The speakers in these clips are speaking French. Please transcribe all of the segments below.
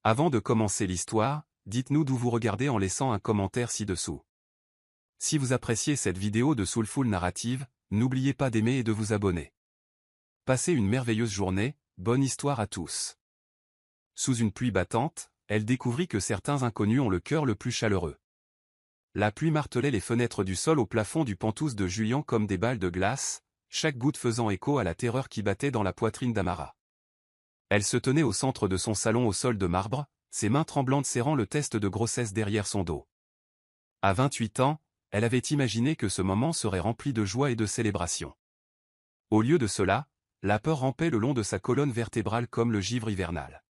Avant de commencer l'histoire, dites-nous d'où vous regardez en laissant un commentaire ci-dessous. Si vous appréciez cette vidéo de Soulful Narrative, n'oubliez pas d'aimer et de vous abonner. Passez une merveilleuse journée, bonne histoire à tous. Sous une pluie battante, elle découvrit que certains inconnus ont le cœur le plus chaleureux. La pluie martelait les fenêtres du sol au plafond du pantouse de Julian comme des balles de glace, chaque goutte faisant écho à la terreur qui battait dans la poitrine d'Amara. Elle se tenait au centre de son salon au sol de marbre, ses mains tremblantes serrant le test de grossesse derrière son dos. À 28 ans, elle avait imaginé que ce moment serait rempli de joie et de célébration. Au lieu de cela, la peur rampait le long de sa colonne vertébrale comme le givre hivernal.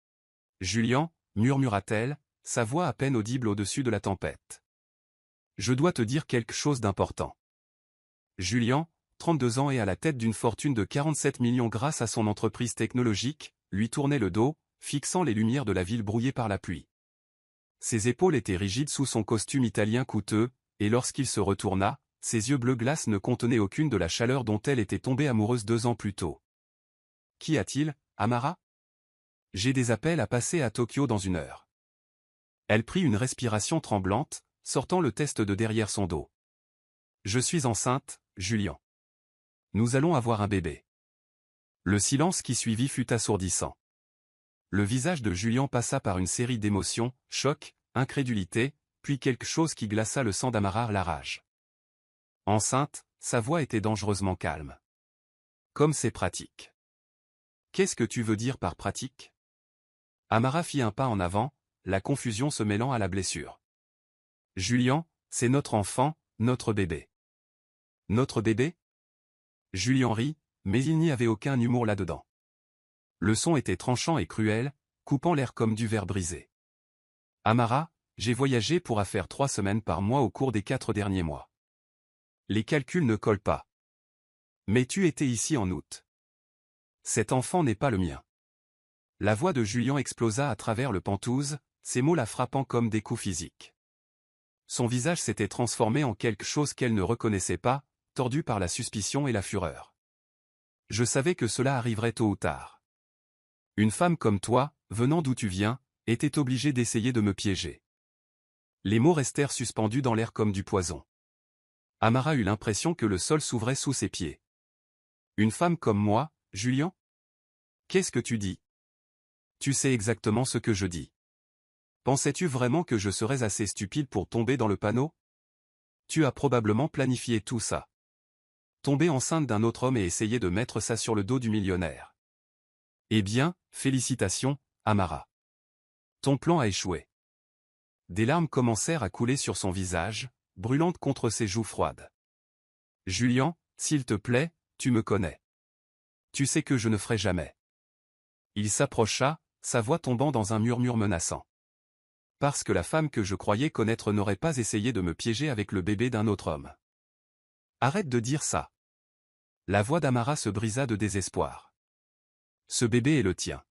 « Julian » murmura-t-elle, sa voix à peine audible au-dessus de la tempête. « Je dois te dire quelque chose d'important. » Julian, 32 ans et à la tête d'une fortune de 47 millions grâce à son entreprise technologique, lui tournait le dos, fixant les lumières de la ville brouillée par la pluie. Ses épaules étaient rigides sous son costume italien coûteux, et lorsqu'il se retourna, ses yeux bleu glace ne contenaient aucune de la chaleur dont elle était tombée amoureuse 2 ans plus tôt. « Qu'y a-t-il, Amara ? J'ai des appels à passer à Tokyo dans 1 heure. » Elle prit une respiration tremblante, sortant le test de derrière son dos. « Je suis enceinte, Julian. Nous allons avoir un bébé. » Le silence qui suivit fut assourdissant. Le visage de Julian passa par une série d'émotions, choc, incrédulité, puis quelque chose qui glaça le sang d'Amara, la rage. Enceinte, sa voix était dangereusement calme. Comme c'est pratique. Qu'est-ce que tu veux dire par pratique ? Amara fit un pas en avant, la confusion se mêlant à la blessure. Julian, c'est notre enfant, notre bébé. Notre bébé ? Julian rit, mais il n'y avait aucun humour là-dedans. Le son était tranchant et cruel, coupant l'air comme du verre brisé. Amara, j'ai voyagé pour affaires 3 semaines par mois au cours des 4 derniers mois. Les calculs ne collent pas. Mais tu étais ici en août. Cet enfant n'est pas le mien. La voix de Julian explosa à travers le pantouse, ses mots la frappant comme des coups physiques. Son visage s'était transformé en quelque chose qu'elle ne reconnaissait pas, tordu par la suspicion et la fureur. Je savais que cela arriverait tôt ou tard. Une femme comme toi, venant d'où tu viens, était obligée d'essayer de me piéger. Les mots restèrent suspendus dans l'air comme du poison. Amara eut l'impression que le sol s'ouvrait sous ses pieds. Une femme comme moi, Julian ? Qu'est-ce que tu dis ? Tu sais exactement ce que je dis. Pensais-tu vraiment que je serais assez stupide pour tomber dans le panneau ? Tu as probablement planifié tout ça. Tomber enceinte d'un autre homme et essayer de mettre ça sur le dos du millionnaire. Eh bien, félicitations, Amara. Ton plan a échoué. Des larmes commencèrent à couler sur son visage, brûlantes contre ses joues froides. Julian, s'il te plaît, tu me connais. Tu sais que je ne ferai jamais. Il s'approcha, sa voix tombant dans un murmure menaçant. Parce que la femme que je croyais connaître n'aurait pas essayé de me piéger avec le bébé d'un autre homme. Arrête de dire ça. La voix d'Amara se brisa de désespoir. Ce bébé est le tien.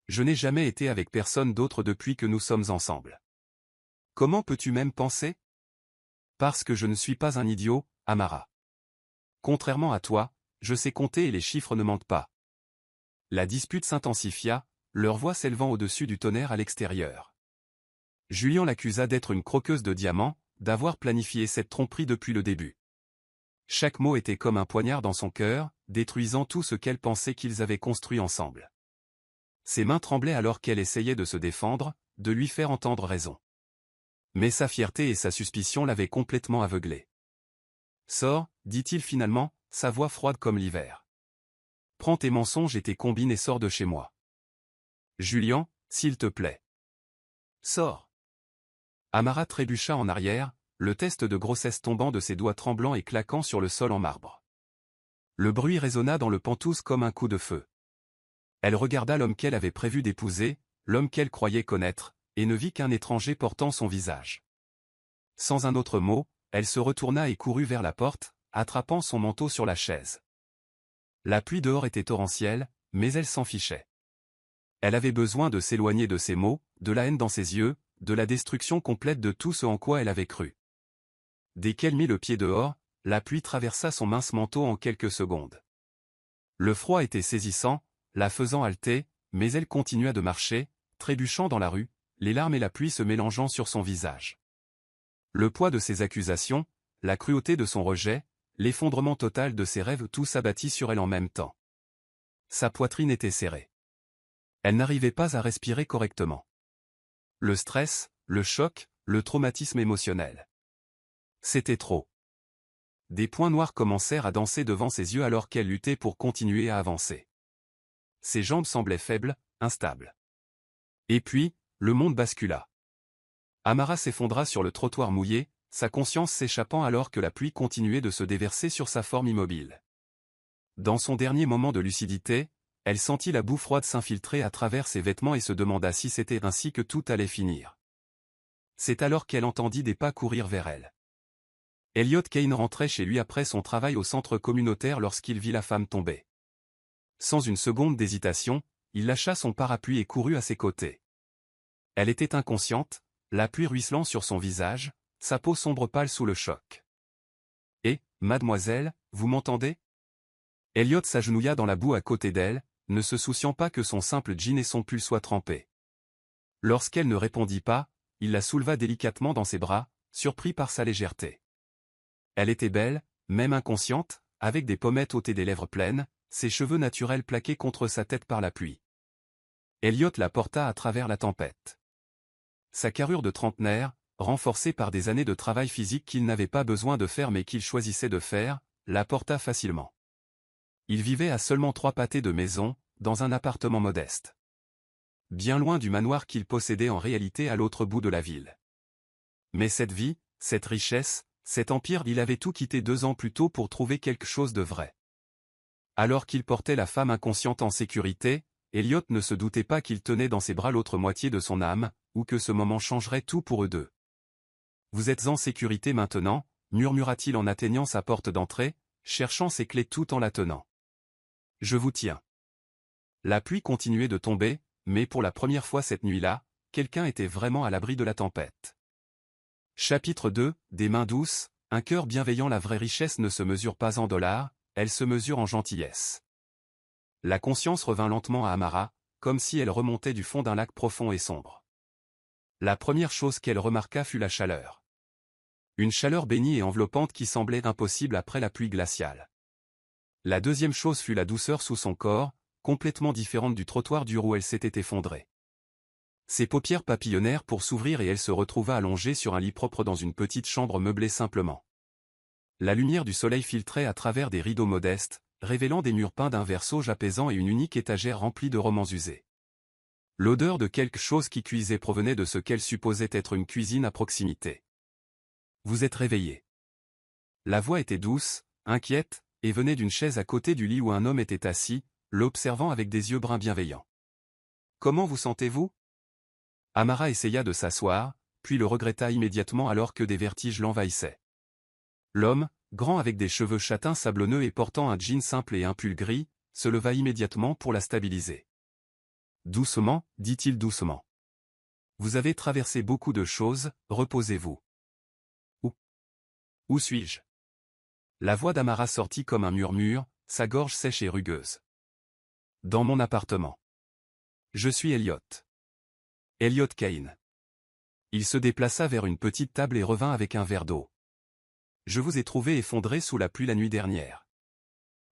Je n'ai jamais été avec personne d'autre depuis que nous sommes ensemble. Comment peux-tu même penser ? Parce que je ne suis pas un idiot, Amara. Contrairement à toi, je sais compter et les chiffres ne mentent pas. La dispute s'intensifia, leur voix s'élevant au-dessus du tonnerre à l'extérieur. Julian l'accusa d'être une croqueuse de diamants, d'avoir planifié cette tromperie depuis le début. Chaque mot était comme un poignard dans son cœur, détruisant tout ce qu'elle pensait qu'ils avaient construit ensemble. Ses mains tremblaient alors qu'elle essayait de se défendre, de lui faire entendre raison. Mais sa fierté et sa suspicion l'avaient complètement aveuglée. « Sors, dit-il finalement, sa voix froide comme l'hiver. Prends tes mensonges et tes combines et sors de chez moi. Julian, s'il te plaît. Sors. » Amara trébucha en arrière, le test de grossesse tombant de ses doigts tremblants et claquant sur le sol en marbre. Le bruit résonna dans le pantouse comme un coup de feu. Elle regarda l'homme qu'elle avait prévu d'épouser, l'homme qu'elle croyait connaître, et ne vit qu'un étranger portant son visage. Sans un autre mot, elle se retourna et courut vers la porte, attrapant son manteau sur la chaise. La pluie dehors était torrentielle, mais elle s'en fichait. Elle avait besoin de s'éloigner de ces mots, de la haine dans ses yeux, de la destruction complète de tout ce en quoi elle avait cru. Dès qu'elle mit le pied dehors, la pluie traversa son mince manteau en quelques secondes. Le froid était saisissant, la faisant halter, mais elle continua de marcher, trébuchant dans la rue, les larmes et la pluie se mélangeant sur son visage. Le poids de ses accusations, la cruauté de son rejet, l'effondrement total de ses rêves, tout s'abattit sur elle en même temps. Sa poitrine était serrée. Elle n'arrivait pas à respirer correctement. Le stress, le choc, le traumatisme émotionnel. C'était trop. Des points noirs commencèrent à danser devant ses yeux alors qu'elle luttait pour continuer à avancer. Ses jambes semblaient faibles, instables. Et puis, le monde bascula. Amara s'effondra sur le trottoir mouillé, sa conscience s'échappant alors que la pluie continuait de se déverser sur sa forme immobile. Dans son dernier moment de lucidité, elle sentit la boue froide s'infiltrer à travers ses vêtements et se demanda si c'était ainsi que tout allait finir. C'est alors qu'elle entendit des pas courir vers elle. Elliot Kane rentrait chez lui après son travail au centre communautaire lorsqu'il vit la femme tomber. Sans une seconde d'hésitation, il lâcha son parapluie et courut à ses côtés. Elle était inconsciente, la pluie ruisselant sur son visage, sa peau sombre pâle sous le choc. « Eh, mademoiselle, vous m'entendez » Elliot s'agenouilla dans la boue à côté d'elle, ne se souciant pas que son simple jean et son pull soient trempés. Lorsqu'elle ne répondit pas, il la souleva délicatement dans ses bras, surpris par sa légèreté. Elle était belle, même inconsciente, avec des pommettes ôtées des lèvres pleines, ses cheveux naturels plaqués contre sa tête par la pluie. Elliot la porta à travers la tempête. Sa carrure de trentenaire, renforcée par des années de travail physique qu'il n'avait pas besoin de faire mais qu'il choisissait de faire, la porta facilement. Il vivait à seulement 3 pâtés de maison, dans un appartement modeste. Bien loin du manoir qu'il possédait en réalité à l'autre bout de la ville. Mais cette vie, cette richesse, cet empire, il avait tout quitté 2 ans plus tôt pour trouver quelque chose de vrai. Alors qu'il portait la femme inconsciente en sécurité, Elliot ne se doutait pas qu'il tenait dans ses bras l'autre moitié de son âme, ou que ce moment changerait tout pour eux deux. « Vous êtes en sécurité maintenant » murmura-t-il en atteignant sa porte d'entrée, cherchant ses clés tout en la tenant. « Je vous tiens. » La pluie continuait de tomber, mais pour la première fois cette nuit-là, quelqu'un était vraiment à l'abri de la tempête. Chapitre 2, des mains douces, un cœur bienveillant. La vraie richesse ne se mesure pas en dollars, elle se mesure en gentillesse. La conscience revint lentement à Amara, comme si elle remontait du fond d'un lac profond et sombre. La première chose qu'elle remarqua fut la chaleur. Une chaleur bénie et enveloppante qui semblait impossible après la pluie glaciale. La deuxième chose fut la douceur sous son corps, complètement différente du trottoir dur où elle s'était effondrée. Ses paupières papillonnèrent pour s'ouvrir et elle se retrouva allongée sur un lit propre dans une petite chambre meublée simplement. La lumière du soleil filtrait à travers des rideaux modestes, révélant des murs peints d'un vert sauge apaisant et une unique étagère remplie de romans usés. L'odeur de quelque chose qui cuisait provenait de ce qu'elle supposait être une cuisine à proximité. « Vous êtes réveillé. » La voix était douce, inquiète, et venait d'une chaise à côté du lit où un homme était assis, l'observant avec des yeux bruns bienveillants. « Comment vous sentez-vous » Amara essaya de s'asseoir, puis le regretta immédiatement alors que des vertiges l'envahissaient. L'homme, grand avec des cheveux châtains sablonneux et portant un jean simple et un pull gris, se leva immédiatement pour la stabiliser. « Doucement, dit-il doucement. Vous avez traversé beaucoup de choses, reposez-vous. » Où suis-je ? La voix d'Amara sortit comme un murmure, sa gorge sèche et rugueuse. Dans mon appartement. Je suis Elliot. Elliot Kane. Il se déplaça vers une petite table et revint avec un verre d'eau. Je vous ai trouvé effondré sous la pluie la nuit dernière.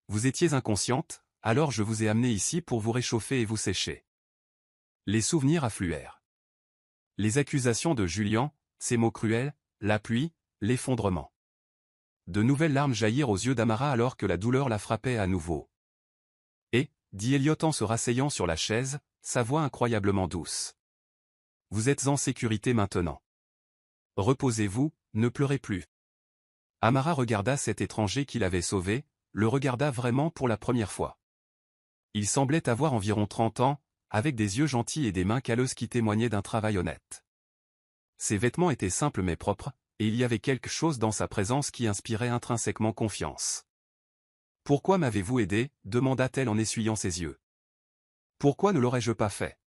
Vous étiez inconsciente, alors je vous ai amené ici pour vous réchauffer et vous sécher. Les souvenirs affluèrent. Les accusations de Julian, ses mots cruels, la pluie, l'effondrement. De nouvelles larmes jaillirent aux yeux d'Amara alors que la douleur la frappait à nouveau. « Et, dit Elliot en se rasseyant sur la chaise, sa voix incroyablement douce. Vous êtes en sécurité maintenant. Reposez-vous, ne pleurez plus. » Amara regarda cet étranger qui l'avait sauvé, le regarda vraiment pour la première fois. Il semblait avoir environ 30 ans, avec des yeux gentils et des mains calleuses qui témoignaient d'un travail honnête. Ses vêtements étaient simples mais propres, et il y avait quelque chose dans sa présence qui inspirait intrinsèquement confiance. « Pourquoi m'avez-vous aidé » demanda-t-elle en essuyant ses yeux. « Pourquoi ne l'aurais-je pas fait »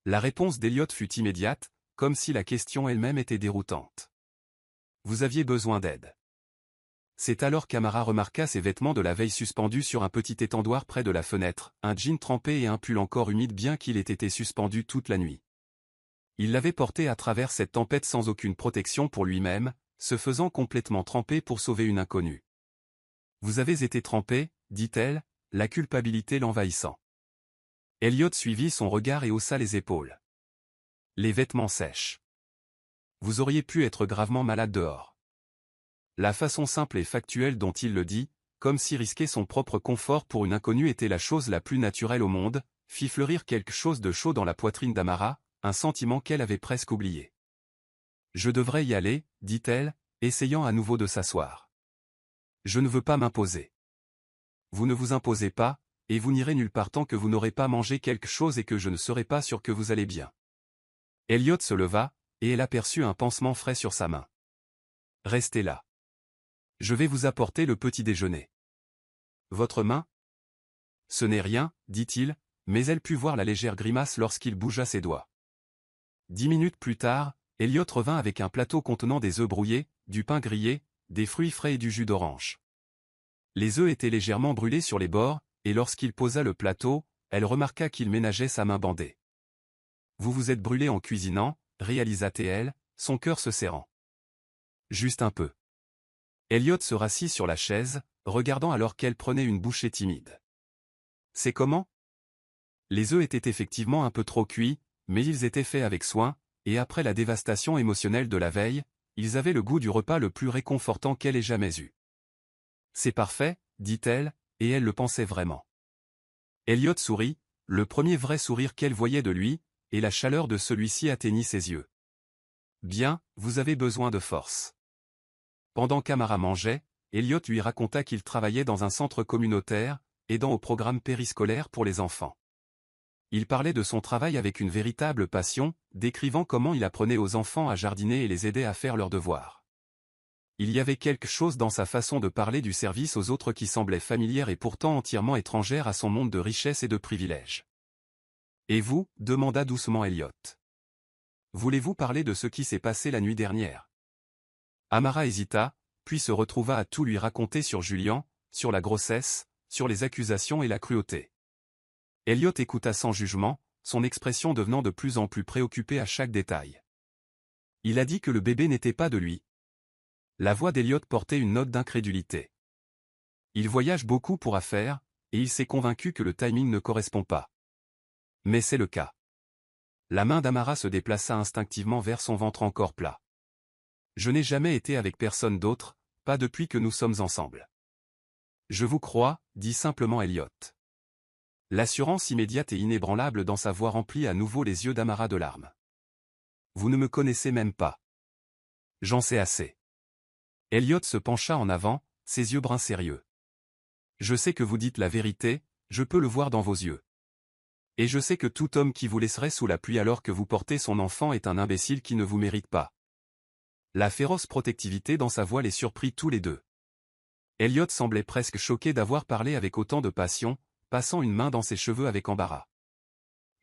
La réponse d'Elliot fut immédiate, comme si la question elle-même était déroutante. « Vous aviez besoin d'aide. C'est alors qu'Amara remarqua ses vêtements de la veille suspendus sur un petit étendoir près de la fenêtre, un jean trempé et un pull encore humide bien qu'il ait été suspendu toute la nuit. Il l'avait porté à travers cette tempête sans aucune protection pour lui-même, se faisant complètement tremper pour sauver une inconnue. « Vous avez été trempé, dit-elle, la culpabilité l'envahissant. Elliot suivit son regard et haussa les épaules. Les vêtements sèches. Vous auriez pu être gravement malade dehors. La façon simple et factuelle dont il le dit, comme si risquer son propre confort pour une inconnue était la chose la plus naturelle au monde, fit fleurir quelque chose de chaud dans la poitrine d'Amara, un sentiment qu'elle avait presque oublié. Je devrais y aller, dit-elle, essayant à nouveau de s'asseoir. Je ne veux pas m'imposer. Vous ne vous imposez pas, et vous n'irez nulle part tant que vous n'aurez pas mangé quelque chose et que je ne serai pas sûr que vous allez bien. Elliot se leva, et elle aperçut un pansement frais sur sa main. Restez là. Je vais vous apporter le petit déjeuner. Votre main? Ce n'est rien, dit-il, mais elle put voir la légère grimace lorsqu'il bougea ses doigts. 10 minutes plus tard, Elliot revint avec un plateau contenant des œufs brouillés, du pain grillé, des fruits frais et du jus d'orange. Les œufs étaient légèrement brûlés sur les bords, et lorsqu'il posa le plateau, elle remarqua qu'il ménageait sa main bandée. Vous vous êtes brûlé en cuisinant, réalisa-t-elle, son cœur se serrant. Juste un peu. Elliot se rassit sur la chaise, regardant alors qu'elle prenait une bouchée timide. C'est comment? Les œufs étaient effectivement un peu trop cuits, mais ils étaient faits avec soin, et après la dévastation émotionnelle de la veille, ils avaient le goût du repas le plus réconfortant qu'elle ait jamais eu. C'est parfait, dit-elle, et elle le pensait vraiment. Elliot sourit, le premier vrai sourire qu'elle voyait de lui, et la chaleur de celui-ci atteignit ses yeux. Bien, vous avez besoin de force. Pendant qu'Amara mangeait, Elliot lui raconta qu'il travaillait dans un centre communautaire, aidant au programme périscolaire pour les enfants. Il parlait de son travail avec une véritable passion, décrivant comment il apprenait aux enfants à jardiner et les aidait à faire leurs devoirs. Il y avait quelque chose dans sa façon de parler du service aux autres qui semblait familière et pourtant entièrement étrangère à son monde de richesse et de privilèges. « Et vous » demanda doucement Elliot. « Voulez-vous parler de ce qui s'est passé la nuit dernière ?» Amara hésita, puis se retrouva à tout lui raconter sur Julian, sur la grossesse, sur les accusations et la cruauté. Elliot écouta sans jugement, son expression devenant de plus en plus préoccupée à chaque détail. Il a dit que le bébé n'était pas de lui. La voix d'Elliot portait une note d'incrédulité. Il voyage beaucoup pour affaires, et il s'est convaincu que le timing ne correspond pas. Mais c'est le cas. La main d'Amara se déplaça instinctivement vers son ventre encore plat. Je n'ai jamais été avec personne d'autre, pas depuis que nous sommes ensemble. Je vous crois, dit simplement Elliot. L'assurance immédiate et inébranlable dans sa voix remplit à nouveau les yeux d'Amara de larmes. Vous ne me connaissez même pas. J'en sais assez. Elliot se pencha en avant, ses yeux bruns sérieux. Je sais que vous dites la vérité, je peux le voir dans vos yeux. Et je sais que tout homme qui vous laisserait sous la pluie alors que vous portez son enfant est un imbécile qui ne vous mérite pas. La féroce protectivité dans sa voix les surprit tous les deux. Elliot semblait presque choqué d'avoir parlé avec autant de passion, passant une main dans ses cheveux avec embarras.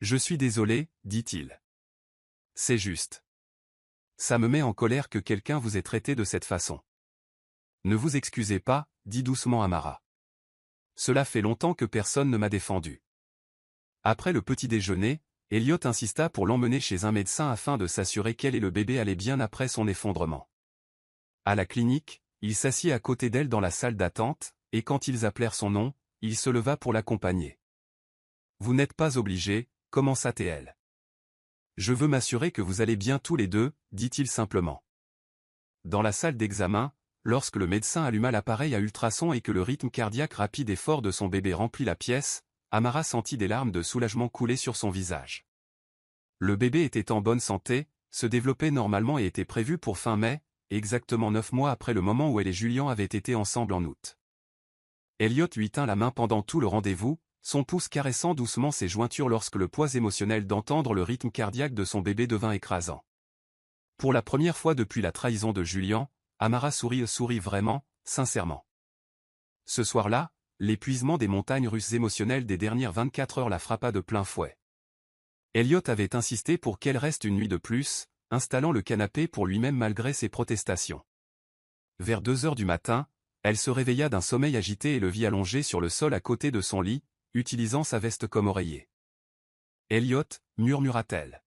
Je suis désolé, dit-il. C'est juste. Ça me met en colère que quelqu'un vous ait traité de cette façon. Ne vous excusez pas, dit doucement Amara. Cela fait longtemps que personne ne m'a défendu. Après le petit déjeuner, Elliot insista pour l'emmener chez un médecin afin de s'assurer qu'elle et le bébé allaient bien après son effondrement. À la clinique, il s'assit à côté d'elle dans la salle d'attente, et quand ils appelèrent son nom, il se leva pour l'accompagner. « Vous n'êtes pas obligé, commença-t-elle. Je veux m'assurer que vous allez bien tous les deux, dit-il simplement. Dans la salle d'examen, lorsque le médecin alluma l'appareil à ultrasons et que le rythme cardiaque rapide et fort de son bébé remplit la pièce, Amara sentit des larmes de soulagement couler sur son visage. Le bébé était en bonne santé, se développait normalement et était prévu pour fin mai, exactement 9 mois après le moment où elle et Julian avaient été ensemble en août. Elliot lui tint la main pendant tout le rendez-vous, son pouce caressant doucement ses jointures lorsque le poids émotionnel d'entendre le rythme cardiaque de son bébé devint écrasant. Pour la première fois depuis la trahison de Julian, Amara sourit vraiment, sincèrement. Ce soir-là, l'épuisement des montagnes russes émotionnelles des dernières 24 heures la frappa de plein fouet. Elliot avait insisté pour qu'elle reste une nuit de plus, installant le canapé pour lui-même malgré ses protestations. Vers 2 heures du matin, Elle se réveilla d'un sommeil agité et le vit allongé sur le sol à côté de son lit, utilisant sa veste comme oreiller. « Elliot, murmura-t-elle.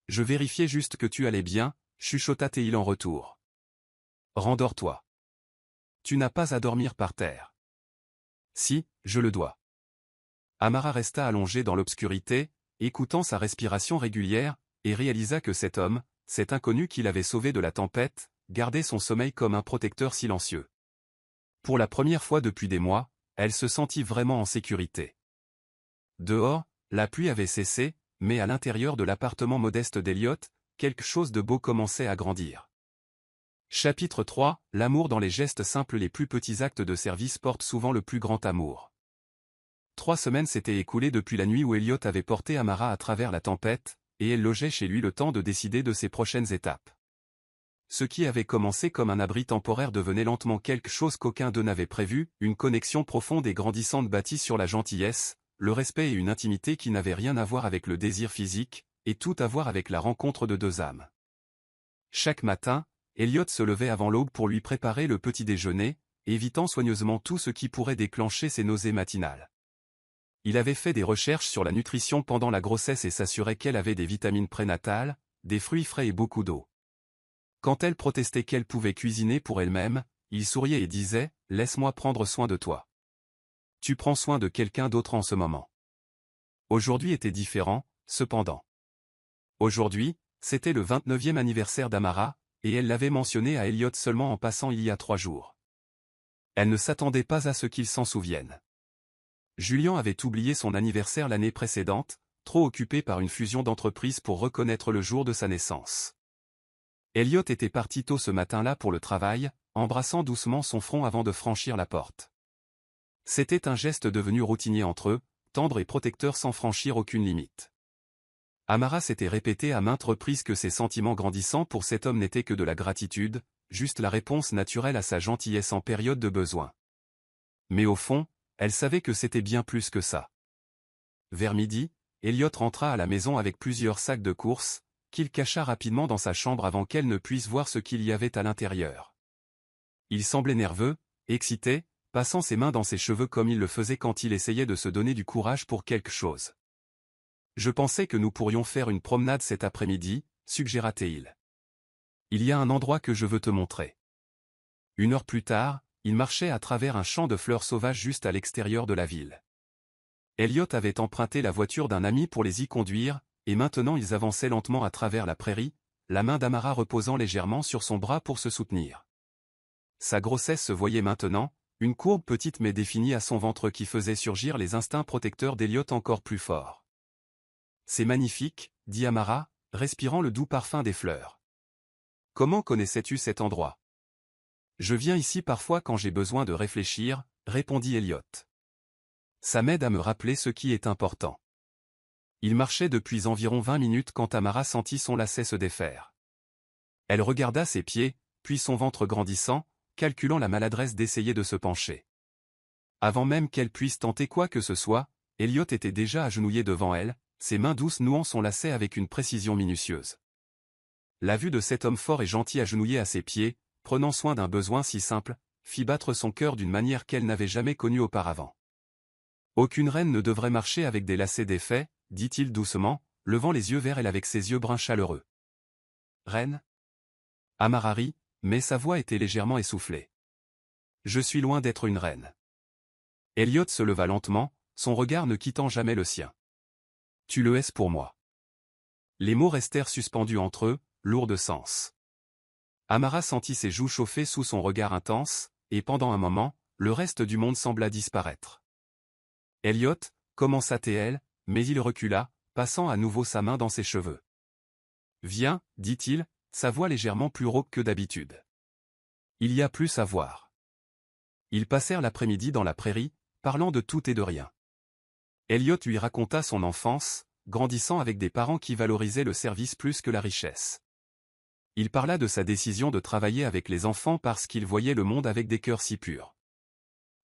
Je vérifiais juste que tu allais bien, chuchota-t-il en retour. Rendors-toi. Tu n'as pas à dormir par terre. Si, je le dois. Amara resta allongée dans l'obscurité, écoutant sa respiration régulière, et réalisa que cet homme, cet inconnu qui l'avait sauvé de la tempête, gardait son sommeil comme un protecteur silencieux. Pour la première fois depuis des mois, elle se sentit vraiment en sécurité. Dehors, la pluie avait cessé, mais à l'intérieur de l'appartement modeste d'Elliot, quelque chose de beau commençait à grandir. Chapitre 3, l'amour dans les gestes simples. Les plus petits actes de service portent souvent le plus grand amour. 3 semaines s'étaient écoulées depuis la nuit où Elliot avait porté Amara à travers la tempête, et elle logeait chez lui le temps de décider de ses prochaines étapes. Ce qui avait commencé comme un abri temporaire devenait lentement quelque chose qu'aucun d'eux n'avait prévu, une connexion profonde et grandissante bâtie sur la gentillesse, le respect et une intimité qui n'avaient rien à voir avec le désir physique, et tout à voir avec la rencontre de 2 âmes. Chaque matin, Elliot se levait avant l'aube pour lui préparer le petit déjeuner, évitant soigneusement tout ce qui pourrait déclencher ses nausées matinales. Il avait fait des recherches sur la nutrition pendant la grossesse et s'assurait qu'elle avait des vitamines prénatales, des fruits frais et beaucoup d'eau. Quand elle protestait qu'elle pouvait cuisiner pour elle-même, il souriait et disait « Laisse-moi prendre soin de toi. Tu prends soin de quelqu'un d'autre en ce moment. » Aujourd'hui était différent, cependant. Aujourd'hui, c'était le 29e anniversaire d'Amara, et elle l'avait mentionné à Elliot seulement en passant il y a 3 jours. Elle ne s'attendait pas à ce qu'il s'en souvienne. Julian avait oublié son anniversaire l'année précédente, trop occupé par une fusion d'entreprises pour reconnaître le jour de sa naissance. Elliot était parti tôt ce matin-là pour le travail, embrassant doucement son front avant de franchir la porte. C'était un geste devenu routinier entre eux, tendre et protecteur sans franchir aucune limite. Amara s'était répété à maintes reprises que ses sentiments grandissants pour cet homme n'étaient que de la gratitude, juste la réponse naturelle à sa gentillesse en période de besoin. Mais au fond, elle savait que c'était bien plus que ça. Vers midi, Elliot rentra à la maison avec plusieurs sacs de courses, qu'il cacha rapidement dans sa chambre avant qu'elle ne puisse voir ce qu'il y avait à l'intérieur. Il semblait nerveux, excité, passant ses mains dans ses cheveux comme il le faisait quand il essayait de se donner du courage pour quelque chose. « Je pensais que nous pourrions faire une promenade cet après-midi, suggéra-t-il. Il y a un endroit que je veux te montrer. » 1 heure plus tard, il marchait à travers un champ de fleurs sauvages juste à l'extérieur de la ville. Elliot avait emprunté la voiture d'un ami pour les y conduire, et maintenant ils avançaient lentement à travers la prairie, la main d'Amara reposant légèrement sur son bras pour se soutenir. Sa grossesse se voyait maintenant, une courbe petite mais définie à son ventre qui faisait surgir les instincts protecteurs d'Elliot encore plus forts. « C'est magnifique, dit Amara, respirant le doux parfum des fleurs. Comment connaissais-tu cet endroit? Je viens ici parfois quand j'ai besoin de réfléchir, répondit Elliot. Ça m'aide à me rappeler ce qui est important. Il marchait depuis environ 20 minutes quand Amara sentit son lacet se défaire. Elle regarda ses pieds, puis son ventre grandissant, calculant la maladresse d'essayer de se pencher. Avant même qu'elle puisse tenter quoi que ce soit, Elliot était déjà agenouillé devant elle, ses mains douces nouant son lacet avec une précision minutieuse. La vue de cet homme fort et gentil agenouillé à ses pieds, prenant soin d'un besoin si simple, fit battre son cœur d'une manière qu'elle n'avait jamais connue auparavant. Aucune reine ne devrait marcher avec des lacets défaits, dit-il doucement, levant les yeux vers elle avec ses yeux bruns chaleureux. Reine? Amara rit, mais sa voix était légèrement essoufflée. Je suis loin d'être une reine. Elliot se leva lentement, son regard ne quittant jamais le sien. Tu le es pour moi. Les mots restèrent suspendus entre eux, lourds de sens. Amara sentit ses joues chauffer sous son regard intense, et pendant un moment, le reste du monde sembla disparaître. Elliot, commença-t-elle, mais il recula, passant à nouveau sa main dans ses cheveux. Viens, dit-il, sa voix légèrement plus rauque que d'habitude. Il y a plus à voir. Ils passèrent l'après-midi dans la prairie, parlant de tout et de rien. Elliot lui raconta son enfance, grandissant avec des parents qui valorisaient le service plus que la richesse. Il parla de sa décision de travailler avec les enfants parce qu'il voyait le monde avec des cœurs si purs.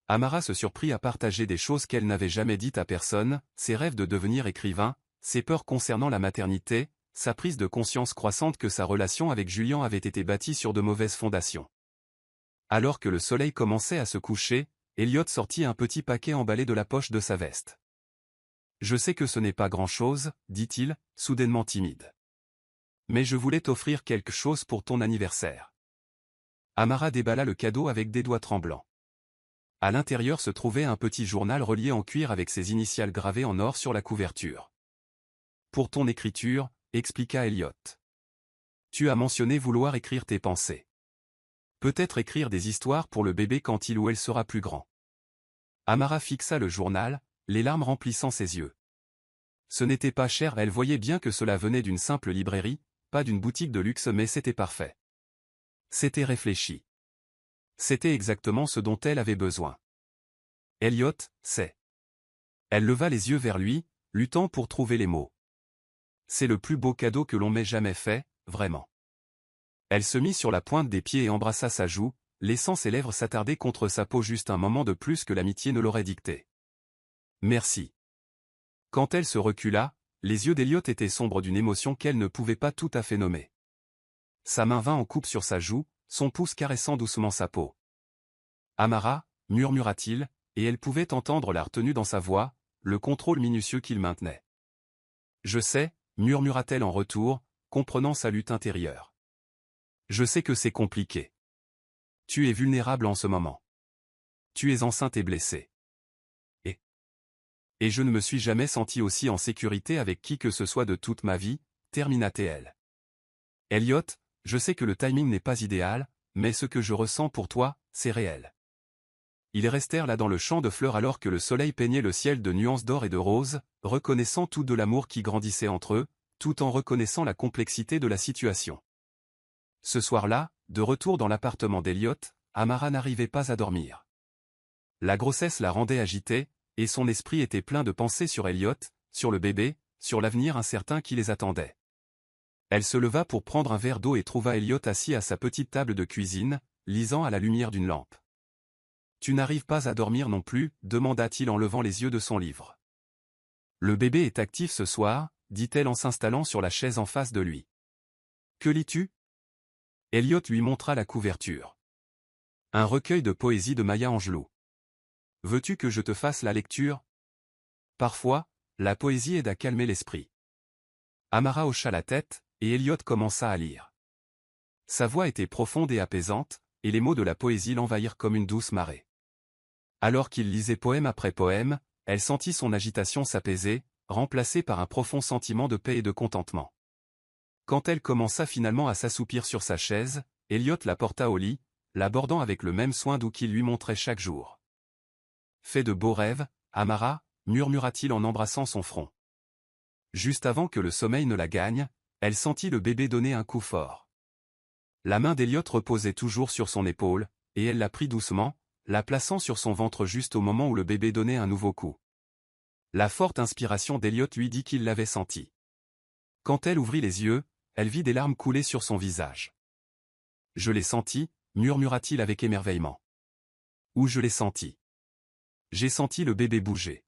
Amara se surprit à partager des choses qu'elle n'avait jamais dites à personne, ses rêves de devenir écrivain, ses peurs concernant la maternité, sa prise de conscience croissante que sa relation avec Julian avait été bâtie sur de mauvaises fondations. Alors que le soleil commençait à se coucher, Elliot sortit un petit paquet emballé de la poche de sa veste. « Je sais que ce n'est pas grand-chose, dit-il, soudainement timide. Mais je voulais t'offrir quelque chose pour ton anniversaire. » Amara déballa le cadeau avec des doigts tremblants. À l'intérieur se trouvait un petit journal relié en cuir avec ses initiales gravées en or sur la couverture. « Pour ton écriture, expliqua Elliot. Tu as mentionné vouloir écrire tes pensées. Peut-être écrire des histoires pour le bébé quand il ou elle sera plus grand. » Amara fixa le journal, les larmes remplissant ses yeux. Ce n'était pas cher, elle voyait bien que cela venait d'une simple librairie, pas d'une boutique de luxe, mais c'était parfait. C'était réfléchi. C'était exactement ce dont elle avait besoin. Elliot, c'est. Elle leva les yeux vers lui, luttant pour trouver les mots. C'est le plus beau cadeau que l'on m'ait jamais fait, vraiment. Elle se mit sur la pointe des pieds et embrassa sa joue, laissant ses lèvres s'attarder contre sa peau juste un moment de plus que l'amitié ne l'aurait dicté. Merci. Quand elle se recula, les yeux d'Elliot étaient sombres d'une émotion qu'elle ne pouvait pas tout à fait nommer. Sa main vint en coupe sur sa joue, son pouce caressant doucement sa peau. Amara, murmura-t-il, et elle pouvait entendre la retenue dans sa voix, le contrôle minutieux qu'il maintenait. Je sais, murmura-t-elle en retour, comprenant sa lutte intérieure. Je sais que c'est compliqué. Tu es vulnérable en ce moment. Tu es enceinte et blessée. Et je ne me suis jamais senti aussi en sécurité avec qui que ce soit de toute ma vie, termina-t-elle. Elliot, je sais que le timing n'est pas idéal, mais ce que je ressens pour toi, c'est réel. Ils restèrent là dans le champ de fleurs alors que le soleil peignait le ciel de nuances d'or et de rose, reconnaissant tout de l'amour qui grandissait entre eux, tout en reconnaissant la complexité de la situation. Ce soir-là, de retour dans l'appartement d'Elliot, Amara n'arrivait pas à dormir. La grossesse la rendait agitée, et son esprit était plein de pensées sur Elliot, sur le bébé, sur l'avenir incertain qui les attendait. Elle se leva pour prendre un verre d'eau et trouva Elliot assis à sa petite table de cuisine, lisant à la lumière d'une lampe. « Tu n'arrives pas à dormir non plus » demanda-t-il en levant les yeux de son livre. « Le bébé est actif ce soir » dit-elle en s'installant sur la chaise en face de lui. « Que lis-tu » Elliot lui montra la couverture. Un recueil de poésie de Maya Angelou. « Veux-tu que je te fasse la lecture » Parfois, la poésie aide à calmer l'esprit. Amara hocha la tête, et Elliot commença à lire. Sa voix était profonde et apaisante, et les mots de la poésie l'envahirent comme une douce marée. Alors qu'il lisait poème après poème, elle sentit son agitation s'apaiser, remplacée par un profond sentiment de paix et de contentement. Quand elle commença finalement à s'assoupir sur sa chaise, Elliot la porta au lit, l'abordant avec le même soin doux qu'il lui montrait chaque jour. « Fais de beaux rêves, Amara » murmura-t-il en embrassant son front. Juste avant que le sommeil ne la gagne, elle sentit le bébé donner un coup fort. La main d'Elliot reposait toujours sur son épaule, et elle la prit doucement, la plaçant sur son ventre juste au moment où le bébé donnait un nouveau coup. La forte inspiration d'Elliot lui dit qu'il l'avait senti. Quand elle ouvrit les yeux, elle vit des larmes couler sur son visage. « Je l'ai senti » murmura-t-il avec émerveillement. « Où je l'ai senti ?» J'ai senti le bébé bouger.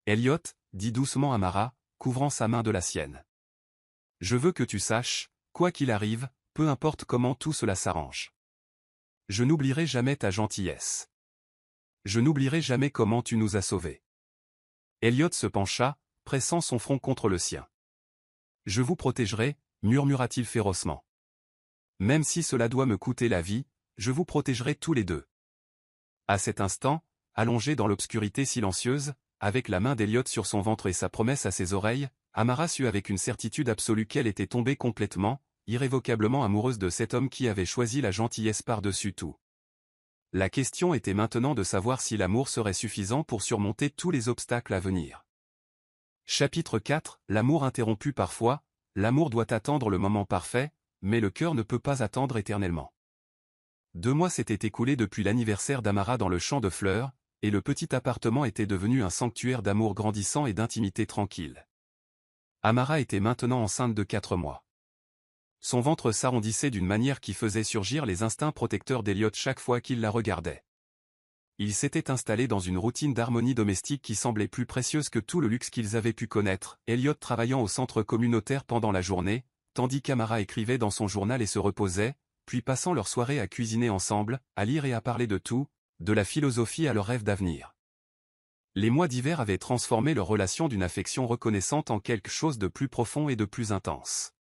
Elliot, dit doucement Amara, couvrant sa main de la sienne. Je veux que tu saches, quoi qu'il arrive, peu importe comment tout cela s'arrange. Je n'oublierai jamais ta gentillesse. Je n'oublierai jamais comment tu nous as sauvés. Elliot se pencha, pressant son front contre le sien. Je vous protégerai, murmura-t-il férocement. Même si cela doit me coûter la vie, je vous protégerai tous les deux. À cet instant, allongée dans l'obscurité silencieuse, avec la main d'Elliot sur son ventre et sa promesse à ses oreilles, Amara sut avec une certitude absolue qu'elle était tombée complètement, irrévocablement amoureuse de cet homme qui avait choisi la gentillesse par-dessus tout. La question était maintenant de savoir si l'amour serait suffisant pour surmonter tous les obstacles à venir. Chapitre 4 L'amour interrompu parfois, l'amour doit attendre le moment parfait, mais le cœur ne peut pas attendre éternellement. 2 mois s'étaient écoulés depuis l'anniversaire d'Amara dans le champ de fleurs, et le petit appartement était devenu un sanctuaire d'amour grandissant et d'intimité tranquille. Amara était maintenant enceinte de 4 mois. Son ventre s'arrondissait d'une manière qui faisait surgir les instincts protecteurs d'Elliot chaque fois qu'il la regardait. Il s'était installé dans une routine d'harmonie domestique qui semblait plus précieuse que tout le luxe qu'ils avaient pu connaître, Elliot travaillant au centre communautaire pendant la journée, tandis qu'Amara écrivait dans son journal et se reposait, puis passant leur soirée à cuisiner ensemble, à lire et à parler de tout, de la philosophie à leurs rêves d'avenir. Les mois d'hiver avaient transformé leur relation d'une affection reconnaissante en quelque chose de plus profond et de plus intense.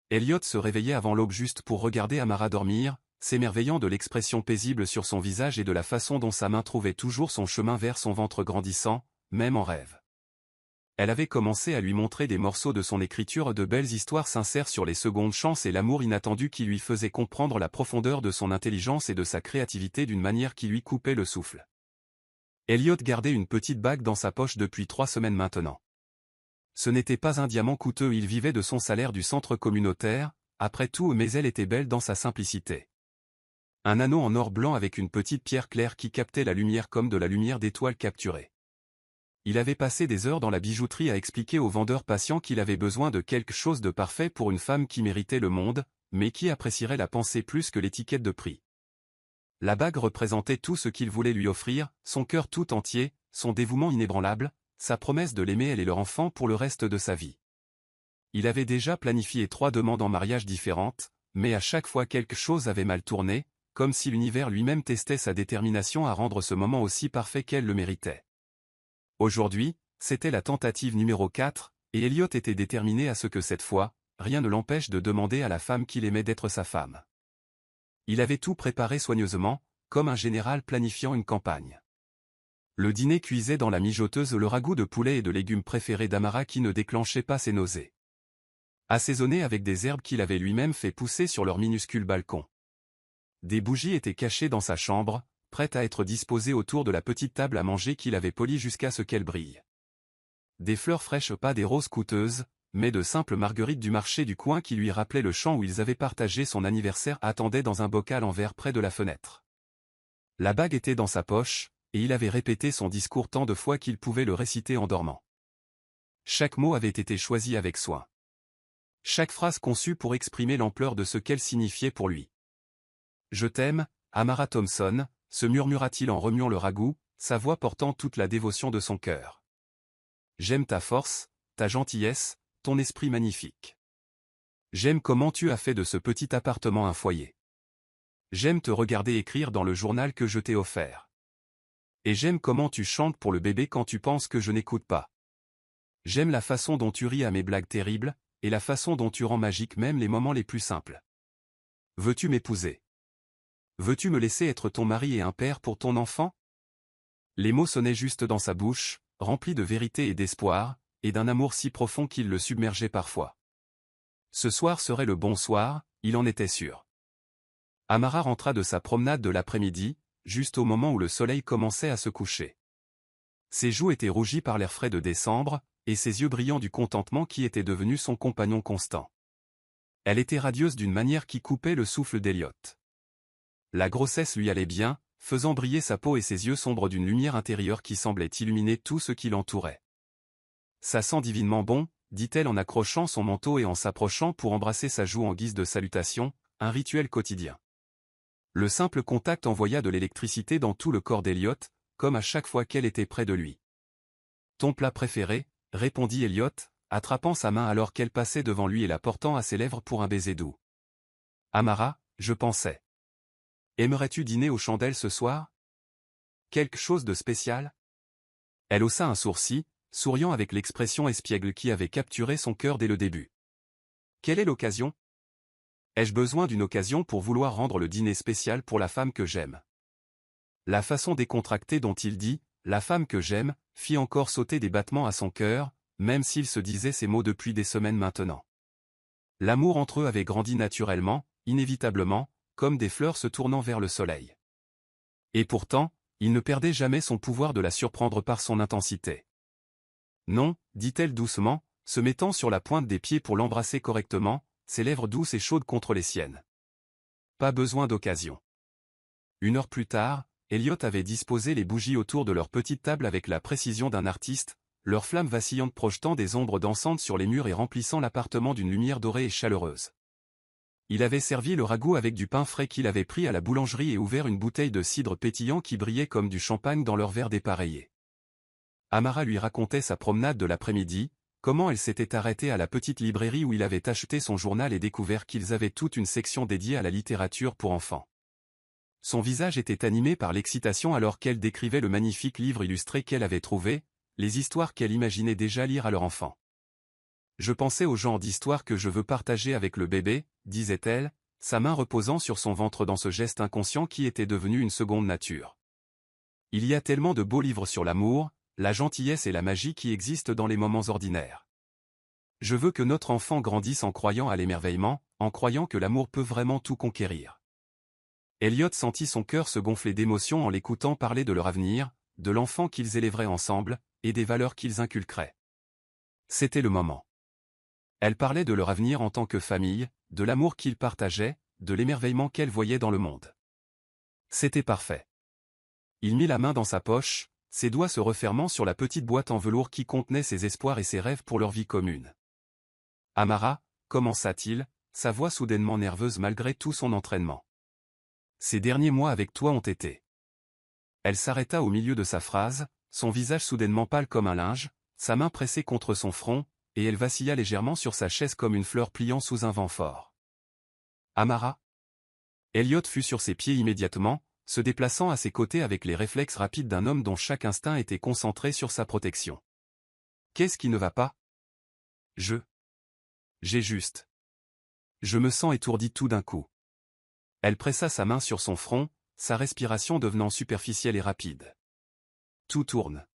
Elliot se réveillait avant l'aube juste pour regarder Amara dormir, s'émerveillant de l'expression paisible sur son visage et de la façon dont sa main trouvait toujours son chemin vers son ventre grandissant, même en rêve. Elle avait commencé à lui montrer des morceaux de son écriture, de belles histoires sincères sur les secondes chances et l'amour inattendu qui lui faisait comprendre la profondeur de son intelligence et de sa créativité d'une manière qui lui coupait le souffle. Elliot gardait une petite bague dans sa poche depuis 3 semaines maintenant. Ce n'était pas un diamant coûteux, il vivait de son salaire du centre communautaire, après tout, mais elle était belle dans sa simplicité. Un anneau en or blanc avec une petite pierre claire qui captait la lumière comme de la lumière d'étoile capturée. Il avait passé des heures dans la bijouterie à expliquer au vendeur patient qu'il avait besoin de quelque chose de parfait pour une femme qui méritait le monde, mais qui apprécierait la pensée plus que l'étiquette de prix. La bague représentait tout ce qu'il voulait lui offrir, son cœur tout entier, son dévouement inébranlable, sa promesse de l'aimer elle et leur enfant pour le reste de sa vie. Il avait déjà planifié 3 demandes en mariage différentes, mais à chaque fois quelque chose avait mal tourné, comme si l'univers lui-même testait sa détermination à rendre ce moment aussi parfait qu'elle le méritait. Aujourd'hui, c'était la tentative numéro 4, et Elliot était déterminé à ce que cette fois, rien ne l'empêche de demander à la femme qu'il aimait d'être sa femme. Il avait tout préparé soigneusement, comme un général planifiant une campagne. Le dîner cuisait dans la mijoteuse le ragoût de poulet et de légumes préférés d'Amara qui ne déclenchait pas ses nausées. Assaisonné avec des herbes qu'il avait lui-même fait pousser sur leur minuscule balcon. Des bougies étaient cachées dans sa chambre, prêtes à être disposées autour de la petite table à manger qu'il avait polie jusqu'à ce qu'elle brille. Des fleurs fraîches, pas des roses coûteuses, mais de simples marguerites du marché du coin qui lui rappelaient le champ où ils avaient partagé son anniversaire, attendaient dans un bocal en verre près de la fenêtre. La bague était dans sa poche, et il avait répété son discours tant de fois qu'il pouvait le réciter en dormant. Chaque mot avait été choisi avec soin. Chaque phrase conçue pour exprimer l'ampleur de ce qu'elle signifiait pour lui. « Je t'aime, Amara Thompson », se murmura-t-il en remuant le ragoût, sa voix portant toute la dévotion de son cœur. « J'aime ta force, ta gentillesse, ton esprit magnifique. J'aime comment tu as fait de ce petit appartement un foyer. J'aime te regarder écrire dans le journal que je t'ai offert. Et j'aime comment tu chantes pour le bébé quand tu penses que je n'écoute pas. J'aime la façon dont tu ris à mes blagues terribles, et la façon dont tu rends magique même les moments les plus simples. Veux-tu m'épouser? Veux-tu me laisser être ton mari et un père pour ton enfant? » Les mots sonnaient juste dans sa bouche, remplis de vérité et d'espoir, et d'un amour si profond qu'il le submergeait parfois. Ce soir serait le bon soir, il en était sûr. Amara rentra de sa promenade de l'après-midi, juste au moment où le soleil commençait à se coucher. Ses joues étaient rougies par l'air frais de décembre, et ses yeux brillants du contentement qui était devenu son compagnon constant. Elle était radieuse d'une manière qui coupait le souffle d'Elliot. La grossesse lui allait bien, faisant briller sa peau et ses yeux sombres d'une lumière intérieure qui semblait illuminer tout ce qui l'entourait. « Ça sent divinement bon », dit-elle en accrochant son manteau et en s'approchant pour embrasser sa joue en guise de salutation, un rituel quotidien. Le simple contact envoya de l'électricité dans tout le corps d'Elliot, comme à chaque fois qu'elle était près de lui. « Ton plat préféré ?» répondit Elliot, attrapant sa main alors qu'elle passait devant lui et la portant à ses lèvres pour un baiser doux. « Amara, je pensais. Aimerais-tu dîner aux chandelles ce soir? Quelque chose de spécial? » Elle haussa un sourcil, souriant avec l'expression espiègle qui avait capturé son cœur dès le début. « Quelle est l'occasion? Ai-je besoin d'une occasion pour vouloir rendre le dîner spécial pour la femme que j'aime? » La façon décontractée dont il dit « la femme que j'aime » fit encore sauter des battements à son cœur, même s'il se disait ces mots depuis des semaines maintenant. L'amour entre eux avait grandi naturellement, inévitablement, comme des fleurs se tournant vers le soleil. Et pourtant, il ne perdait jamais son pouvoir de la surprendre par son intensité. « Non », dit-elle doucement, se mettant sur la pointe des pieds pour l'embrasser correctement, ses lèvres douces et chaudes contre les siennes. Pas besoin d'occasion. 1 heure plus tard, Elliot avait disposé les bougies autour de leur petite table avec la précision d'un artiste, leurs flammes vacillantes projetant des ombres dansantes sur les murs et remplissant l'appartement d'une lumière dorée et chaleureuse. Il avait servi le ragoût avec du pain frais qu'il avait pris à la boulangerie et ouvert une bouteille de cidre pétillant qui brillait comme du champagne dans leur verre dépareillé. Amara lui racontait sa promenade de l'après-midi, comment elle s'était arrêtée à la petite librairie où il avait acheté son journal et découvert qu'ils avaient toute une section dédiée à la littérature pour enfants. Son visage était animé par l'excitation alors qu'elle décrivait le magnifique livre illustré qu'elle avait trouvé, les histoires qu'elle imaginait déjà lire à leur enfant. Je pensais au genre d'histoire que je veux partager avec le bébé, disait-elle, sa main reposant sur son ventre dans ce geste inconscient qui était devenu une seconde nature. Il y a tellement de beaux livres sur l'amour, la gentillesse et la magie qui existent dans les moments ordinaires. Je veux que notre enfant grandisse en croyant à l'émerveillement, en croyant que l'amour peut vraiment tout conquérir. Elliot sentit son cœur se gonfler d'émotion en l'écoutant parler de leur avenir, de l'enfant qu'ils élèveraient ensemble, et des valeurs qu'ils inculqueraient. C'était le moment. Elle parlait de leur avenir en tant que famille, de l'amour qu'ils partageaient, de l'émerveillement qu'elle voyait dans le monde. C'était parfait. Il mit la main dans sa poche, ses doigts se refermant sur la petite boîte en velours qui contenait ses espoirs et ses rêves pour leur vie commune. « Amara » commença-t-il, sa voix soudainement nerveuse malgré tout son entraînement. « Ces derniers mois avec toi ont été... » Elle s'arrêta au milieu de sa phrase, son visage soudainement pâle comme un linge, sa main pressée contre son front, et elle vacilla légèrement sur sa chaise comme une fleur pliant sous un vent fort. « Amara » Elliot fut sur ses pieds immédiatement, se déplaçant à ses côtés avec les réflexes rapides d'un homme dont chaque instinct était concentré sur sa protection. « Qu'est-ce qui ne va pas ? J'ai juste... Je me sens étourdi tout d'un coup. » Elle pressa sa main sur son front, sa respiration devenant superficielle et rapide. Tout tourne.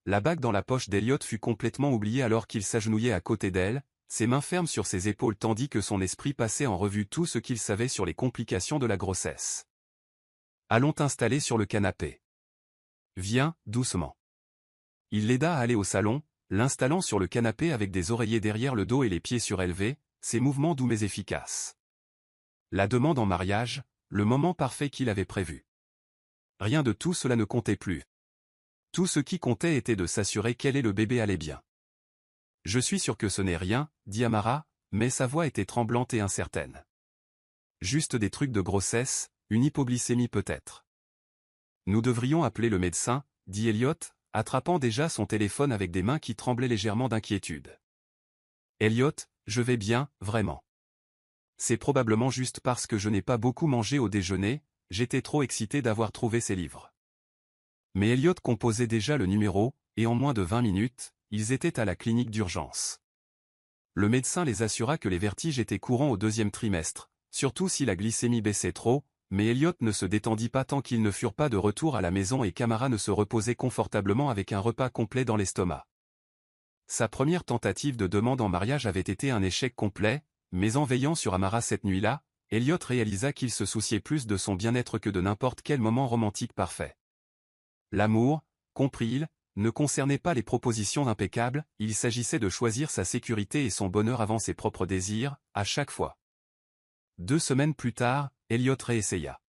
La bague dans la poche d'Elliot fut complètement oubliée alors qu'il s'agenouillait à côté d'elle, ses mains fermes sur ses épaules tandis que son esprit passait en revue tout ce qu'il savait sur les complications de la grossesse. « Allons t'installer sur le canapé. Viens, doucement. » Il l'aida à aller au salon, l'installant sur le canapé avec des oreillers derrière le dos et les pieds surélevés, ses mouvements doux mais efficaces. La demande en mariage, le moment parfait qu'il avait prévu. Rien de tout cela ne comptait plus. Tout ce qui comptait était de s'assurer qu'elle et le bébé allaient bien. « Je suis sûr que ce n'est rien, » dit Amara, mais sa voix était tremblante et incertaine. « Juste des trucs de grossesse, une hypoglycémie peut-être. »« Nous devrions appeler le médecin, » dit Elliot, attrapant déjà son téléphone avec des mains qui tremblaient légèrement d'inquiétude. « Elliot, je vais bien, vraiment. C'est probablement juste parce que je n'ai pas beaucoup mangé au déjeuner, j'étais trop excité d'avoir trouvé ces livres. » Mais Elliot composait déjà le numéro, et en moins de 20 minutes, ils étaient à la clinique d'urgence. Le médecin les assura que les vertiges étaient courants au deuxième trimestre, surtout si la glycémie baissait trop, mais Elliot ne se détendit pas tant qu'ils ne furent pas de retour à la maison et qu'Amara ne se reposait confortablement avec un repas complet dans l'estomac. Sa première tentative de demande en mariage avait été un échec complet, mais en veillant sur Amara cette nuit-là, Elliot réalisa qu'il se souciait plus de son bien-être que de n'importe quel moment romantique parfait. L'amour, comprit-il, ne concernait pas les propositions impeccables, il s'agissait de choisir sa sécurité et son bonheur avant ses propres désirs, à chaque fois. 2 semaines plus tard, Elliot réessaya.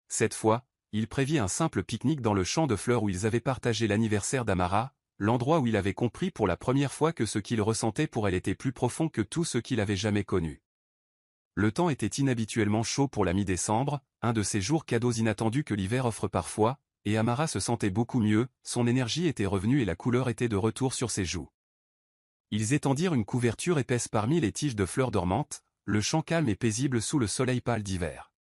Cette fois, il prévit un simple pique-nique dans le champ de fleurs où ils avaient partagé l'anniversaire d'Amara, l'endroit où il avait compris pour la première fois que ce qu'il ressentait pour elle était plus profond que tout ce qu'il avait jamais connu. Le temps était inhabituellement chaud pour la mi-décembre, un de ces jours cadeaux inattendus que l'hiver offre parfois, et Amara se sentait beaucoup mieux, son énergie était revenue et la couleur était de retour sur ses joues. Ils étendirent une couverture épaisse parmi les tiges de fleurs dormantes, le champ calme et paisible sous le soleil pâle d'hiver.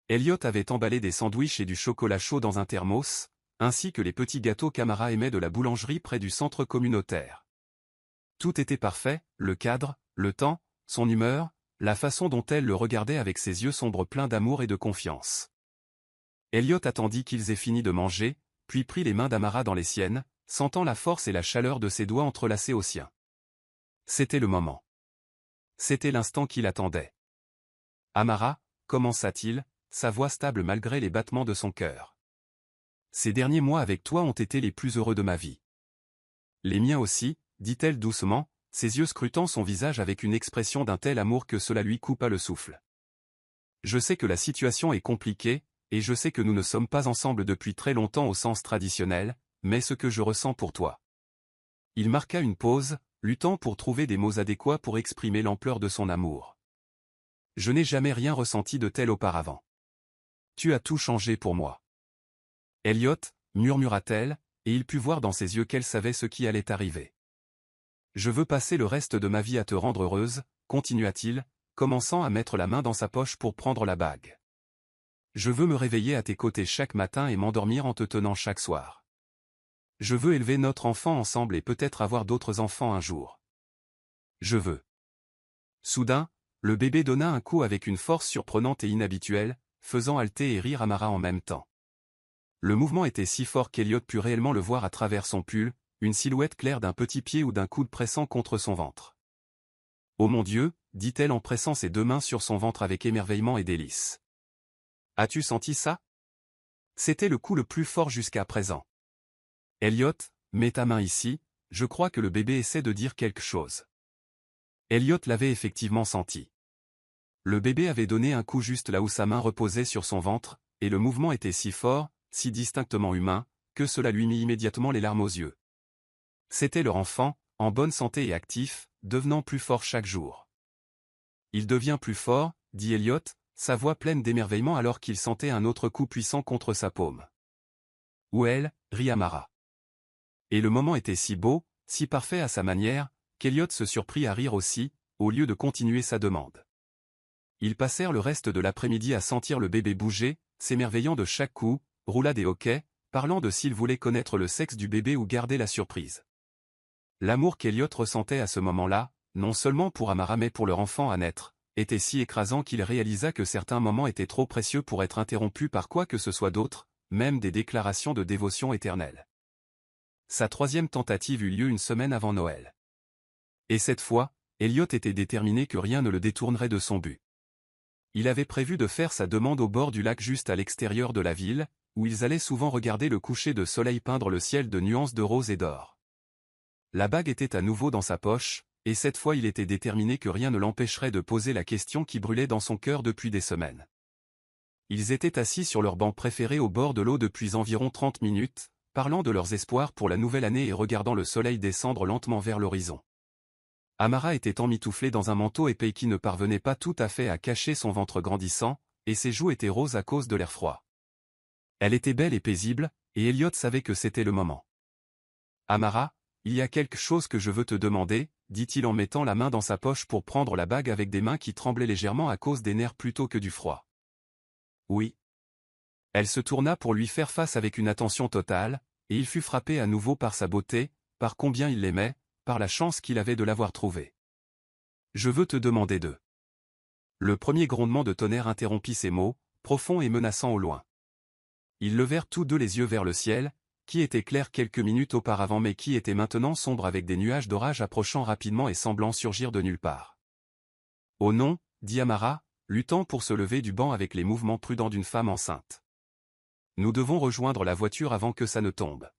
Elliot avait emballé des sandwichs et du chocolat chaud dans un thermos, ainsi que les petits gâteaux qu'Amara aimait de la boulangerie près du centre communautaire. Tout était parfait, le cadre, le temps, son humeur, la façon dont elle le regardait avec ses yeux sombres pleins d'amour et de confiance. Elliot attendit qu'ils aient fini de manger, puis prit les mains d'Amara dans les siennes, sentant la force et la chaleur de ses doigts entrelacés aux siens. C'était le moment. C'était l'instant qu'il attendait. « Amara » commença-t-il, sa voix stable malgré les battements de son cœur. « Ces derniers mois avec toi ont été les plus heureux de ma vie. »« Les miens aussi » dit-elle doucement, ses yeux scrutant son visage avec une expression d'un tel amour que cela lui coupa le souffle. « Je sais que la situation est compliquée, et je sais que nous ne sommes pas ensemble depuis très longtemps au sens traditionnel, mais ce que je ressens pour toi. » Il marqua une pause, luttant pour trouver des mots adéquats pour exprimer l'ampleur de son amour. « Je n'ai jamais rien ressenti de tel auparavant. Tu as tout changé pour moi. » Elliot, murmura-t-elle, et il put voir dans ses yeux qu'elle savait ce qui allait arriver. Je veux passer le reste de ma vie à te rendre heureuse, continua-t-il, commençant à mettre la main dans sa poche pour prendre la bague. Je veux me réveiller à tes côtés chaque matin et m'endormir en te tenant chaque soir. Je veux élever notre enfant ensemble et peut-être avoir d'autres enfants un jour. Je veux. Soudain, le bébé donna un coup avec une force surprenante et inhabituelle, faisant halter et rire Amara en même temps. Le mouvement était si fort qu'Elliot put réellement le voir à travers son pull, une silhouette claire d'un petit pied ou d'un coude pressant contre son ventre. « Oh mon Dieu !» dit-elle en pressant ses deux mains sur son ventre avec émerveillement et délice. « As-tu senti ça ?» C'était le coup le plus fort jusqu'à présent. « Elliot, mets ta main ici, je crois que le bébé essaie de dire quelque chose. » Elliot l'avait effectivement senti. Le bébé avait donné un coup juste là où sa main reposait sur son ventre, et le mouvement était si fort, si distinctement humain, que cela lui mit immédiatement les larmes aux yeux. C'était leur enfant, en bonne santé et actif, devenant plus fort chaque jour. « Il devient plus fort, » dit Elliot, sa voix pleine d'émerveillement alors qu'il sentait un autre coup puissant contre sa paume. « Ou elle, » rit Amara. Et le moment était si beau, si parfait à sa manière, qu'Elliot se surprit à rire aussi, au lieu de continuer sa demande. Ils passèrent le reste de l'après-midi à sentir le bébé bouger, s'émerveillant de chaque coup, roulade et hoquet, parlant de s'ils voulaient connaître le sexe du bébé ou garder la surprise. L'amour qu'Elliot ressentait à ce moment-là, non seulement pour Amara mais pour leur enfant à naître, était si écrasant qu'il réalisa que certains moments étaient trop précieux pour être interrompus par quoi que ce soit d'autre, même des déclarations de dévotion éternelle. Sa troisième tentative eut lieu une semaine avant Noël. Et cette fois, Elliot était déterminé que rien ne le détournerait de son but. Il avait prévu de faire sa demande au bord du lac juste à l'extérieur de la ville, où ils allaient souvent regarder le coucher de soleil peindre le ciel de nuances de rose et d'or. La bague était à nouveau dans sa poche, et cette fois il était déterminé que rien ne l'empêcherait de poser la question qui brûlait dans son cœur depuis des semaines. Ils étaient assis sur leur banc préféré au bord de l'eau depuis environ 30 minutes, parlant de leurs espoirs pour la nouvelle année et regardant le soleil descendre lentement vers l'horizon. Amara était emmitouflée dans un manteau épais qui ne parvenait pas tout à fait à cacher son ventre grandissant, et ses joues étaient roses à cause de l'air froid. Elle était belle et paisible, et Elliot savait que c'était le moment. « Amara, il y a quelque chose que je veux te demander, » dit-il en mettant la main dans sa poche pour prendre la bague avec des mains qui tremblaient légèrement à cause des nerfs plutôt que du froid. « Oui. » Elle se tourna pour lui faire face avec une attention totale, et il fut frappé à nouveau par sa beauté, par combien il l'aimait, par la chance qu'il avait de l'avoir trouvée. « Je veux te demander de... » Le premier grondement de tonnerre interrompit ces mots, profonds et menaçants au loin. Ils levèrent tous deux les yeux vers le ciel, qui était clair quelques minutes auparavant mais qui était maintenant sombre avec des nuages d'orage approchant rapidement et semblant surgir de nulle part. « Oh non, » dit Amara, luttant pour se lever du banc avec les mouvements prudents d'une femme enceinte. « Nous devons rejoindre la voiture avant que ça ne tombe. »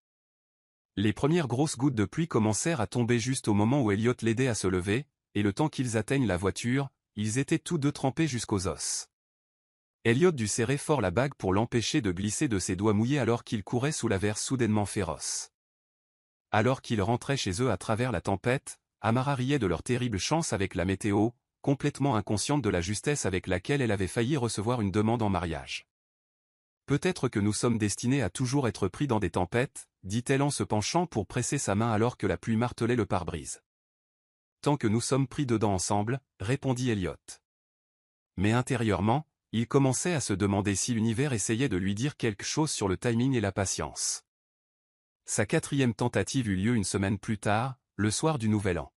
Les premières grosses gouttes de pluie commencèrent à tomber juste au moment où Elliot l'aidait à se lever, et le temps qu'ils atteignent la voiture, ils étaient tous deux trempés jusqu'aux os. Elliot dut serrer fort la bague pour l'empêcher de glisser de ses doigts mouillés alors qu'ils couraient sous l'averse soudainement féroce. Alors qu'ils rentraient chez eux à travers la tempête, Amara riait de leur terrible chance avec la météo, complètement inconsciente de la justesse avec laquelle elle avait failli recevoir une demande en mariage. « Peut-être que nous sommes destinés à toujours être pris dans des tempêtes, » dit-elle en se penchant pour presser sa main alors que la pluie martelait le pare-brise. « Tant que nous sommes pris dedans ensemble, » répondit Elliot. Mais intérieurement, il commençait à se demander si l'univers essayait de lui dire quelque chose sur le timing et la patience. Sa quatrième tentative eut lieu une semaine plus tard, le soir du Nouvel An.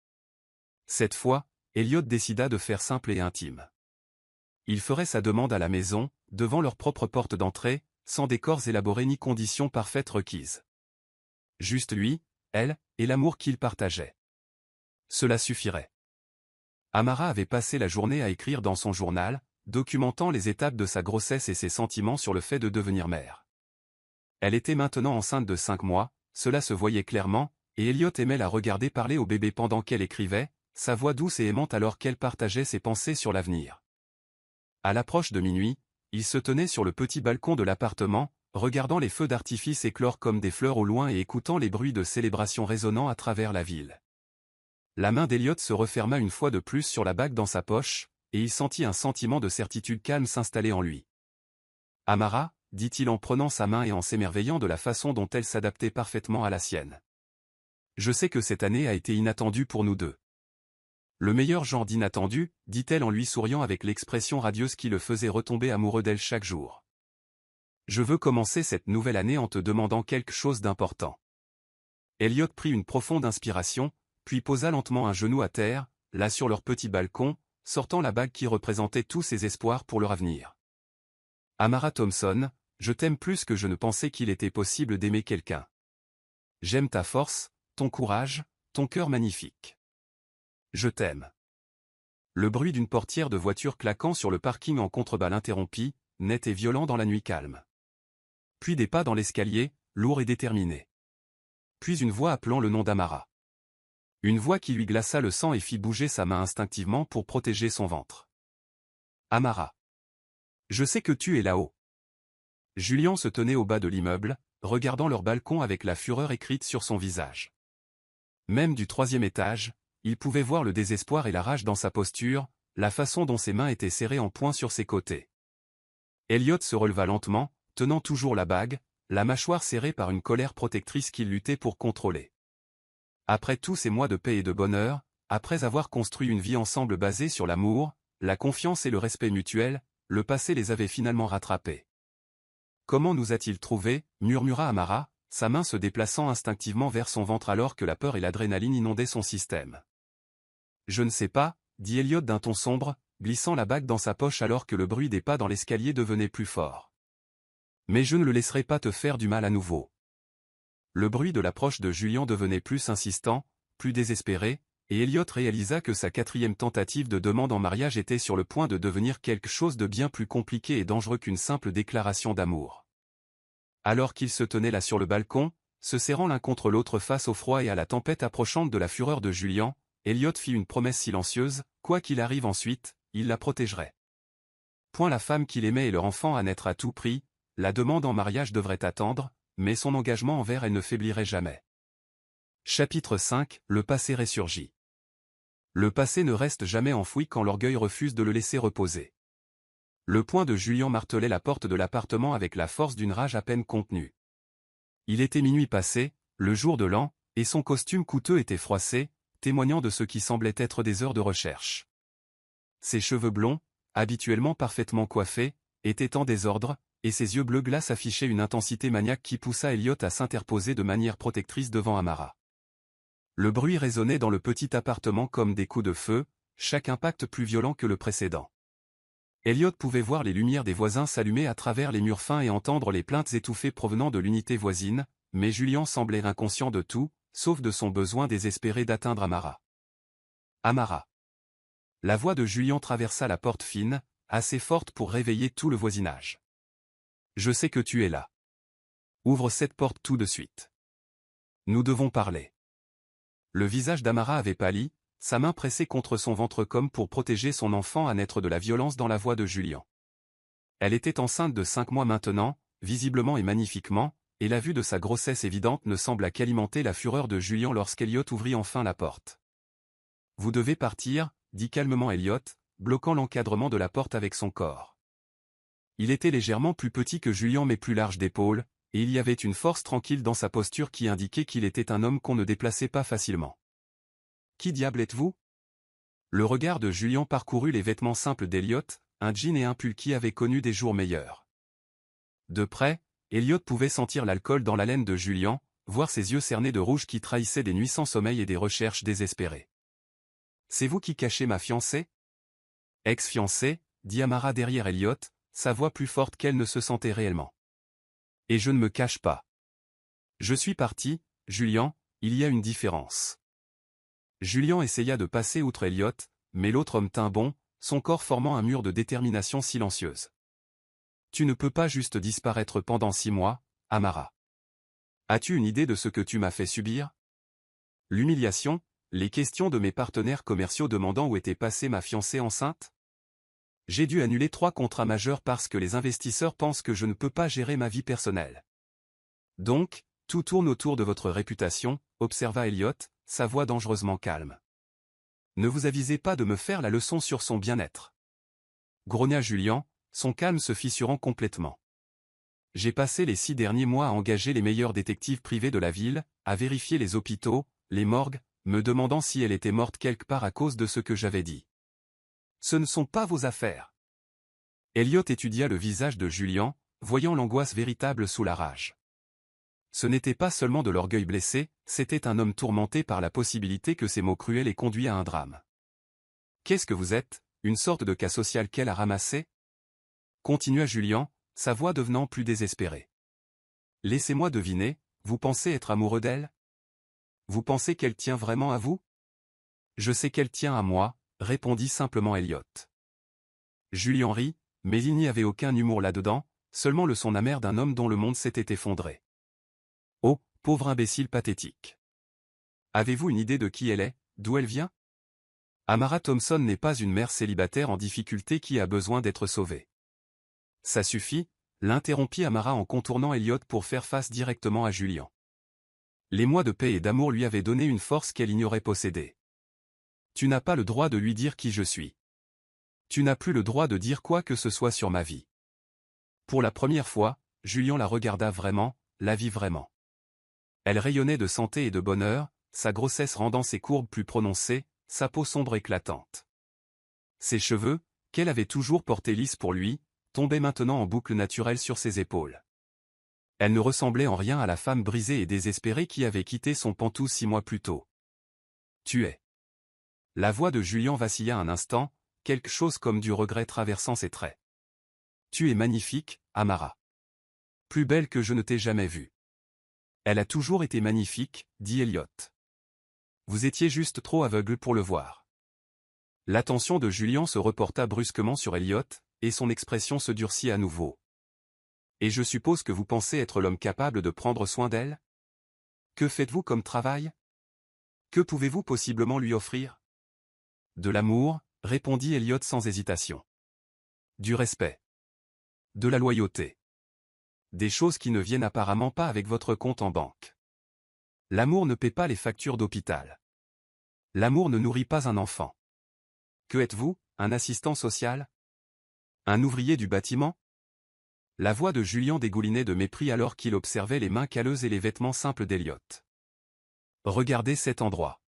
Cette fois, Elliot décida de faire simple et intime. Il ferait sa demande à la maison, devant leur propre porte d'entrée, sans décors élaborés ni conditions parfaites requises. Juste lui, elle, et l'amour qu'ils partageaient. Cela suffirait. Amara avait passé la journée à écrire dans son journal, documentant les étapes de sa grossesse et ses sentiments sur le fait de devenir mère. Elle était maintenant enceinte de 5 mois, cela se voyait clairement, et Elliot aimait la regarder parler au bébé pendant qu'elle écrivait, sa voix douce et aimante alors qu'elle partageait ses pensées sur l'avenir. À l'approche de minuit, il se tenait sur le petit balcon de l'appartement, regardant les feux d'artifice éclore comme des fleurs au loin et écoutant les bruits de célébration résonnant à travers la ville. La main d'Elliot se referma une fois de plus sur la bague dans sa poche, et il sentit un sentiment de certitude calme s'installer en lui. « Amara » dit-il en prenant sa main et en s'émerveillant de la façon dont elle s'adaptait parfaitement à la sienne. « Je sais que cette année a été inattendue pour nous deux. Le meilleur genre d'inattendu, dit-elle en lui souriant avec l'expression radieuse qui le faisait retomber amoureux d'elle chaque jour. Je veux commencer cette nouvelle année en te demandant quelque chose d'important. Elliot prit une profonde inspiration, puis posa lentement un genou à terre, là sur leur petit balcon, sortant la bague qui représentait tous ses espoirs pour leur avenir. Amara Thompson, je t'aime plus que je ne pensais qu'il était possible d'aimer quelqu'un. J'aime ta force, ton courage, ton cœur magnifique. Je t'aime. Le bruit d'une portière de voiture claquant sur le parking en contrebas l'interrompit, net et violent dans la nuit calme. Puis des pas dans l'escalier, lourds et déterminés. Puis une voix appelant le nom d'Amara. Une voix qui lui glaça le sang et fit bouger sa main instinctivement pour protéger son ventre. Amara. Je sais que tu es là-haut. Julien se tenait au bas de l'immeuble, regardant leur balcon avec la fureur écrite sur son visage. Même du 3e étage, il pouvait voir le désespoir et la rage dans sa posture, la façon dont ses mains étaient serrées en poing sur ses côtés. Elliot se releva lentement, tenant toujours la bague, la mâchoire serrée par une colère protectrice qu'il luttait pour contrôler. Après tous ces mois de paix et de bonheur, après avoir construit une vie ensemble basée sur l'amour, la confiance et le respect mutuel, le passé les avait finalement rattrapés. Comment nous a-t-il trouvés, murmura Amara, sa main se déplaçant instinctivement vers son ventre alors que la peur et l'adrénaline inondaient son système. Je ne sais pas, dit Elliot d'un ton sombre, glissant la bague dans sa poche alors que le bruit des pas dans l'escalier devenait plus fort. Mais je ne le laisserai pas te faire du mal à nouveau. Le bruit de l'approche de Julien devenait plus insistant, plus désespéré, et Elliot réalisa que sa 4e tentative de demande en mariage était sur le point de devenir quelque chose de bien plus compliqué et dangereux qu'une simple déclaration d'amour. Alors qu'ils se tenaient là sur le balcon, se serrant l'un contre l'autre face au froid et à la tempête approchante de la fureur de Julien, Elliot fit une promesse silencieuse, quoi qu'il arrive ensuite, il la protégerait. Point la femme qu'il aimait et leur enfant à naître à tout prix, la demande en mariage devrait attendre, mais son engagement envers elle ne faiblirait jamais. Chapitre 5, le passé ressurgit. Le passé ne reste jamais enfoui quand l'orgueil refuse de le laisser reposer. Le poing de Julien martelait la porte de l'appartement avec la force d'une rage à peine contenue. Il était minuit passé, le jour de l'an, et son costume coûteux était froissé, témoignant de ce qui semblait être des heures de recherche. Ses cheveux blonds, habituellement parfaitement coiffés, étaient en désordre, et ses yeux bleu glace affichaient une intensité maniaque qui poussa Elliot à s'interposer de manière protectrice devant Amara. Le bruit résonnait dans le petit appartement comme des coups de feu, chaque impact plus violent que le précédent. Elliot pouvait voir les lumières des voisins s'allumer à travers les murs fins et entendre les plaintes étouffées provenant de l'unité voisine, mais Julien semblait inconscient de tout, sauf de son besoin désespéré d'atteindre Amara. Amara. La voix de Julien traversa la porte fine, assez forte pour réveiller tout le voisinage. Je sais que tu es là. Ouvre cette porte tout de suite. Nous devons parler. Le visage d'Amara avait pâli, sa main pressée contre son ventre comme pour protéger son enfant à naître de la violence dans la voix de Julien. Elle était enceinte de 5 mois maintenant, visiblement et magnifiquement, et la vue de sa grossesse évidente ne sembla qu'alimenter la fureur de Julien lorsqu'Elliot ouvrit enfin la porte. Vous devez partir, dit calmement Elliot, bloquant l'encadrement de la porte avec son corps. Il était légèrement plus petit que Julien mais plus large d'épaules, et il y avait une force tranquille dans sa posture qui indiquait qu'il était un homme qu'on ne déplaçait pas facilement. Qui diable êtes-vous? Le regard de Julien parcourut les vêtements simples d'Elliot, un jean et un pull qui avaient connu des jours meilleurs. De près, Elliot pouvait sentir l'alcool dans l'haleine de Julien, voir ses yeux cernés de rouge qui trahissaient des nuits sans sommeil et des recherches désespérées. C'est vous qui cachez ma fiancée? Ex-fiancée, dit Amara derrière Elliot, sa voix plus forte qu'elle ne se sentait réellement. Et je ne me cache pas. Je suis parti, Julien, il y a une différence. Julien essaya de passer outre Elliot, mais l'autre homme tint bon, son corps formant un mur de détermination silencieuse. Tu ne peux pas juste disparaître pendant 6 mois, Amara. As-tu une idée de ce que tu m'as fait subir? L'humiliation, les questions de mes partenaires commerciaux demandant où était passée ma fiancée enceinte? J'ai dû annuler 3 contrats majeurs parce que les investisseurs pensent que je ne peux pas gérer ma vie personnelle. Donc, tout tourne autour de votre réputation, observa Elliot, sa voix dangereusement calme. Ne vous avisez pas de me faire la leçon sur son bien-être. Grogna Julien, son calme se fissurant complètement. J'ai passé les 6 derniers mois à engager les meilleurs détectives privés de la ville, à vérifier les hôpitaux, les morgues, me demandant si elle était morte quelque part à cause de ce que j'avais dit. Ce ne sont pas vos affaires. Elliot étudia le visage de Julian, voyant l'angoisse véritable sous la rage. Ce n'était pas seulement de l'orgueil blessé, c'était un homme tourmenté par la possibilité que ses mots cruels aient conduit à un drame. Qu'est-ce que vous êtes, une sorte de cas social qu'elle a ramassé? Continua Julian, sa voix devenant plus désespérée. Laissez-moi deviner, vous pensez être amoureux d'elle? Vous pensez qu'elle tient vraiment à vous? Je sais qu'elle tient à moi, répondit simplement Elliot. Julian rit, mais il n'y avait aucun humour là-dedans, seulement le son amer d'un homme dont le monde s'était effondré. Oh, pauvre imbécile pathétique. Avez-vous une idée de qui elle est, d'où elle vient? Amara Thompson n'est pas une mère célibataire en difficulté qui a besoin d'être sauvée. Ça suffit, l'interrompit Amara en contournant Elliot pour faire face directement à Julian. Les mois de paix et d'amour lui avaient donné une force qu'elle ignorait posséder. Tu n'as pas le droit de lui dire qui je suis. Tu n'as plus le droit de dire quoi que ce soit sur ma vie. Pour la première fois, Julian la regarda vraiment, la vit vraiment. Elle rayonnait de santé et de bonheur, sa grossesse rendant ses courbes plus prononcées, sa peau sombre éclatante. Ses cheveux, qu'elle avait toujours portés lisses pour lui, tombaient maintenant en boucles naturelles sur ses épaules. Elle ne ressemblait en rien à la femme brisée et désespérée qui avait quitté son pantou 6 mois plus tôt. Tu es. La voix de Julian vacilla un instant, quelque chose comme du regret traversant ses traits. Tu es magnifique, Amara. Plus belle que je ne t'ai jamais vue. Elle a toujours été magnifique, dit Elliot. Vous étiez juste trop aveugle pour le voir. L'attention de Julian se reporta brusquement sur Elliot, et son expression se durcit à nouveau. Et je suppose que vous pensez être l'homme capable de prendre soin d'elle? Que faites-vous comme travail? Que pouvez-vous possiblement lui offrir? De l'amour, répondit Elliot sans hésitation. Du respect. De la loyauté. Des choses qui ne viennent apparemment pas avec votre compte en banque. L'amour ne paie pas les factures d'hôpital. L'amour ne nourrit pas un enfant. Que êtes-vous, un assistant social? Un ouvrier du bâtiment? La voix de Julian dégoulinait de mépris alors qu'il observait les mains calleuses et les vêtements simples d'Elliot. Regardez cet endroit.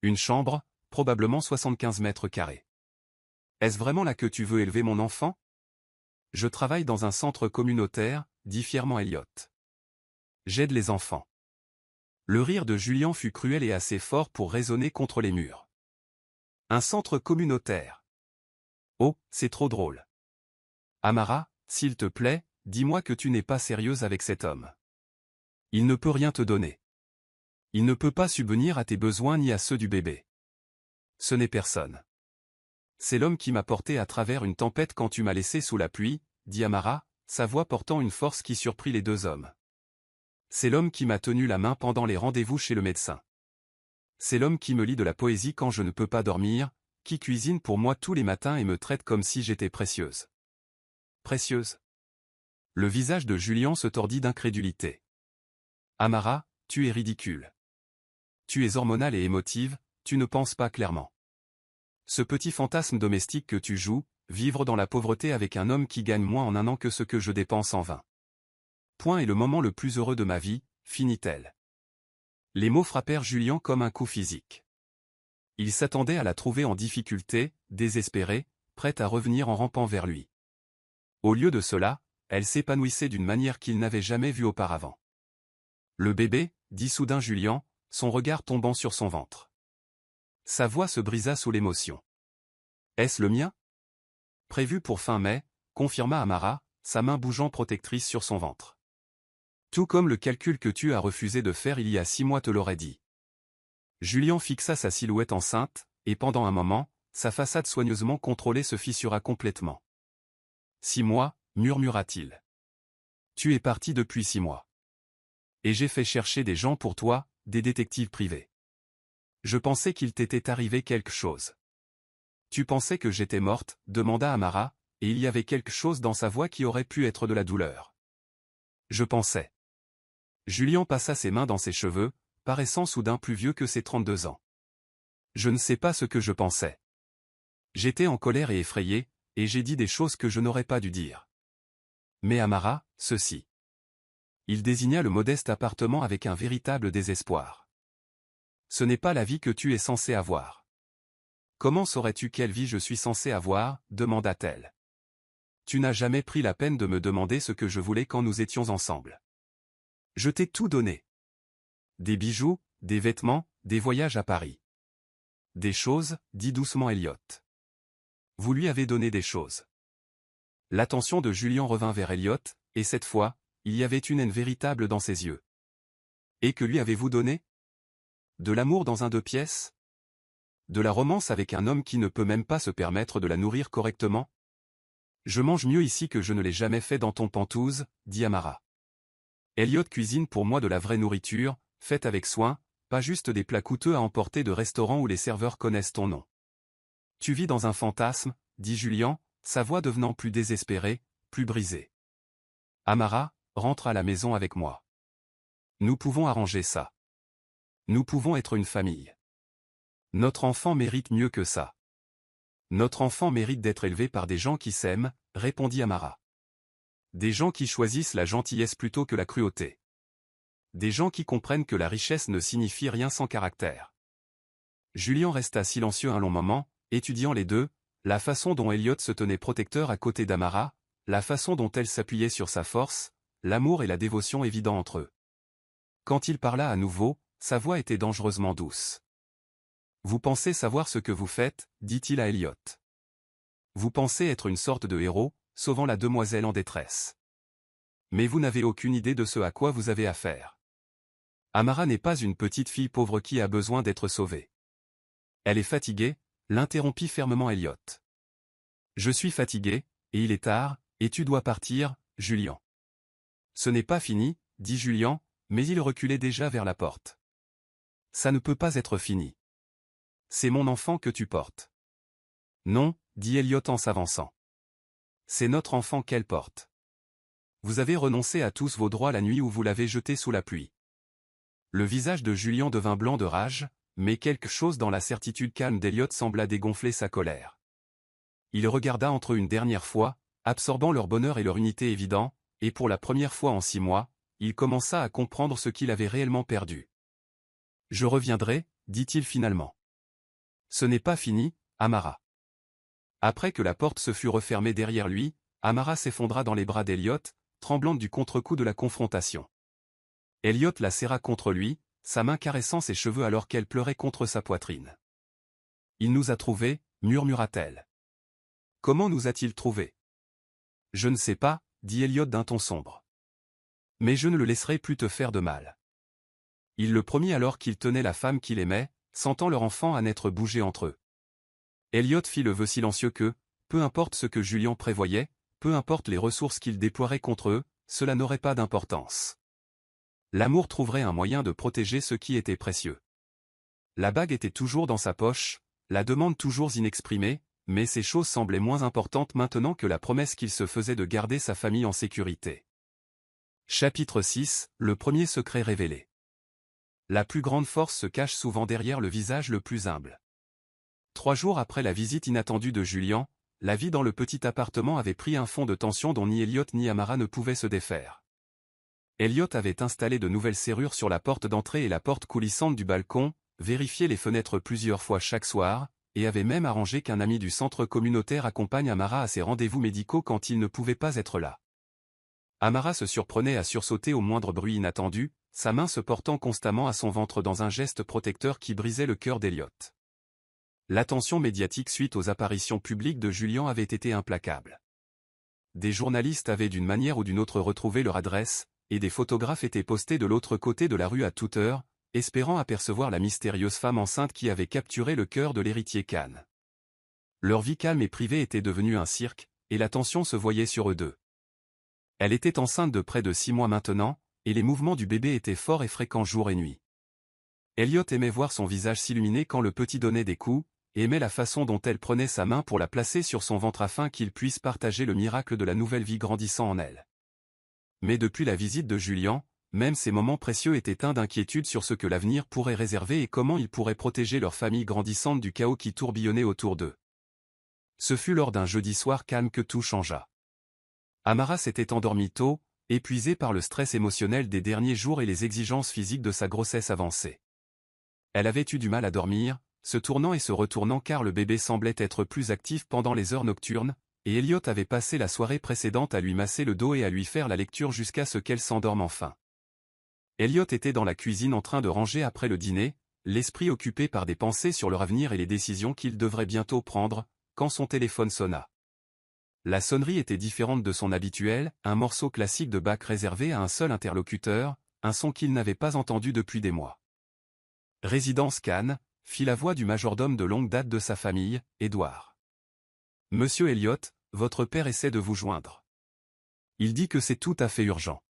Une chambre, probablement 75 mètres carrés. Est-ce vraiment là que tu veux élever mon enfant? Je travaille dans un centre communautaire, dit fièrement Elliot. J'aide les enfants. Le rire de Julian fut cruel et assez fort pour résonner contre les murs. Un centre communautaire. Oh, c'est trop drôle. Amara, s'il te plaît, dis-moi que tu n'es pas sérieuse avec cet homme. Il ne peut rien te donner. Il ne peut pas subvenir à tes besoins ni à ceux du bébé. Ce n'est personne. C'est l'homme qui m'a porté à travers une tempête quand tu m'as laissé sous la pluie, dit Amara, sa voix portant une force qui surprit les deux hommes. C'est l'homme qui m'a tenu la main pendant les rendez-vous chez le médecin. C'est l'homme qui me lit de la poésie quand je ne peux pas dormir, qui cuisine pour moi tous les matins et me traite comme si j'étais précieuse. Précieuse. Le visage de Julian se tordit d'incrédulité. Amara, tu es ridicule. Tu es hormonale et émotive, tu ne penses pas clairement. Ce petit fantasme domestique que tu joues, vivre dans la pauvreté avec un homme qui gagne moins en un an que ce que je dépense en 20. Point est le moment le plus heureux de ma vie, finit-elle. Les mots frappèrent Julian comme un coup physique. Il s'attendait à la trouver en difficulté, désespérée, prête à revenir en rampant vers lui. Au lieu de cela, elle s'épanouissait d'une manière qu'il n'avait jamais vue auparavant. Le bébé, dit soudain Julian, son regard tombant sur son ventre. Sa voix se brisa sous l'émotion. Est-ce le mien? Prévu pour fin mai, confirma Amara, sa main bougeant protectrice sur son ventre. Tout comme le calcul que tu as refusé de faire il y a 6 mois te l'aurait dit. Julian fixa sa silhouette enceinte, et pendant un moment, sa façade soigneusement contrôlée se fissura complètement. 6 mois, murmura-t-il. Tu es parti depuis 6 mois. Et j'ai fait chercher des gens pour toi, des détectives privés. Je pensais qu'il t'était arrivé quelque chose. Tu pensais que j'étais morte, demanda Amara, et il y avait quelque chose dans sa voix qui aurait pu être de la douleur. Je pensais. Julian passa ses mains dans ses cheveux, paraissant soudain plus vieux que ses 32 ans. Je ne sais pas ce que je pensais. J'étais en colère et effrayé, et j'ai dit des choses que je n'aurais pas dû dire. Mais Amara, ceci. Il désigna le modeste appartement avec un véritable désespoir. Ce n'est pas la vie que tu es censé avoir. Comment saurais-tu quelle vie je suis censé avoir, demanda-t-elle. Tu n'as jamais pris la peine de me demander ce que je voulais quand nous étions ensemble. Je t'ai tout donné. Des bijoux, des vêtements, des voyages à Paris. Des choses, dit doucement Elliot. Vous lui avez donné des choses. L'attention de Julien revint vers Elliot, et cette fois, il y avait une haine véritable dans ses yeux. Et que lui avez-vous donné? De l'amour dans un 2 pièces? De la romance avec un homme qui ne peut même pas se permettre de la nourrir correctement? Je mange mieux ici que je ne l'ai jamais fait dans ton Penthouse, dit Amara. Elliot cuisine pour moi de la vraie nourriture, faite avec soin, pas juste des plats coûteux à emporter de restaurants où les serveurs connaissent ton nom. Tu vis dans un fantasme, dit Julien, sa voix devenant plus désespérée, plus brisée. Amara, rentre à la maison avec moi. Nous pouvons arranger ça. Nous pouvons être une famille. Notre enfant mérite mieux que ça. Notre enfant mérite d'être élevé par des gens qui s'aiment, répondit Amara. Des gens qui choisissent la gentillesse plutôt que la cruauté. Des gens qui comprennent que la richesse ne signifie rien sans caractère. Julien resta silencieux un long moment, étudiant les deux, la façon dont Elliot se tenait protecteur à côté d'Amara, la façon dont elle s'appuyait sur sa force, l'amour et la dévotion évidents entre eux. Quand il parla à nouveau, sa voix était dangereusement douce. Vous pensez savoir ce que vous faites, dit-il à Elliot. Vous pensez être une sorte de héros, sauvant la demoiselle en détresse. Mais vous n'avez aucune idée de ce à quoi vous avez affaire. Amara n'est pas une petite fille pauvre qui a besoin d'être sauvée. Elle est fatiguée, l'interrompit fermement Elliot. Je suis fatigué, et il est tard, et tu dois partir, Julien. Ce n'est pas fini, dit Julien, mais il reculait déjà vers la porte. Ça ne peut pas être fini. C'est mon enfant que tu portes. Non, dit Elliot en s'avançant. C'est notre enfant qu'elle porte. Vous avez renoncé à tous vos droits la nuit où vous l'avez jeté sous la pluie. Le visage de Julien devint blanc de rage, mais quelque chose dans la certitude calme d'Elliot sembla dégonfler sa colère. Il regarda entre eux une dernière fois, absorbant leur bonheur et leur unité évident, et pour la première fois en 6 mois, il commença à comprendre ce qu'il avait réellement perdu. Je reviendrai, dit-il finalement. Ce n'est pas fini, Amara. Après que la porte se fut refermée derrière lui, Amara s'effondra dans les bras d'Elliot, tremblante du contre-coup de la confrontation. Elliot la serra contre lui, sa main caressant ses cheveux alors qu'elle pleurait contre sa poitrine. Il nous a trouvés, murmura-t-elle. Comment nous a-t-il trouvés? Je ne sais pas, dit Elliot d'un ton sombre. Mais je ne le laisserai plus te faire de mal. Il le promit alors qu'il tenait la femme qu'il aimait, sentant leur enfant à n'être bougé entre eux. Elliot fit le vœu silencieux que, peu importe ce que Julien prévoyait, peu importe les ressources qu'il déploierait contre eux, cela n'aurait pas d'importance. L'amour trouverait un moyen de protéger ce qui était précieux. La bague était toujours dans sa poche, la demande toujours inexprimée, mais ces choses semblaient moins importantes maintenant que la promesse qu'il se faisait de garder sa famille en sécurité. Chapitre 6, le premier secret révélé. La plus grande force se cache souvent derrière le visage le plus humble. 3 jours après la visite inattendue de Julien, la vie dans le petit appartement avait pris un fond de tension dont ni Elliot ni Amara ne pouvaient se défaire. Elliot avait installé de nouvelles serrures sur la porte d'entrée et la porte coulissante du balcon, vérifié les fenêtres plusieurs fois chaque soir, et avait même arrangé qu'un ami du centre communautaire accompagne Amara à ses rendez-vous médicaux quand il ne pouvait pas être là. Amara se surprenait à sursauter au moindre bruit inattendu, sa main se portant constamment à son ventre dans un geste protecteur qui brisait le cœur d'Elliot. L'attention médiatique suite aux apparitions publiques de Julien avait été implacable. Des journalistes avaient d'une manière ou d'une autre retrouvé leur adresse, et des photographes étaient postés de l'autre côté de la rue à toute heure, espérant apercevoir la mystérieuse femme enceinte qui avait capturé le cœur de l'héritier Khan. Leur vie calme et privée était devenue un cirque, et l'attention se voyait sur eux deux. Elle était enceinte de près de 6 mois maintenant, et les mouvements du bébé étaient forts et fréquents jour et nuit. Elliot aimait voir son visage s'illuminer quand le petit donnait des coups, et aimait la façon dont elle prenait sa main pour la placer sur son ventre afin qu'il puisse partager le miracle de la nouvelle vie grandissant en elle. Mais depuis la visite de Julien, même ces moments précieux étaient teints d'inquiétude sur ce que l'avenir pourrait réserver et comment ils pourraient protéger leur famille grandissante du chaos qui tourbillonnait autour d'eux. Ce fut lors d'un jeudi soir calme que tout changea. Amara s'était endormie tôt, épuisée par le stress émotionnel des derniers jours et les exigences physiques de sa grossesse avancée. Elle avait eu du mal à dormir, se tournant et se retournant car le bébé semblait être plus actif pendant les heures nocturnes, et Elliot avait passé la soirée précédente à lui masser le dos et à lui faire la lecture jusqu'à ce qu'elle s'endorme enfin. Elliot était dans la cuisine en train de ranger après le dîner, l'esprit occupé par des pensées sur leur avenir et les décisions qu'il devrait bientôt prendre, quand son téléphone sonna. La sonnerie était différente de son habituel, un morceau classique de Bach réservé à un seul interlocuteur, un son qu'il n'avait pas entendu depuis des mois. Résidence Cannes, fit la voix du majordome de longue date de sa famille, Édouard. Monsieur Elliot, votre père essaie de vous joindre. Il dit que c'est tout à fait urgent.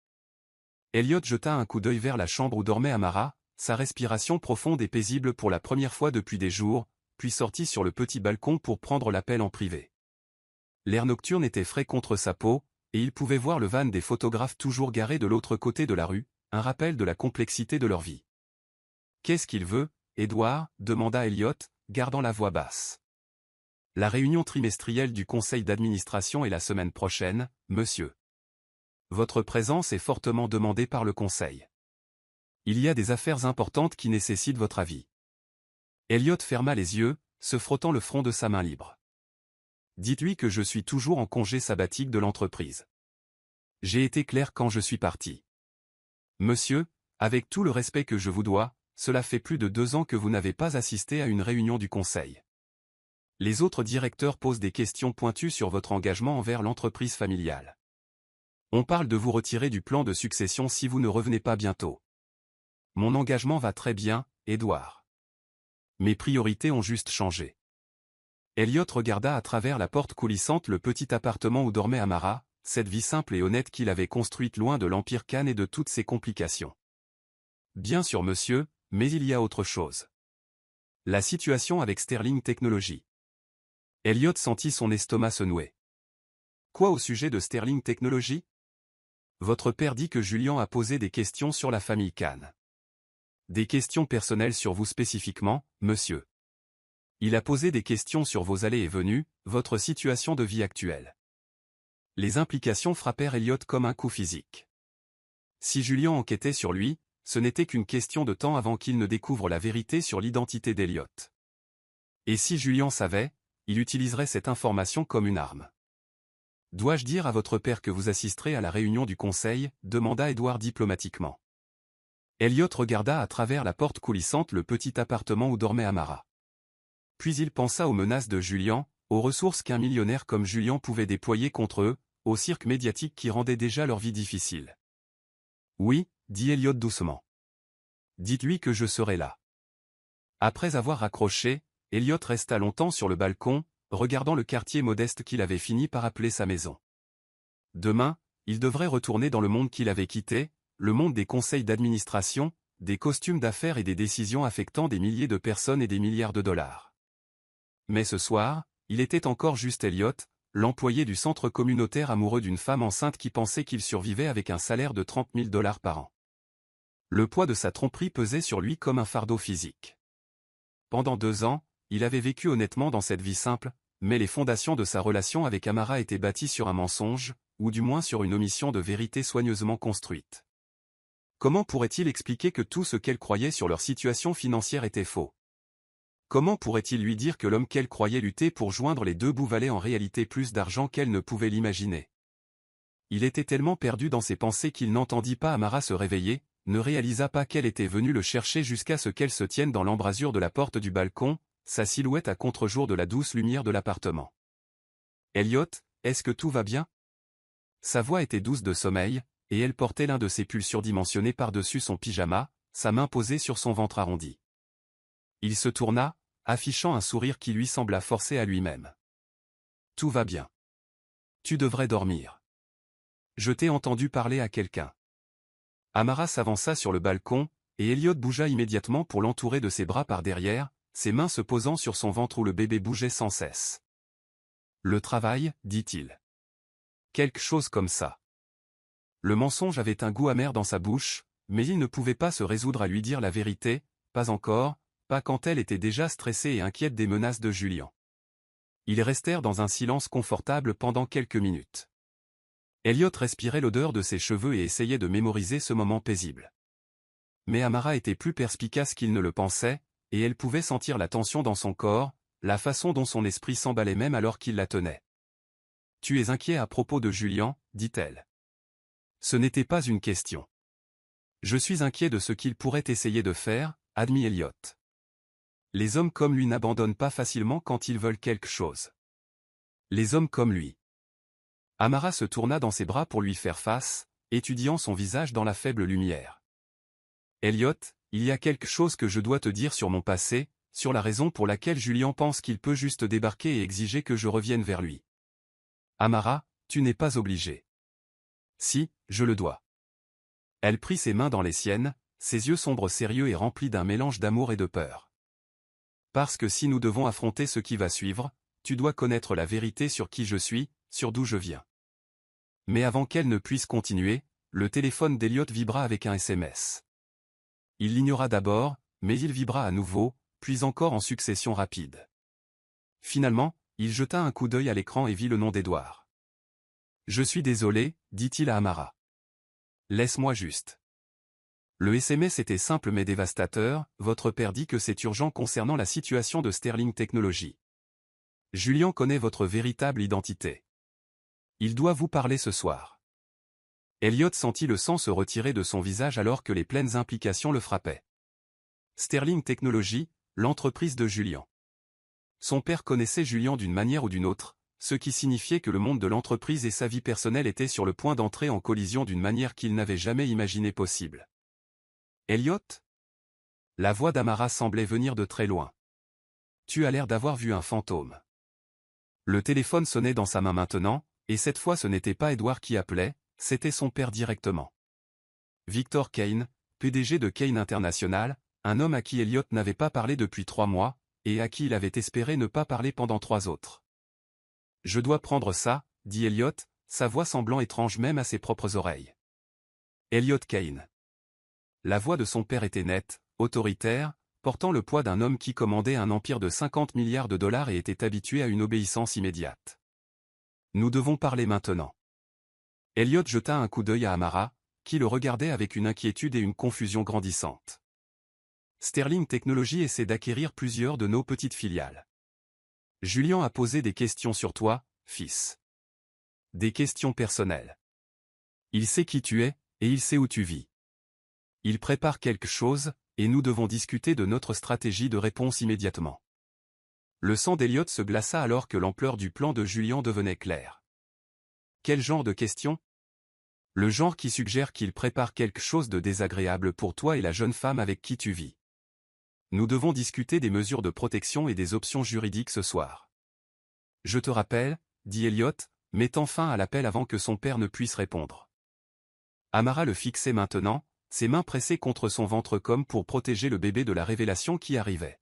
Elliot jeta un coup d'œil vers la chambre où dormait Amara, sa respiration profonde et paisible pour la première fois depuis des jours, puis sortit sur le petit balcon pour prendre l'appel en privé. L'air nocturne était frais contre sa peau, et il pouvait voir le van des photographes toujours garés de l'autre côté de la rue, un rappel de la complexité de leur vie. « Qu'est-ce qu'il veut, Édouard » demanda Elliot, gardant la voix basse. « La réunion trimestrielle du conseil d'administration est la semaine prochaine, monsieur. Votre présence est fortement demandée par le conseil. Il y a des affaires importantes qui nécessitent votre avis. » Elliot ferma les yeux, se frottant le front de sa main libre. « Dites-lui que je suis toujours en congé sabbatique de l'entreprise. J'ai été clair quand je suis parti. Monsieur, avec tout le respect que je vous dois, cela fait plus de 2 ans que vous n'avez pas assisté à une réunion du conseil. Les autres directeurs posent des questions pointues sur votre engagement envers l'entreprise familiale. On parle de vous retirer du plan de succession si vous ne revenez pas bientôt. Mon engagement va très bien, Édouard. Mes priorités ont juste changé. » Elliot regarda à travers la porte coulissante le petit appartement où dormait Amara, cette vie simple et honnête qu'il avait construite loin de l'Empire Cannes et de toutes ses complications. « Bien sûr monsieur, mais il y a autre chose. La situation avec Sterling Technologies. » Elliot sentit son estomac se nouer. « Quoi au sujet de Sterling Technologies ? Votre père dit que Julian a posé des questions sur la famille Cannes. Des questions personnelles sur vous spécifiquement, monsieur. Il a posé des questions sur vos allées et venues, votre situation de vie actuelle. » Les implications frappèrent Elliot comme un coup physique. Si Julian enquêtait sur lui, ce n'était qu'une question de temps avant qu'il ne découvre la vérité sur l'identité d'Elliot. Et si Julian savait, il utiliserait cette information comme une arme. « Dois-je dire à votre père que vous assisterez à la réunion du conseil » demanda Édouard diplomatiquement. Elliot regarda à travers la porte coulissante le petit appartement où dormait Amara. Puis il pensa aux menaces de Julian, aux ressources qu'un millionnaire comme Julian pouvait déployer contre eux, au cirque médiatique qui rendait déjà leur vie difficile. « Oui, » dit Elliot doucement. « Dites-lui que je serai là. » Après avoir raccroché, Elliot resta longtemps sur le balcon, regardant le quartier modeste qu'il avait fini par appeler sa maison. Demain, il devrait retourner dans le monde qu'il avait quitté, le monde des conseils d'administration, des costumes d'affaires et des décisions affectant des milliers de personnes et des milliards de dollars. Mais ce soir, il était encore juste Elliot, l'employé du centre communautaire amoureux d'une femme enceinte qui pensait qu'il survivait avec un salaire de 30 000 $ par an. Le poids de sa tromperie pesait sur lui comme un fardeau physique. Pendant 2 ans, il avait vécu honnêtement dans cette vie simple, mais les fondations de sa relation avec Amara étaient bâties sur un mensonge, ou du moins sur une omission de vérité soigneusement construite. Comment pourrait-il expliquer que tout ce qu'elle croyait sur leur situation financière était faux? Comment pourrait-il lui dire que l'homme qu'elle croyait lutter pour joindre les deux bouts valait en réalité plus d'argent qu'elle ne pouvait l'imaginer? Il était tellement perdu dans ses pensées qu'il n'entendit pas Amara se réveiller, ne réalisa pas qu'elle était venue le chercher jusqu'à ce qu'elle se tienne dans l'embrasure de la porte du balcon, sa silhouette à contre-jour de la douce lumière de l'appartement. « Elliot, est-ce que tout va bien ?» Sa voix était douce de sommeil, et elle portait l'un de ses pulls surdimensionnés par-dessus son pyjama, sa main posée sur son ventre arrondi. Il se tourna, affichant un sourire qui lui sembla forcé à lui-même. « Tout va bien. Tu devrais dormir. Je t'ai entendu parler à quelqu'un. » Amara s'avança sur le balcon, et Elliot bougea immédiatement pour l'entourer de ses bras par derrière, ses mains se posant sur son ventre où le bébé bougeait sans cesse. « Le travail, dit-il. Quelque chose comme ça. » Le mensonge avait un goût amer dans sa bouche, mais il ne pouvait pas se résoudre à lui dire la vérité, pas encore, pas quand elle était déjà stressée et inquiète des menaces de Julian. Ils restèrent dans un silence confortable pendant quelques minutes. Elliot respirait l'odeur de ses cheveux et essayait de mémoriser ce moment paisible. Mais Amara était plus perspicace qu'il ne le pensait, et elle pouvait sentir la tension dans son corps, la façon dont son esprit s'emballait même alors qu'il la tenait. « Tu es inquiet à propos de Julian, dit-elle. Ce n'était pas une question. Je suis inquiet de ce qu'il pourrait essayer de faire, admit Elliot. Les hommes comme lui n'abandonnent pas facilement quand ils veulent quelque chose. Les hommes comme lui. Amara se tourna dans ses bras pour lui faire face, étudiant son visage dans la faible lumière. Elliot, il y a quelque chose que je dois te dire sur mon passé, sur la raison pour laquelle Julian pense qu'il peut juste débarquer et exiger que je revienne vers lui. Amara, tu n'es pas obligé. Si, je le dois. Elle prit ses mains dans les siennes, ses yeux sombres sérieux et remplis d'un mélange d'amour et de peur. Parce que si nous devons affronter ce qui va suivre, tu dois connaître la vérité sur qui je suis, sur d'où je viens. Mais avant qu'elle ne puisse continuer, le téléphone d'Elliot vibra avec un SMS. Il l'ignora d'abord, mais il vibra à nouveau, puis encore en succession rapide. Finalement, il jeta un coup d'œil à l'écran et vit le nom d'Edouard. « Je suis désolé, dit-il à Amara. Laisse-moi juste. » Le SMS était simple mais dévastateur, votre père dit que c'est urgent concernant la situation de Sterling Technologies. Julian connaît votre véritable identité. Il doit vous parler ce soir. Elliot sentit le sang se retirer de son visage alors que les pleines implications le frappaient. Sterling Technologies, l'entreprise de Julian. Son père connaissait Julian d'une manière ou d'une autre, ce qui signifiait que le monde de l'entreprise et sa vie personnelle étaient sur le point d'entrer en collision d'une manière qu'il n'avait jamais imaginé possible. Elliot ? La voix d'Amara semblait venir de très loin. Tu as l'air d'avoir vu un fantôme. Le téléphone sonnait dans sa main maintenant, et cette fois ce n'était pas Edward qui appelait, c'était son père directement. Victor Kane, PDG de Kane International, un homme à qui Elliot n'avait pas parlé depuis 3 mois, et à qui il avait espéré ne pas parler pendant 3 autres. Je dois prendre ça, dit Elliot, sa voix semblant étrange même à ses propres oreilles. Elliot Kane. La voix de son père était nette, autoritaire, portant le poids d'un homme qui commandait un empire de 50 milliards de dollars et était habitué à une obéissance immédiate. Nous devons parler maintenant. Elliot jeta un coup d'œil à Amara, qui le regardait avec une inquiétude et une confusion grandissantes. Sterling Technologies essaie d'acquérir plusieurs de nos petites filiales. Julian a posé des questions sur toi, fils. Des questions personnelles. Il sait qui tu es, et il sait où tu vis. Il prépare quelque chose, et nous devons discuter de notre stratégie de réponse immédiatement. Le sang d'Elliot se glaça alors que l'ampleur du plan de Julian devenait claire. Quel genre de questions ? Le genre qui suggère qu'il prépare quelque chose de désagréable pour toi et la jeune femme avec qui tu vis. Nous devons discuter des mesures de protection et des options juridiques ce soir. Je te rappelle, dit Elliot, mettant fin à l'appel avant que son père ne puisse répondre. Amara le fixait maintenant, ses mains pressées contre son ventre comme pour protéger le bébé de la révélation qui arrivait.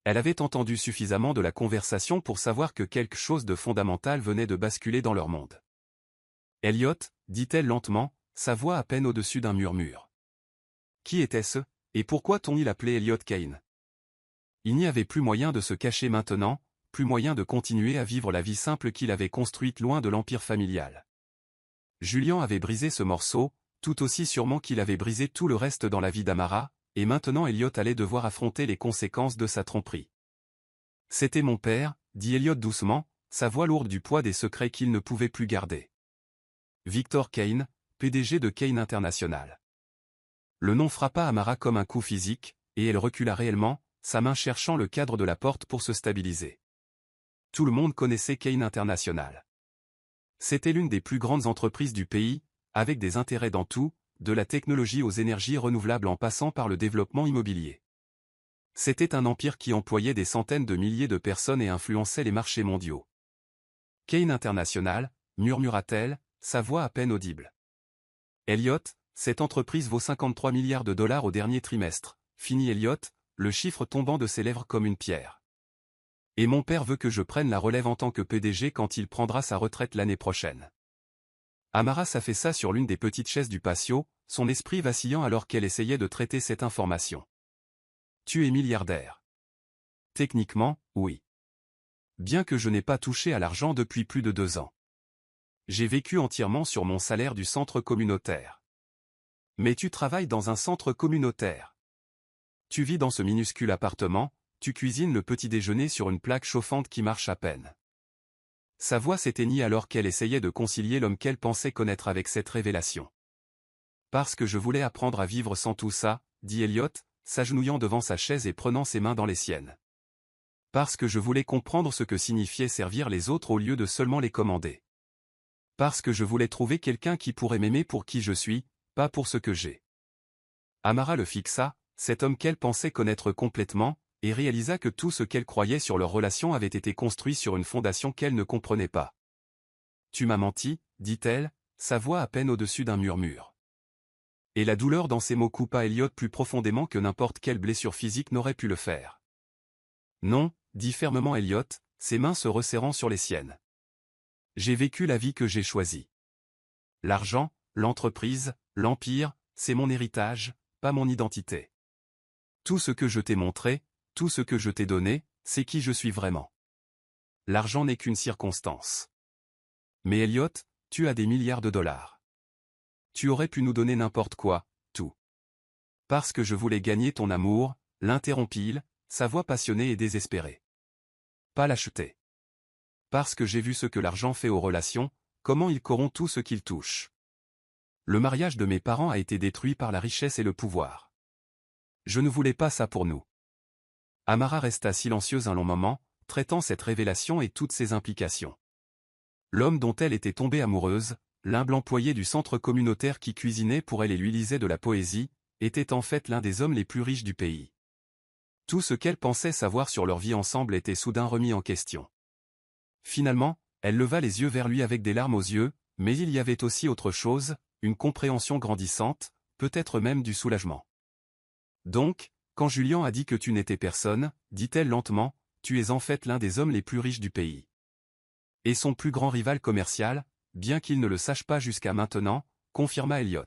Elle avait entendu suffisamment de la conversation pour savoir que quelque chose de fondamental venait de basculer dans leur monde. Elliot, dit-elle lentement, sa voix à peine au-dessus d'un murmure. Qui était-ce, et pourquoi t'ont-ils appelé Elliot Kane ? Il n'y avait plus moyen de se cacher maintenant, plus moyen de continuer à vivre la vie simple qu'il avait construite loin de l'empire familial. Julian avait brisé ce morceau, tout aussi sûrement qu'il avait brisé tout le reste dans la vie d'Amara, et maintenant Elliot allait devoir affronter les conséquences de sa tromperie. C'était mon père, dit Elliot doucement, sa voix lourde du poids des secrets qu'il ne pouvait plus garder. Victor Kane, PDG de Kane International. Le nom frappa Amara comme un coup physique, et elle recula réellement, sa main cherchant le cadre de la porte pour se stabiliser. Tout le monde connaissait Kane International. C'était l'une des plus grandes entreprises du pays, avec des intérêts dans tout, de la technologie aux énergies renouvelables en passant par le développement immobilier. C'était un empire qui employait des centaines de milliers de personnes et influençait les marchés mondiaux. Kane International, murmura-t-elle, sa voix à peine audible. Elliot, cette entreprise vaut 53 milliards de dollars au dernier trimestre, finit Elliot, le chiffre tombant de ses lèvres comme une pierre. Et mon père veut que je prenne la relève en tant que PDG quand il prendra sa retraite l'année prochaine. Amara s'affaissa sur l'une des petites chaises du patio, son esprit vacillant alors qu'elle essayait de traiter cette information. Tu es milliardaire. Techniquement, oui. Bien que je n'ai pas touché à l'argent depuis plus de 2 ans. J'ai vécu entièrement sur mon salaire du centre communautaire. Mais tu travailles dans un centre communautaire. Tu vis dans ce minuscule appartement, tu cuisines le petit déjeuner sur une plaque chauffante qui marche à peine. Sa voix s'éteignit alors qu'elle essayait de concilier l'homme qu'elle pensait connaître avec cette révélation. Parce que je voulais apprendre à vivre sans tout ça, dit Elliot, s'agenouillant devant sa chaise et prenant ses mains dans les siennes. Parce que je voulais comprendre ce que signifiait servir les autres au lieu de seulement les commander. Parce que je voulais trouver quelqu'un qui pourrait m'aimer pour qui je suis, pas pour ce que j'ai. Amara le fixa, cet homme qu'elle pensait connaître complètement, et réalisa que tout ce qu'elle croyait sur leur relation avait été construit sur une fondation qu'elle ne comprenait pas. « Tu m'as menti, dit-elle, sa voix à peine au-dessus d'un murmure. Et la douleur dans ses mots coupa Elliot plus profondément que n'importe quelle blessure physique n'aurait pu le faire. « Non, dit fermement Elliot, ses mains se resserrant sur les siennes. J'ai vécu la vie que j'ai choisie. L'argent, l'entreprise, l'empire, c'est mon héritage, pas mon identité. Tout ce que je t'ai montré, tout ce que je t'ai donné, c'est qui je suis vraiment. L'argent n'est qu'une circonstance. Mais Elliot, tu as des milliards de dollars. Tu aurais pu nous donner n'importe quoi, tout. Parce que je voulais gagner ton amour, l'interrompit-il, sa voix passionnée et désespérée. Pas l'acheter. Parce que j'ai vu ce que l'argent fait aux relations, comment il corrompt tout ce qu'il touche. Le mariage de mes parents a été détruit par la richesse et le pouvoir. Je ne voulais pas ça pour nous. Amara resta silencieuse un long moment, traitant cette révélation et toutes ses implications. L'homme dont elle était tombée amoureuse, l'humble employé du centre communautaire qui cuisinait pour elle et lui lisait de la poésie, était en fait l'un des hommes les plus riches du pays. Tout ce qu'elle pensait savoir sur leur vie ensemble était soudain remis en question. Finalement, elle leva les yeux vers lui avec des larmes aux yeux, mais il y avait aussi autre chose, une compréhension grandissante, peut-être même du soulagement. Donc, quand Julien a dit que tu n'étais personne, dit-elle lentement, tu es en fait l'un des hommes les plus riches du pays. Et son plus grand rival commercial, bien qu'il ne le sache pas jusqu'à maintenant, confirma Elliot.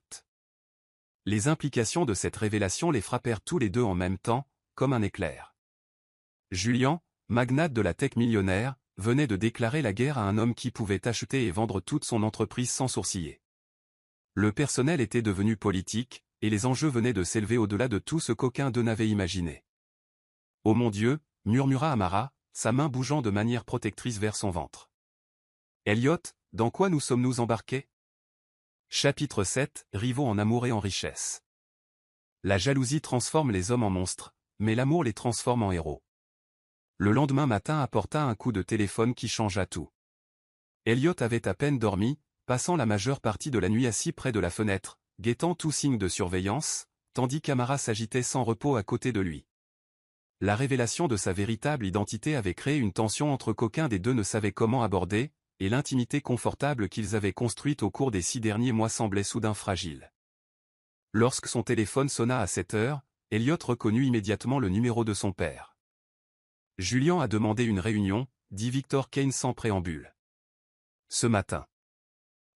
Les implications de cette révélation les frappèrent tous les deux en même temps, comme un éclair. Julien, magnate de la tech millionnaire, venait de déclarer la guerre à un homme qui pouvait acheter et vendre toute son entreprise sans sourciller. Le personnel était devenu politique, et les enjeux venaient de s'élever au-delà de tout ce qu'aucun d'eux n'avait imaginé. « Oh mon Dieu !» murmura Amara, sa main bougeant de manière protectrice vers son ventre. « Elliot, dans quoi nous sommes-nous embarqués ?» Chapitre 7, Rivaux en amour et en richesse. La jalousie transforme les hommes en monstres, mais l'amour les transforme en héros. Le lendemain matin apporta un coup de téléphone qui changea tout. Elliot avait à peine dormi, passant la majeure partie de la nuit assis près de la fenêtre, guettant tout signe de surveillance, tandis qu'Amara s'agitait sans repos à côté de lui. La révélation de sa véritable identité avait créé une tension entre qu'aucun des deux ne savait comment aborder, et l'intimité confortable qu'ils avaient construite au cours des 6 derniers mois semblait soudain fragile. Lorsque son téléphone sonna à 7 heures, Elliot reconnut immédiatement le numéro de son père. « Julien a demandé une réunion, dit Victor Kane sans préambule. Ce matin.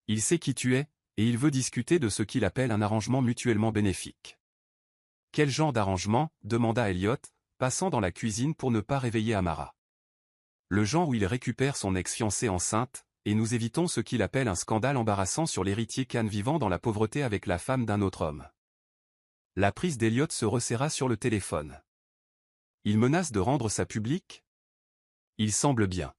Il sait qui tu es, et il veut discuter de ce qu'il appelle un arrangement mutuellement bénéfique. » « Quel genre d'arrangement ?» demanda Elliot, passant dans la cuisine pour ne pas réveiller Amara. « Le genre où il récupère son ex-fiancée enceinte, et nous évitons ce qu'il appelle un scandale embarrassant sur l'héritier Kane vivant dans la pauvreté avec la femme d'un autre homme. » La prise d'Elliot se resserra sur le téléphone. Il menace de rendre ça public ? Il semble bien.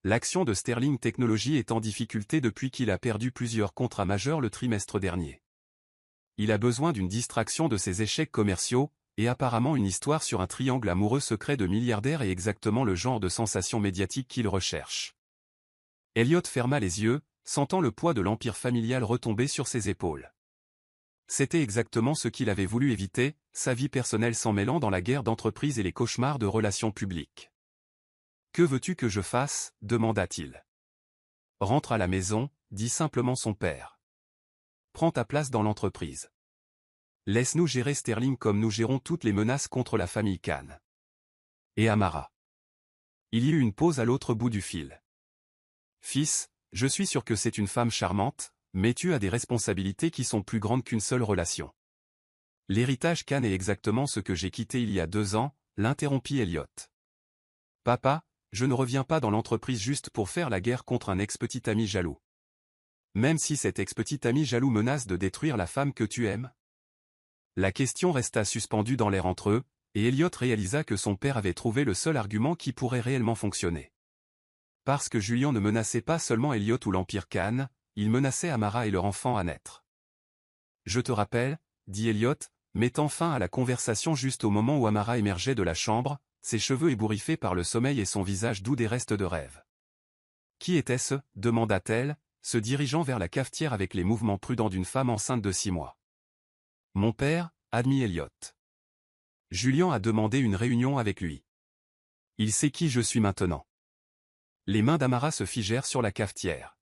L'action de Sterling Technologies est en difficulté depuis qu'il a perdu plusieurs contrats majeurs le trimestre dernier. Il a besoin d'une distraction de ses échecs commerciaux, et apparemment une histoire sur un triangle amoureux secret de milliardaires est exactement le genre de sensation médiatique qu'il recherche. Elliot ferma les yeux, sentant le poids de l'empire familial retomber sur ses épaules. C'était exactement ce qu'il avait voulu éviter, sa vie personnelle s'en mêlant dans la guerre d'entreprise et les cauchemars de relations publiques. « Que veux-tu que je fasse ?» demanda-t-il. « Rentre à la maison, dit simplement son père. Prends ta place dans l'entreprise. Laisse-nous gérer Sterling comme nous gérons toutes les menaces contre la famille Kane. » Et Amara. Il y eut une pause à l'autre bout du fil. « Fils, je suis sûr que c'est une femme charmante, mais tu as des responsabilités qui sont plus grandes qu'une seule relation. L'héritage Kane est exactement ce que j'ai quitté il y a 2 ans, l'interrompit Elliot. Papa, je ne reviens pas dans l'entreprise juste pour faire la guerre contre un ex-petit ami jaloux. Même si cet ex-petit ami jaloux menace de détruire la femme que tu aimes. La question resta suspendue dans l'air entre eux, et Elliot réalisa que son père avait trouvé le seul argument qui pourrait réellement fonctionner. Parce que Julian ne menaçait pas seulement Elliot ou l'Empire Khan, il menaçait Amara et leur enfant à naître. « Je te rappelle, » dit Elliot, mettant fin à la conversation juste au moment où Amara émergeait de la chambre, ses cheveux ébouriffés par le sommeil et son visage doux des restes de rêve. « Qui était-ce » demanda-t-elle, se dirigeant vers la cafetière avec les mouvements prudents d'une femme enceinte de 6 mois. « Mon père » admit Elliot. Julian a demandé une réunion avec lui. Il sait qui je suis maintenant. Les mains d'Amara se figèrent sur la cafetière.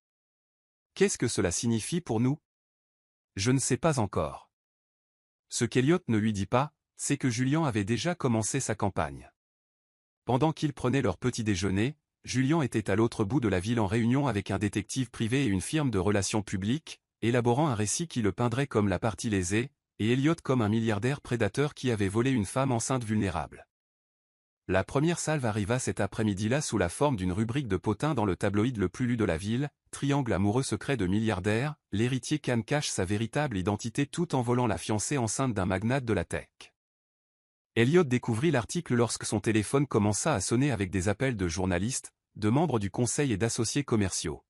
Qu'est-ce que cela signifie pour nous? Je ne sais pas encore. Ce qu'Elliot ne lui dit pas, c'est que Julian avait déjà commencé sa campagne. Pendant qu'ils prenaient leur petit déjeuner, Julian était à l'autre bout de la ville en réunion avec un détective privé et une firme de relations publiques, élaborant un récit qui le peindrait comme la partie lésée, et Elliot comme un milliardaire prédateur qui avait volé une femme enceinte vulnérable. La première salve arriva cet après-midi-là sous la forme d'une rubrique de potin dans le tabloïd le plus lu de la ville, Triangle amoureux secret de milliardaire, l'héritier Khan cache sa véritable identité tout en volant la fiancée enceinte d'un magnate de la tech. Elliot découvrit l'article lorsque son téléphone commença à sonner avec des appels de journalistes, de membres du conseil et d'associés commerciaux.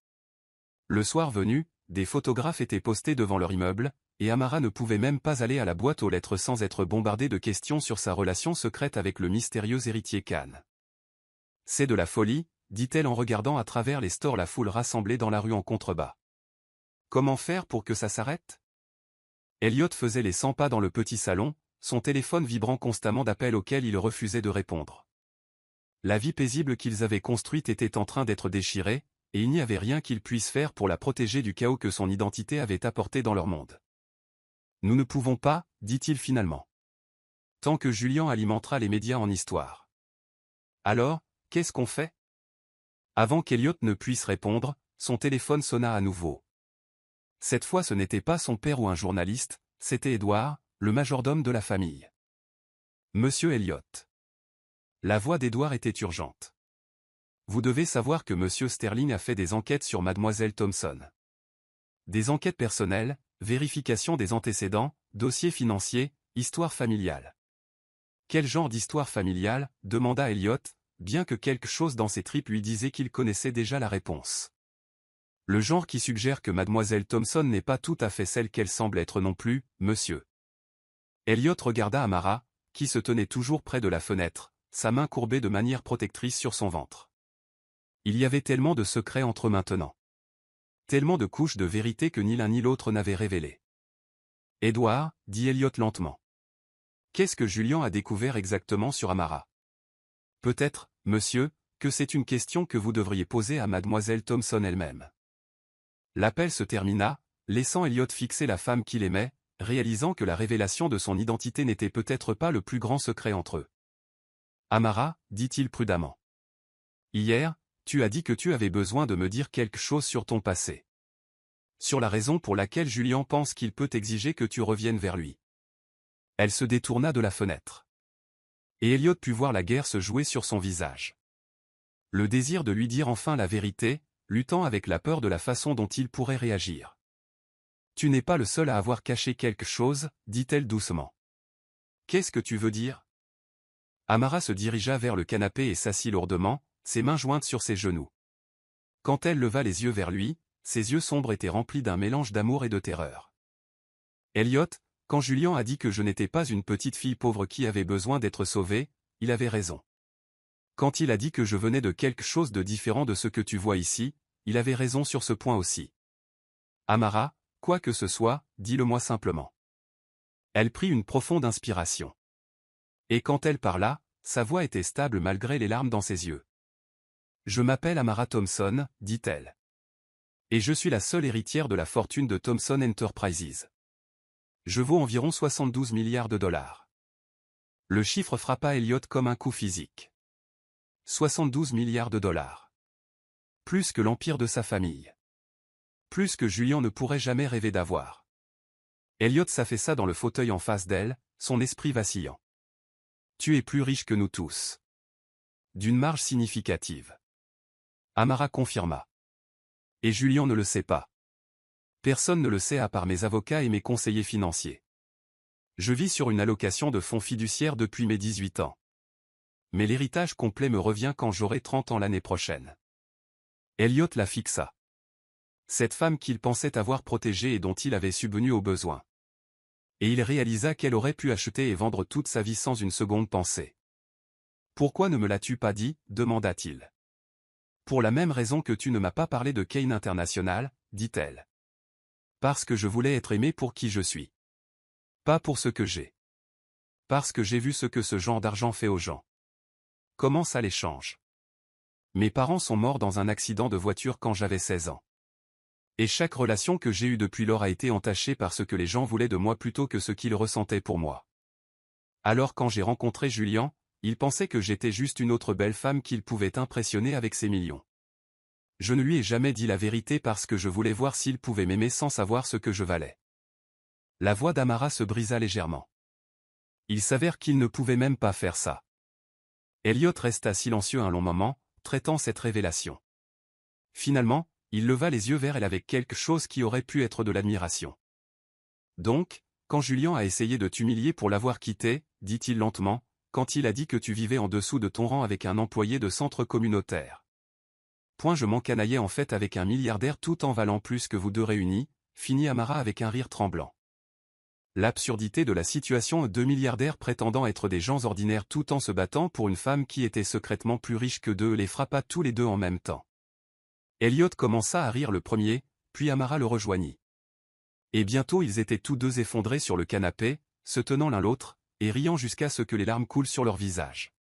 Le soir venu, des photographes étaient postés devant leur immeuble, et Amara ne pouvait même pas aller à la boîte aux lettres sans être bombardée de questions sur sa relation secrète avec le mystérieux héritier Khan. « C'est de la folie », dit-elle en regardant à travers les stores la foule rassemblée dans la rue en contrebas. « Comment faire pour que ça s'arrête ?» Elliot faisait les 100 pas dans le petit salon, son téléphone vibrant constamment d'appels auxquels il refusait de répondre. La vie paisible qu'ils avaient construite était en train d'être déchirée, et il n'y avait rien qu'ils puissent faire pour la protéger du chaos que son identité avait apporté dans leur monde. « Nous ne pouvons pas, dit-il finalement. Tant que Julian alimentera les médias en histoire. Alors, qu'est-ce qu'on fait? Avant qu'Elliot ne puisse répondre, son téléphone sonna à nouveau. Cette fois ce n'était pas son père ou un journaliste, c'était Edward, le majordome de la famille. Monsieur Elliot. La voix d'Edward était urgente. Vous devez savoir que Monsieur Sterling a fait des enquêtes sur Mademoiselle Thompson. Des enquêtes personnelles, vérification des antécédents, dossiers financiers, histoire familiale. Quel genre d'histoire familiale, demanda Elliot, bien que quelque chose dans ses tripes lui disait qu'il connaissait déjà la réponse. Le genre qui suggère que Mademoiselle Thompson n'est pas tout à fait celle qu'elle semble être non plus, monsieur. Elliot regarda Amara, qui se tenait toujours près de la fenêtre, sa main courbée de manière protectrice sur son ventre. Il y avait tellement de secrets entre eux maintenant. Tellement de couches de vérité que ni l'un ni l'autre n'avaient révélé. Edward, dit Elliot lentement. Qu'est-ce que Julian a découvert exactement sur Amara? Peut-être, monsieur, que c'est une question que vous devriez poser à Mademoiselle Thompson elle-même. L'appel se termina, laissant Elliot fixer la femme qu'il aimait, réalisant que la révélation de son identité n'était peut-être pas le plus grand secret entre eux. Amara, dit-il prudemment. Hier, tu as dit que tu avais besoin de me dire quelque chose sur ton passé. Sur la raison pour laquelle Julian pense qu'il peut exiger que tu reviennes vers lui. Elle se détourna de la fenêtre. Et Elliot put voir la guerre se jouer sur son visage. Le désir de lui dire enfin la vérité, luttant avec la peur de la façon dont il pourrait réagir. Tu n'es pas le seul à avoir caché quelque chose, dit-elle doucement. Qu'est-ce que tu veux dire? Amara se dirigea vers le canapé et s'assit lourdement, ses mains jointes sur ses genoux. Quand elle leva les yeux vers lui, ses yeux sombres étaient remplis d'un mélange d'amour et de terreur. Elliot, quand Julian a dit que je n'étais pas une petite fille pauvre qui avait besoin d'être sauvée, il avait raison. Quand il a dit que je venais de quelque chose de différent de ce que tu vois ici, il avait raison sur ce point aussi. Amara, quoi que ce soit, dis-le-moi simplement. Elle prit une profonde inspiration. Et quand elle parla, sa voix était stable malgré les larmes dans ses yeux. Je m'appelle Amara Thompson, dit-elle. Et je suis la seule héritière de la fortune de Thompson Enterprises. Je vaux environ 72 milliards de dollars. Le chiffre frappa Elliot comme un coup physique. 72 milliards de dollars. Plus que l'empire de sa famille. Plus que Julian ne pourrait jamais rêver d'avoir. Elliot s'affaissa dans le fauteuil en face d'elle, son esprit vacillant. Tu es plus riche que nous tous. D'une marge significative. Amara confirma. Et Julian ne le sait pas. Personne ne le sait à part mes avocats et mes conseillers financiers. Je vis sur une allocation de fonds fiduciaires depuis mes 18 ans. Mais l'héritage complet me revient quand j'aurai 30 ans l'année prochaine. Elliot la fixa. Cette femme qu'il pensait avoir protégée et dont il avait subvenu aux besoins. Et il réalisa qu'elle aurait pu acheter et vendre toute sa vie sans une seconde pensée. « Pourquoi ne me l'as-tu pas dit ?» demanda-t-il. « Pour la même raison que tu ne m'as pas parlé de Kane International, dit-elle. Parce que je voulais être aimé pour qui je suis. Pas pour ce que j'ai. Parce que j'ai vu ce que ce genre d'argent fait aux gens. Comment ça les change. Mes parents sont morts dans un accident de voiture quand j'avais 16 ans. Et chaque relation que j'ai eue depuis lors a été entachée par ce que les gens voulaient de moi plutôt que ce qu'ils ressentaient pour moi. Alors quand j'ai rencontré Julian, il pensait que j'étais juste une autre belle femme qu'il pouvait impressionner avec ses millions. Je ne lui ai jamais dit la vérité parce que je voulais voir s'il pouvait m'aimer sans savoir ce que je valais. » La voix d'Amara se brisa légèrement. Il s'avère qu'il ne pouvait même pas faire ça. Elliot resta silencieux un long moment, traitant cette révélation. Finalement, il leva les yeux vers elle avec quelque chose qui aurait pu être de l'admiration. « Donc, quand Julian a essayé de t'humilier pour l'avoir quitté, dit-il lentement, quand il a dit que tu vivais en dessous de ton rang avec un employé de centre communautaire. Je m'encanaillais en fait avec un milliardaire tout en valant plus que vous deux réunis, finit Amara avec un rire tremblant. L'absurdité de la situation, 2 milliardaires prétendant être des gens ordinaires tout en se battant pour une femme qui était secrètement plus riche que d'eux les frappa tous les deux en même temps. Elliot commença à rire le premier, puis Amara le rejoignit. Et bientôt ils étaient tous deux effondrés sur le canapé, se tenant l'un l'autre, et riant jusqu'à ce que les larmes coulent sur leurs visages.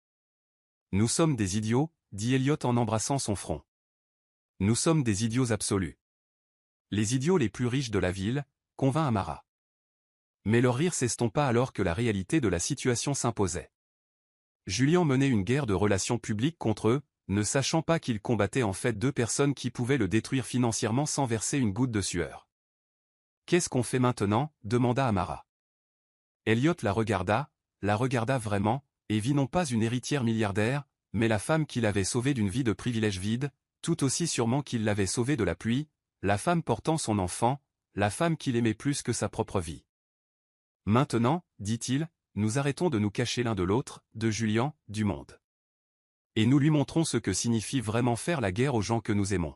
« Nous sommes des idiots, dit Elliot en embrassant son front. Nous sommes des idiots absolus. Les idiots les plus riches de la ville, convint Amara. Mais leur rire s'estompa alors que la réalité de la situation s'imposait. Julian menait une guerre de relations publiques contre eux, ne sachant pas qu'il combattait en fait 2 personnes qui pouvaient le détruire financièrement sans verser une goutte de sueur. « Qu'est-ce qu'on fait maintenant » demanda Amara. Elliot la regarda vraiment, et vit non pas une héritière milliardaire, mais la femme qu'il avait sauvée d'une vie de privilèges vides, tout aussi sûrement qu'il l'avait sauvée de la pluie, la femme portant son enfant, la femme qu'il aimait plus que sa propre vie. Maintenant, dit-il, nous arrêtons de nous cacher l'un de l'autre, de Julian, du monde. Et nous lui montrons ce que signifie vraiment faire la guerre aux gens que nous aimons.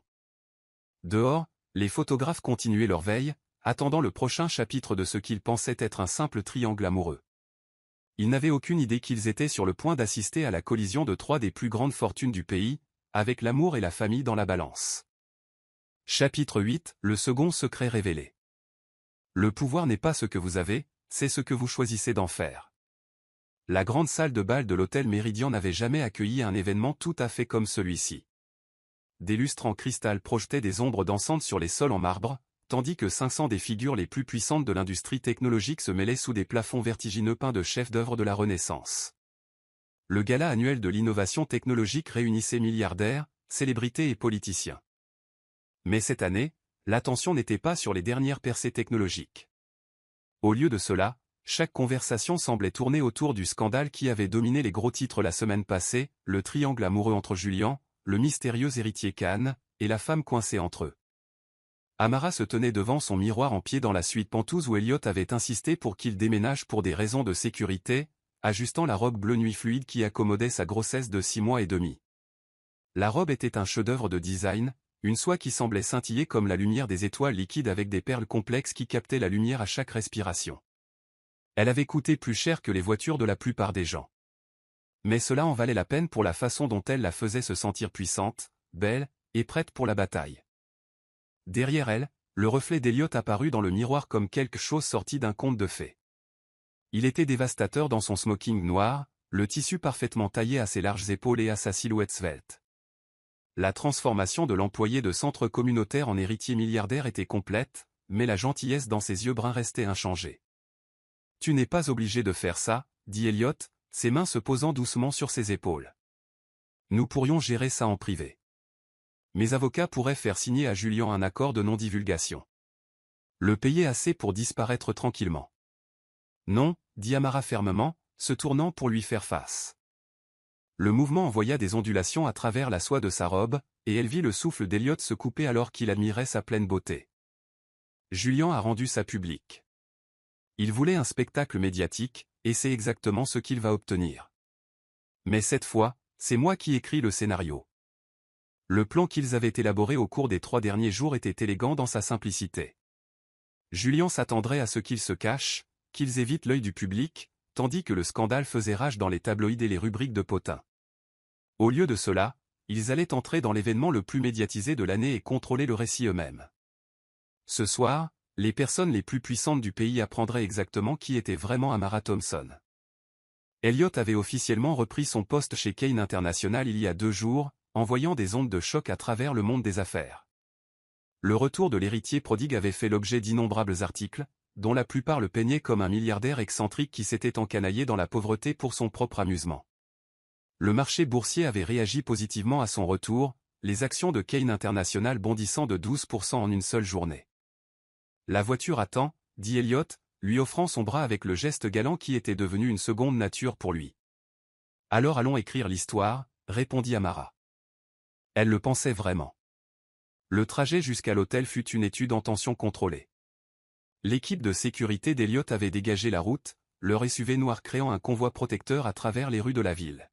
Dehors, les photographes continuaient leur veille, attendant le prochain chapitre de ce qu'ils pensaient être un simple triangle amoureux. Ils n'avaient aucune idée qu'ils étaient sur le point d'assister à la collision de 3 des plus grandes fortunes du pays, avec l'amour et la famille dans la balance. Chapitre 8, le second secret révélé. Le pouvoir n'est pas ce que vous avez, c'est ce que vous choisissez d'en faire. La grande salle de bal de l'hôtel Méridien n'avait jamais accueilli un événement tout à fait comme celui-ci. Des lustres en cristal projetaient des ombres dansantes sur les sols en marbre, tandis que 500 des figures les plus puissantes de l'industrie technologique se mêlaient sous des plafonds vertigineux peints de chefs-d'œuvre de la Renaissance. Le gala annuel de l'innovation technologique réunissait milliardaires, célébrités et politiciens. Mais cette année, l'attention n'était pas sur les dernières percées technologiques. Au lieu de cela, chaque conversation semblait tourner autour du scandale qui avait dominé les gros titres la semaine passée, le triangle amoureux entre Julian, le mystérieux héritier Khan, et la femme coincée entre eux. Amara se tenait devant son miroir en pied dans la suite pentouse où Elliot avait insisté pour qu'il déménage pour des raisons de sécurité, ajustant la robe bleu nuit fluide qui accommodait sa grossesse de 6 mois et demi. La robe était un chef-d'œuvre de design, une soie qui semblait scintiller comme la lumière des étoiles liquides avec des perles complexes qui captaient la lumière à chaque respiration. Elle avait coûté plus cher que les voitures de la plupart des gens. Mais cela en valait la peine pour la façon dont elle la faisait se sentir puissante, belle, et prête pour la bataille. Derrière elle, le reflet d'Elliot apparut dans le miroir comme quelque chose sorti d'un conte de fées. Il était dévastateur dans son smoking noir, le tissu parfaitement taillé à ses larges épaules et à sa silhouette svelte. La transformation de l'employé de centre communautaire en héritier milliardaire était complète, mais la gentillesse dans ses yeux bruns restait inchangée. « Tu n'es pas obligé de faire ça, » dit Elliot, ses mains se posant doucement sur ses épaules. « Nous pourrions gérer ça en privé. Mes avocats pourraient faire signer à Julian un accord de non-divulgation. Le payer assez pour disparaître tranquillement. »« Non, » dit Amara fermement, se tournant pour lui faire face. Le mouvement envoya des ondulations à travers la soie de sa robe, et elle vit le souffle d'Elliot se couper alors qu'il admirait sa pleine beauté. Julian a rendu ça public. Il voulait un spectacle médiatique, et c'est exactement ce qu'il va obtenir. Mais cette fois, c'est moi qui écris le scénario. Le plan qu'ils avaient élaboré au cours des 3 derniers jours était élégant dans sa simplicité. Julien s'attendrait à ce qu'ils se cachent, qu'ils évitent l'œil du public, tandis que le scandale faisait rage dans les tabloïds et les rubriques de potins. Au lieu de cela, ils allaient entrer dans l'événement le plus médiatisé de l'année et contrôler le récit eux-mêmes. Ce soir, les personnes les plus puissantes du pays apprendraient exactement qui était vraiment Amara Thompson. Elliott avait officiellement repris son poste chez Kane International il y a 2 jours, envoyant des ondes de choc à travers le monde des affaires. Le retour de l'héritier prodigue avait fait l'objet d'innombrables articles, dont la plupart le peignaient comme un milliardaire excentrique qui s'était encanaillé dans la pauvreté pour son propre amusement. Le marché boursier avait réagi positivement à son retour, les actions de Kane International bondissant de 12% en une seule journée. La voiture attend, dit Elliott, lui offrant son bras avec le geste galant qui était devenu une seconde nature pour lui. Alors allons écrire l'histoire, répondit Amara. Elle le pensait vraiment. Le trajet jusqu'à l'hôtel fut une étude en tension contrôlée. L'équipe de sécurité d'Elliott avait dégagé la route, leur SUV noir créant un convoi protecteur à travers les rues de la ville.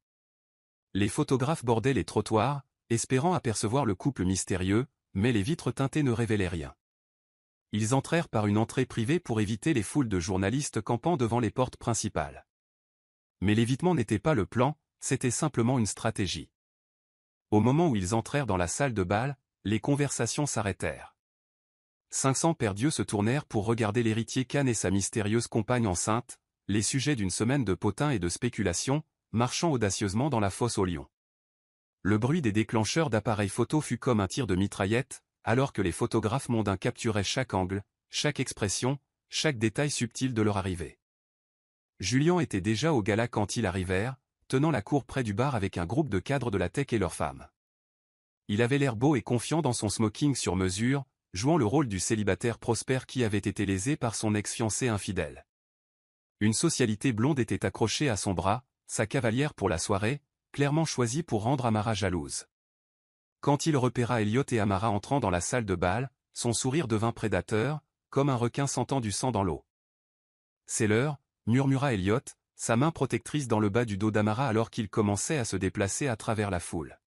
Les photographes bordaient les trottoirs, espérant apercevoir le couple mystérieux, mais les vitres teintées ne révélaient rien. Ils entrèrent par une entrée privée pour éviter les foules de journalistes campant devant les portes principales. Mais l'évitement n'était pas le plan, c'était simplement une stratégie. Au moment où ils entrèrent dans la salle de bal, les conversations s'arrêtèrent. 500 paires d'yeux se tournèrent pour regarder l'héritier Kane et sa mystérieuse compagne enceinte, les sujets d'une semaine de potins et de spéculations, marchant audacieusement dans la fosse aux lions. Le bruit des déclencheurs d'appareils photo fut comme un tir de mitraillette, alors que les photographes mondains capturaient chaque angle, chaque expression, chaque détail subtil de leur arrivée. Julien était déjà au gala quand ils arrivèrent, tenant la cour près du bar avec un groupe de cadres de la tech et leurs femmes. Il avait l'air beau et confiant dans son smoking sur mesure, jouant le rôle du célibataire prospère qui avait été lésé par son ex-fiancé infidèle. Une socialité blonde était accrochée à son bras, sa cavalière pour la soirée, clairement choisie pour rendre Amara jalouse. Quand il repéra Elliott et Amara entrant dans la salle de bal, son sourire devint prédateur, comme un requin sentant du sang dans l'eau. « C'est l'heure », murmura Elliott, sa main protectrice dans le bas du dos d'Amara alors qu'il commençait à se déplacer à travers la foule.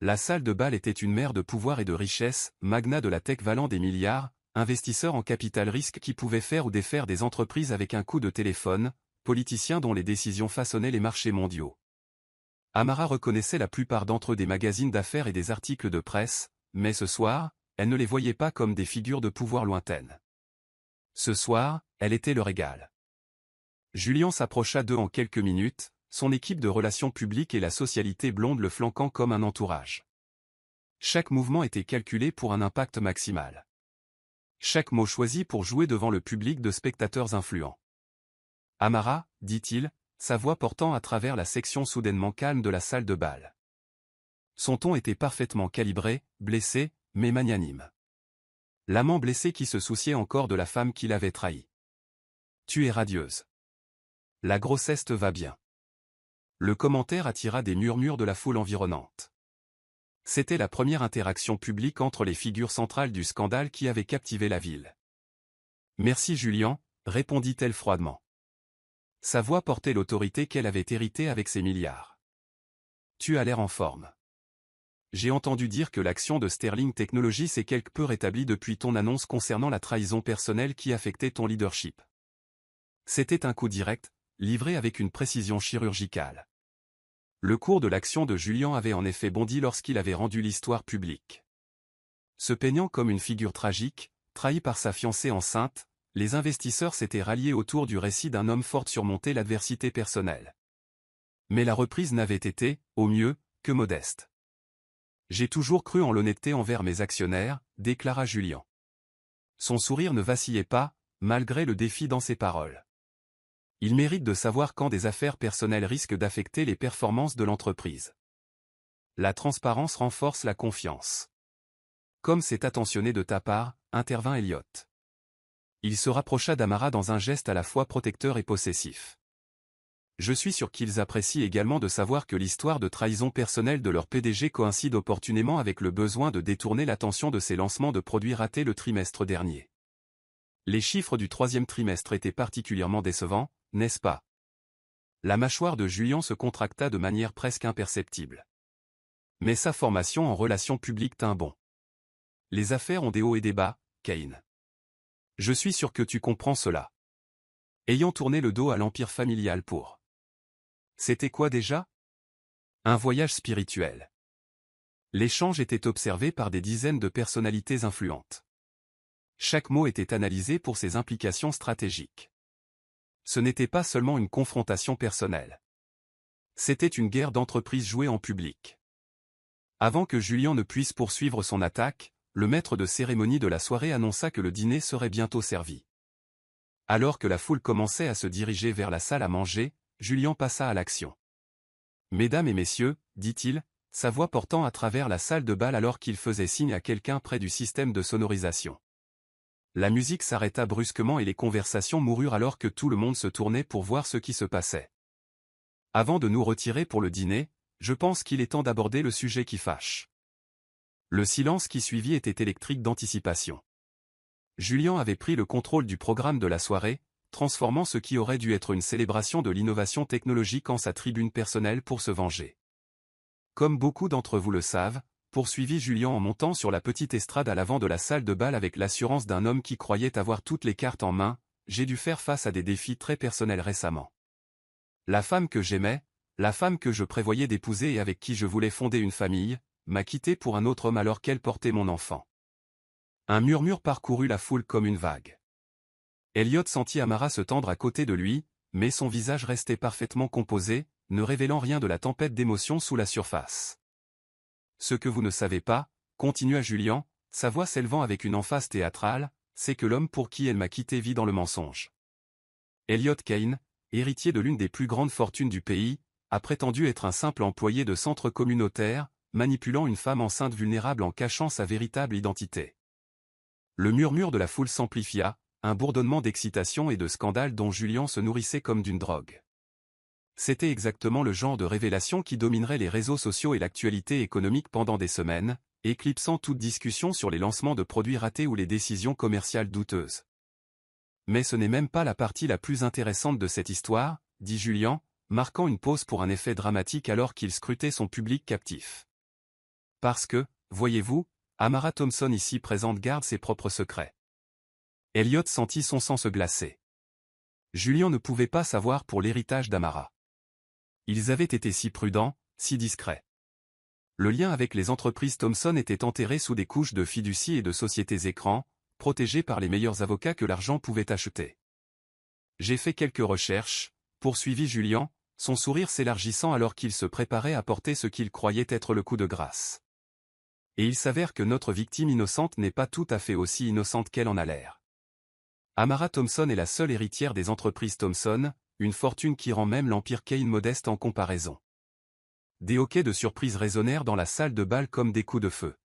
La salle de bal était une mer de pouvoir et de richesse, magnat de la tech valant des milliards, investisseurs en capital risque qui pouvaient faire ou défaire des entreprises avec un coup de téléphone, politiciens dont les décisions façonnaient les marchés mondiaux. Amara reconnaissait la plupart d'entre eux des magazines d'affaires et des articles de presse, mais ce soir, elle ne les voyait pas comme des figures de pouvoir lointaines. Ce soir, elle était leur égale. Julien s'approcha d'eux en quelques minutes, son équipe de relations publiques et la socialité blonde le flanquant comme un entourage. Chaque mouvement était calculé pour un impact maximal. Chaque mot choisi pour jouer devant le public de spectateurs influents. « Amara », dit-il, sa voix portant à travers la section soudainement calme de la salle de bal. Son ton était parfaitement calibré, blessé, mais magnanime. L'amant blessé qui se souciait encore de la femme qui l'avait trahi. « Tu es radieuse. La grossesse te va bien. » Le commentaire attira des murmures de la foule environnante. C'était la première interaction publique entre les figures centrales du scandale qui avait captivé la ville. « Merci Julien », répondit-elle froidement. Sa voix portait l'autorité qu'elle avait héritée avec ses milliards. « Tu as l'air en forme. J'ai entendu dire que l'action de Sterling Technologies s'est quelque peu rétablie depuis ton annonce concernant la trahison personnelle qui affectait ton leadership. » C'était un coup direct, livré avec une précision chirurgicale. Le cours de l'action de Julien avait en effet bondi lorsqu'il avait rendu l'histoire publique. Se peignant comme une figure tragique, trahi par sa fiancée enceinte, les investisseurs s'étaient ralliés autour du récit d'un homme fort surmonté l'adversité personnelle. Mais la reprise n'avait été, au mieux, que modeste. « J'ai toujours cru en l'honnêteté envers mes actionnaires », déclara Julien. Son sourire ne vacillait pas, malgré le défi dans ses paroles. Il mérite de savoir quand des affaires personnelles risquent d'affecter les performances de l'entreprise. La transparence renforce la confiance. Comme c'est attentionné de ta part, intervint Elliott. Il se rapprocha d'Amara dans un geste à la fois protecteur et possessif. Je suis sûr qu'ils apprécient également de savoir que l'histoire de trahison personnelle de leur PDG coïncide opportunément avec le besoin de détourner l'attention de ces lancements de produits ratés le trimestre dernier. Les chiffres du troisième trimestre étaient particulièrement décevants, n'est-ce pas? La mâchoire de Julien se contracta de manière presque imperceptible. Mais sa formation en relations publiques tint bon. Les affaires ont des hauts et des bas, Kane. Je suis sûr que tu comprends cela. Ayant tourné le dos à l'empire familial pour... C'était quoi déjà? Un voyage spirituel. L'échange était observé par des dizaines de personnalités influentes. Chaque mot était analysé pour ses implications stratégiques. Ce n'était pas seulement une confrontation personnelle. C'était une guerre d'entreprise jouée en public. Avant que Julien ne puisse poursuivre son attaque, le maître de cérémonie de la soirée annonça que le dîner serait bientôt servi. Alors que la foule commençait à se diriger vers la salle à manger, Julien passa à l'action. « Mesdames et messieurs, dit-il, sa voix portant à travers la salle de bal alors qu'il faisait signe à quelqu'un près du système de sonorisation. La musique s'arrêta brusquement et les conversations moururent alors que tout le monde se tournait pour voir ce qui se passait. Avant de nous retirer pour le dîner, je pense qu'il est temps d'aborder le sujet qui fâche. » Le silence qui suivit était électrique d'anticipation. Julien avait pris le contrôle du programme de la soirée, transformant ce qui aurait dû être une célébration de l'innovation technologique en sa tribune personnelle pour se venger. Comme beaucoup d'entre vous le savent, poursuivit Julien en montant sur la petite estrade à l'avant de la salle de bal avec l'assurance d'un homme qui croyait avoir toutes les cartes en main, j'ai dû faire face à des défis très personnels récemment. La femme que j'aimais, la femme que je prévoyais d'épouser et avec qui je voulais fonder une famille, m'a quitté pour un autre homme alors qu'elle portait mon enfant. Un murmure parcourut la foule comme une vague. Elliot sentit Amara se tendre à côté de lui, mais son visage restait parfaitement composé, ne révélant rien de la tempête d'émotions sous la surface. « Ce que vous ne savez pas, » continua Julien, sa voix s'élevant avec une emphase théâtrale, « c'est que l'homme pour qui elle m'a quitté vit dans le mensonge. Elliot Kane, héritier de l'une des plus grandes fortunes du pays, a prétendu être un simple employé de centre communautaire, manipulant une femme enceinte vulnérable en cachant sa véritable identité. » Le murmure de la foule s'amplifia, un bourdonnement d'excitation et de scandale dont Julien se nourrissait comme d'une drogue. C'était exactement le genre de révélation qui dominerait les réseaux sociaux et l'actualité économique pendant des semaines, éclipsant toute discussion sur les lancements de produits ratés ou les décisions commerciales douteuses. Mais ce n'est même pas la partie la plus intéressante de cette histoire, dit Julien, marquant une pause pour un effet dramatique alors qu'il scrutait son public captif. Parce que, voyez-vous, Amara Thompson ici présente garde ses propres secrets. Elliot sentit son sang se glacer. Julien ne pouvait pas savoir pour l'héritage d'Amara. Ils avaient été si prudents, si discrets. Le lien avec les entreprises Thompson était enterré sous des couches de fiducie et de sociétés écrans, protégés par les meilleurs avocats que l'argent pouvait acheter. J'ai fait quelques recherches, poursuivit Julien, son sourire s'élargissant alors qu'il se préparait à porter ce qu'il croyait être le coup de grâce. Et il s'avère que notre victime innocente n'est pas tout à fait aussi innocente qu'elle en a l'air. Amara Thompson est la seule héritière des entreprises Thompson, une fortune qui rend même l'empire Kane modeste en comparaison. Des hoquets de surprise résonnèrent dans la salle de bal comme des coups de feu.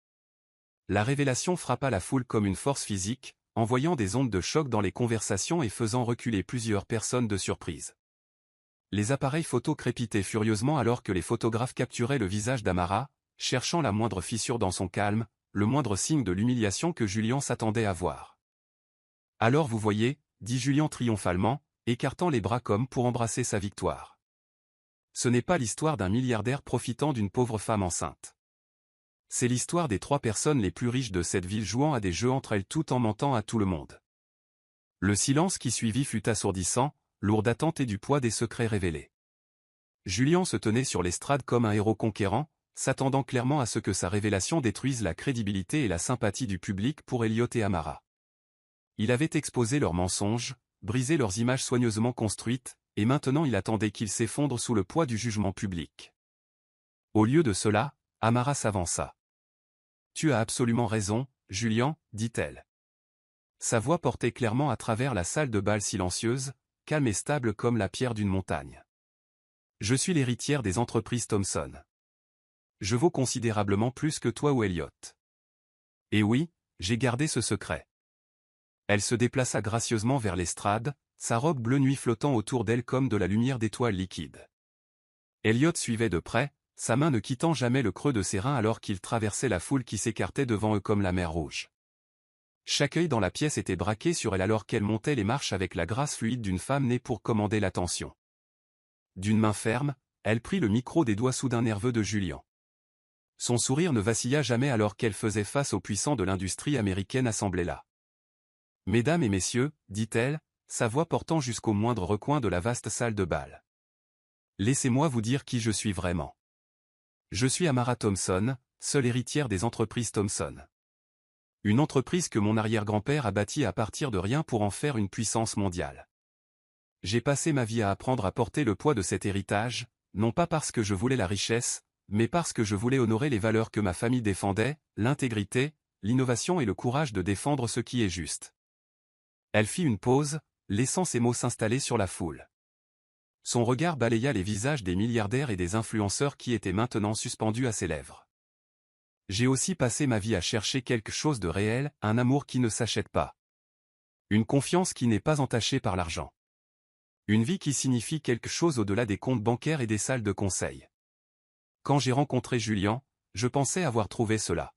La révélation frappa la foule comme une force physique, envoyant des ondes de choc dans les conversations et faisant reculer plusieurs personnes de surprise. Les appareils photo crépitaient furieusement alors que les photographes capturaient le visage d'Amara, cherchant la moindre fissure dans son calme, le moindre signe de l'humiliation que Julien s'attendait à voir. « Alors vous voyez, » dit Julien triomphalement, écartant les bras comme pour embrasser sa victoire. Ce n'est pas l'histoire d'un milliardaire profitant d'une pauvre femme enceinte. C'est l'histoire des 3 personnes les plus riches de cette ville jouant à des jeux entre elles tout en mentant à tout le monde. Le silence qui suivit fut assourdissant, lourd d'attente et du poids des secrets révélés. Julien se tenait sur l'estrade comme un héros conquérant, s'attendant clairement à ce que sa révélation détruise la crédibilité et la sympathie du public pour Elliot et Amara. Il avait exposé leurs mensonges, brisé leurs images soigneusement construites, et maintenant il attendait qu'ils s'effondrent sous le poids du jugement public. Au lieu de cela, Amara s'avança. « Tu as absolument raison, Julien, dit-elle. » Sa voix portait clairement à travers la salle de bal silencieuse, calme et stable comme la pierre d'une montagne. « Je suis l'héritière des entreprises Thompson. Je vaux considérablement plus que toi ou Elliot. Et oui, j'ai gardé ce secret. » Elle se déplaça gracieusement vers l'estrade, sa robe bleu nuit flottant autour d'elle comme de la lumière d'étoiles liquides. Elliot suivait de près, sa main ne quittant jamais le creux de ses reins alors qu'il traversait la foule qui s'écartait devant eux comme la mer Rouge. Chaque œil dans la pièce était braqué sur elle alors qu'elle montait les marches avec la grâce fluide d'une femme née pour commander l'attention. D'une main ferme, elle prit le micro des doigts soudain nerveux de Julian. Son sourire ne vacilla jamais alors qu'elle faisait face aux puissants de l'industrie américaine assemblés là. « Mesdames et messieurs, dit-elle, sa voix portant jusqu'au moindre recoin de la vaste salle de bal. Laissez-moi vous dire qui je suis vraiment. Je suis Amara Thompson, seule héritière des entreprises Thompson. Une entreprise que mon arrière-grand-père a bâtie à partir de rien pour en faire une puissance mondiale. J'ai passé ma vie à apprendre à porter le poids de cet héritage, non pas parce que je voulais la richesse, mais parce que je voulais honorer les valeurs que ma famille défendait, l'intégrité, l'innovation et le courage de défendre ce qui est juste. » Elle fit une pause, laissant ses mots s'installer sur la foule. Son regard balaya les visages des milliardaires et des influenceurs qui étaient maintenant suspendus à ses lèvres. J'ai aussi passé ma vie à chercher quelque chose de réel, un amour qui ne s'achète pas. Une confiance qui n'est pas entachée par l'argent. Une vie qui signifie quelque chose au-delà des comptes bancaires et des salles de conseil. Quand j'ai rencontré Julian, je pensais avoir trouvé cela.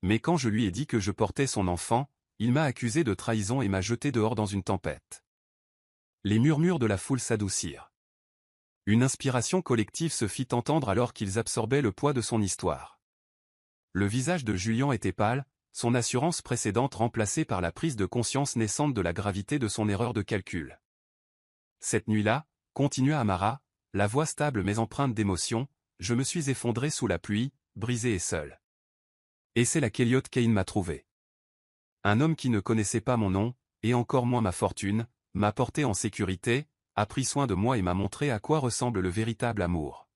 Mais quand je lui ai dit que je portais son enfant, il m'a accusé de trahison et m'a jeté dehors dans une tempête. Les murmures de la foule s'adoucirent. Une inspiration collective se fit entendre alors qu'ils absorbaient le poids de son histoire. Le visage de Julian était pâle, son assurance précédente remplacée par la prise de conscience naissante de la gravité de son erreur de calcul. Cette nuit-là, continua Amara, la voix stable mais empreinte d'émotion, je me suis effondré sous la pluie, brisé et seul. Et c'est là qu'Elliot Kane m'a trouvé. Un homme qui ne connaissait pas mon nom, et encore moins ma fortune, m'a porté en sécurité, a pris soin de moi et m'a montré à quoi ressemble le véritable amour.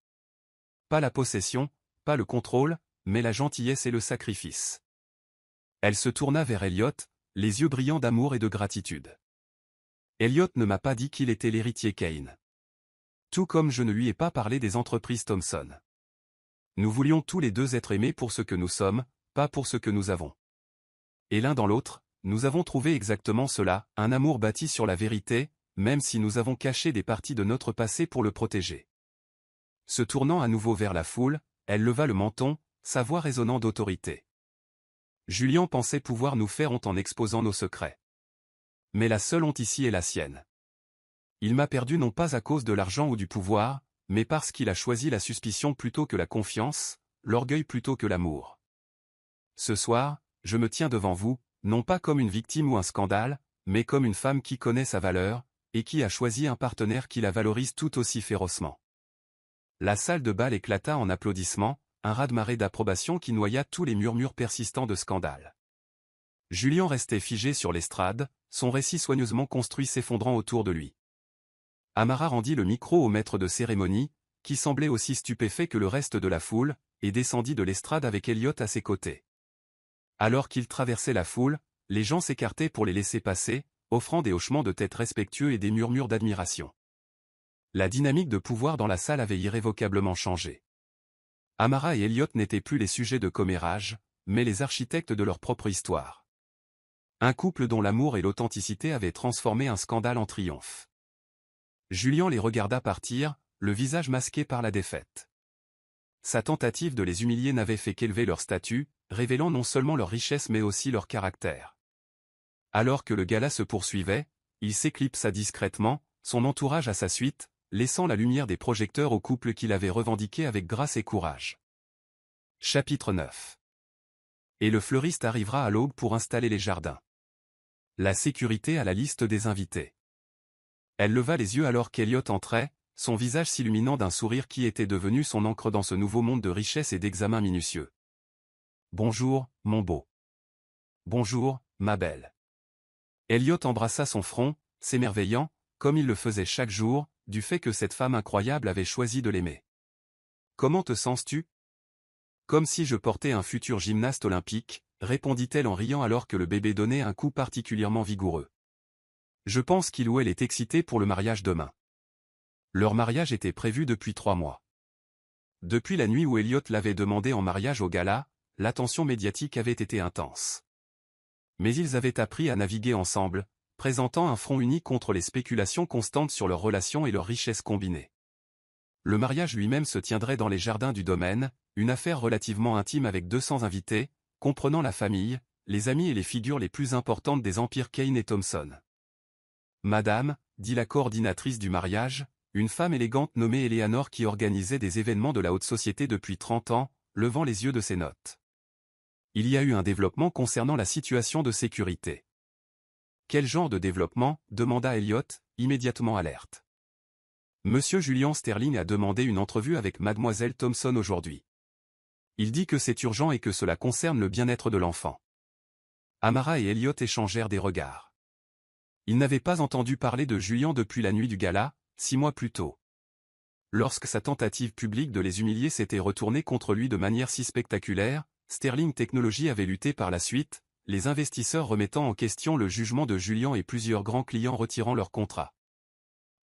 Pas la possession, pas le contrôle, mais la gentillesse et le sacrifice. Elle se tourna vers Elliot, les yeux brillants d'amour et de gratitude. Elliot ne m'a pas dit qu'il était l'héritier Kane. Tout comme je ne lui ai pas parlé des entreprises Thompson. Nous voulions tous les deux être aimés pour ce que nous sommes, pas pour ce que nous avons. Et l'un dans l'autre, nous avons trouvé exactement cela, un amour bâti sur la vérité, même si nous avons caché des parties de notre passé pour le protéger. Se tournant à nouveau vers la foule, elle leva le menton, sa voix résonnant d'autorité. Julian pensait pouvoir nous faire honte en exposant nos secrets. Mais la seule honte ici est la sienne. Il m'a perdu non pas à cause de l'argent ou du pouvoir, mais parce qu'il a choisi la suspicion plutôt que la confiance, l'orgueil plutôt que l'amour. Ce soir, je me tiens devant vous, non pas comme une victime ou un scandale, mais comme une femme qui connaît sa valeur, et qui a choisi un partenaire qui la valorise tout aussi férocement. La salle de bal éclata en applaudissements, un raz-de-marée d'approbation qui noya tous les murmures persistants de scandale. Julian restait figé sur l'estrade, son récit soigneusement construit s'effondrant autour de lui. Amara rendit le micro au maître de cérémonie, qui semblait aussi stupéfait que le reste de la foule, et descendit de l'estrade avec Elliot à ses côtés. Alors qu'il traversait la foule, les gens s'écartaient pour les laisser passer, offrant des hochements de tête respectueux et des murmures d'admiration. La dynamique de pouvoir dans la salle avait irrévocablement changé. Amara et Elliot n'étaient plus les sujets de commérage, mais les architectes de leur propre histoire. Un couple dont l'amour et l'authenticité avaient transformé un scandale en triomphe. Julian les regarda partir, le visage masqué par la défaite. Sa tentative de les humilier n'avait fait qu'élever leur statut, révélant non seulement leur richesse mais aussi leur caractère. Alors que le gala se poursuivait, il s'éclipsa discrètement, son entourage à sa suite, laissant la lumière des projecteurs au couple qu'il avait revendiqué avec grâce et courage. Chapitre 9. Et le fleuriste arrivera à l'aube pour installer les jardins. La sécurité à la liste des invités. Elle leva les yeux alors qu'Elliot entrait, son visage s'illuminant d'un sourire qui était devenu son encre dans ce nouveau monde de richesse et d'examen minutieux. « Bonjour, mon beau. Bonjour, ma belle. » Elliot embrassa son front, s'émerveillant, comme il le faisait chaque jour, du fait que cette femme incroyable avait choisi de l'aimer. « Comment te sens-tu ? » Comme si je portais un futur gymnaste olympique, répondit-elle en riant alors que le bébé donnait un coup particulièrement vigoureux. Je pense qu'il ou elle est excité pour le mariage demain. Leur mariage était prévu depuis 3 mois. Depuis la nuit où Elliot l'avait demandé en mariage au gala, l'attention médiatique avait été intense. Mais ils avaient appris à naviguer ensemble, présentant un front uni contre les spéculations constantes sur leur relation et leur richesse combinée. Le mariage lui-même se tiendrait dans les jardins du domaine, une affaire relativement intime avec 200 invités, comprenant la famille, les amis et les figures les plus importantes des empires Kane et Thompson. Madame, dit la coordinatrice du mariage, une femme élégante nommée Eleanor qui organisait des événements de la haute société depuis 30 ans, levant les yeux de ses notes. Il y a eu un développement concernant la situation de sécurité. Quel genre de développement demanda Elliot, immédiatement alerte. Monsieur Julian Sterling a demandé une entrevue avec mademoiselle Thompson aujourd'hui. Il dit que c'est urgent et que cela concerne le bien-être de l'enfant. Amara et Elliot échangèrent des regards. Ils n'avaient pas entendu parler de Julian depuis la nuit du gala, 6 mois plus tôt. Lorsque sa tentative publique de les humilier s'était retournée contre lui de manière si spectaculaire, Sterling Technologies avait lutté par la suite, les investisseurs remettant en question le jugement de Julian et plusieurs grands clients retirant leur contrat.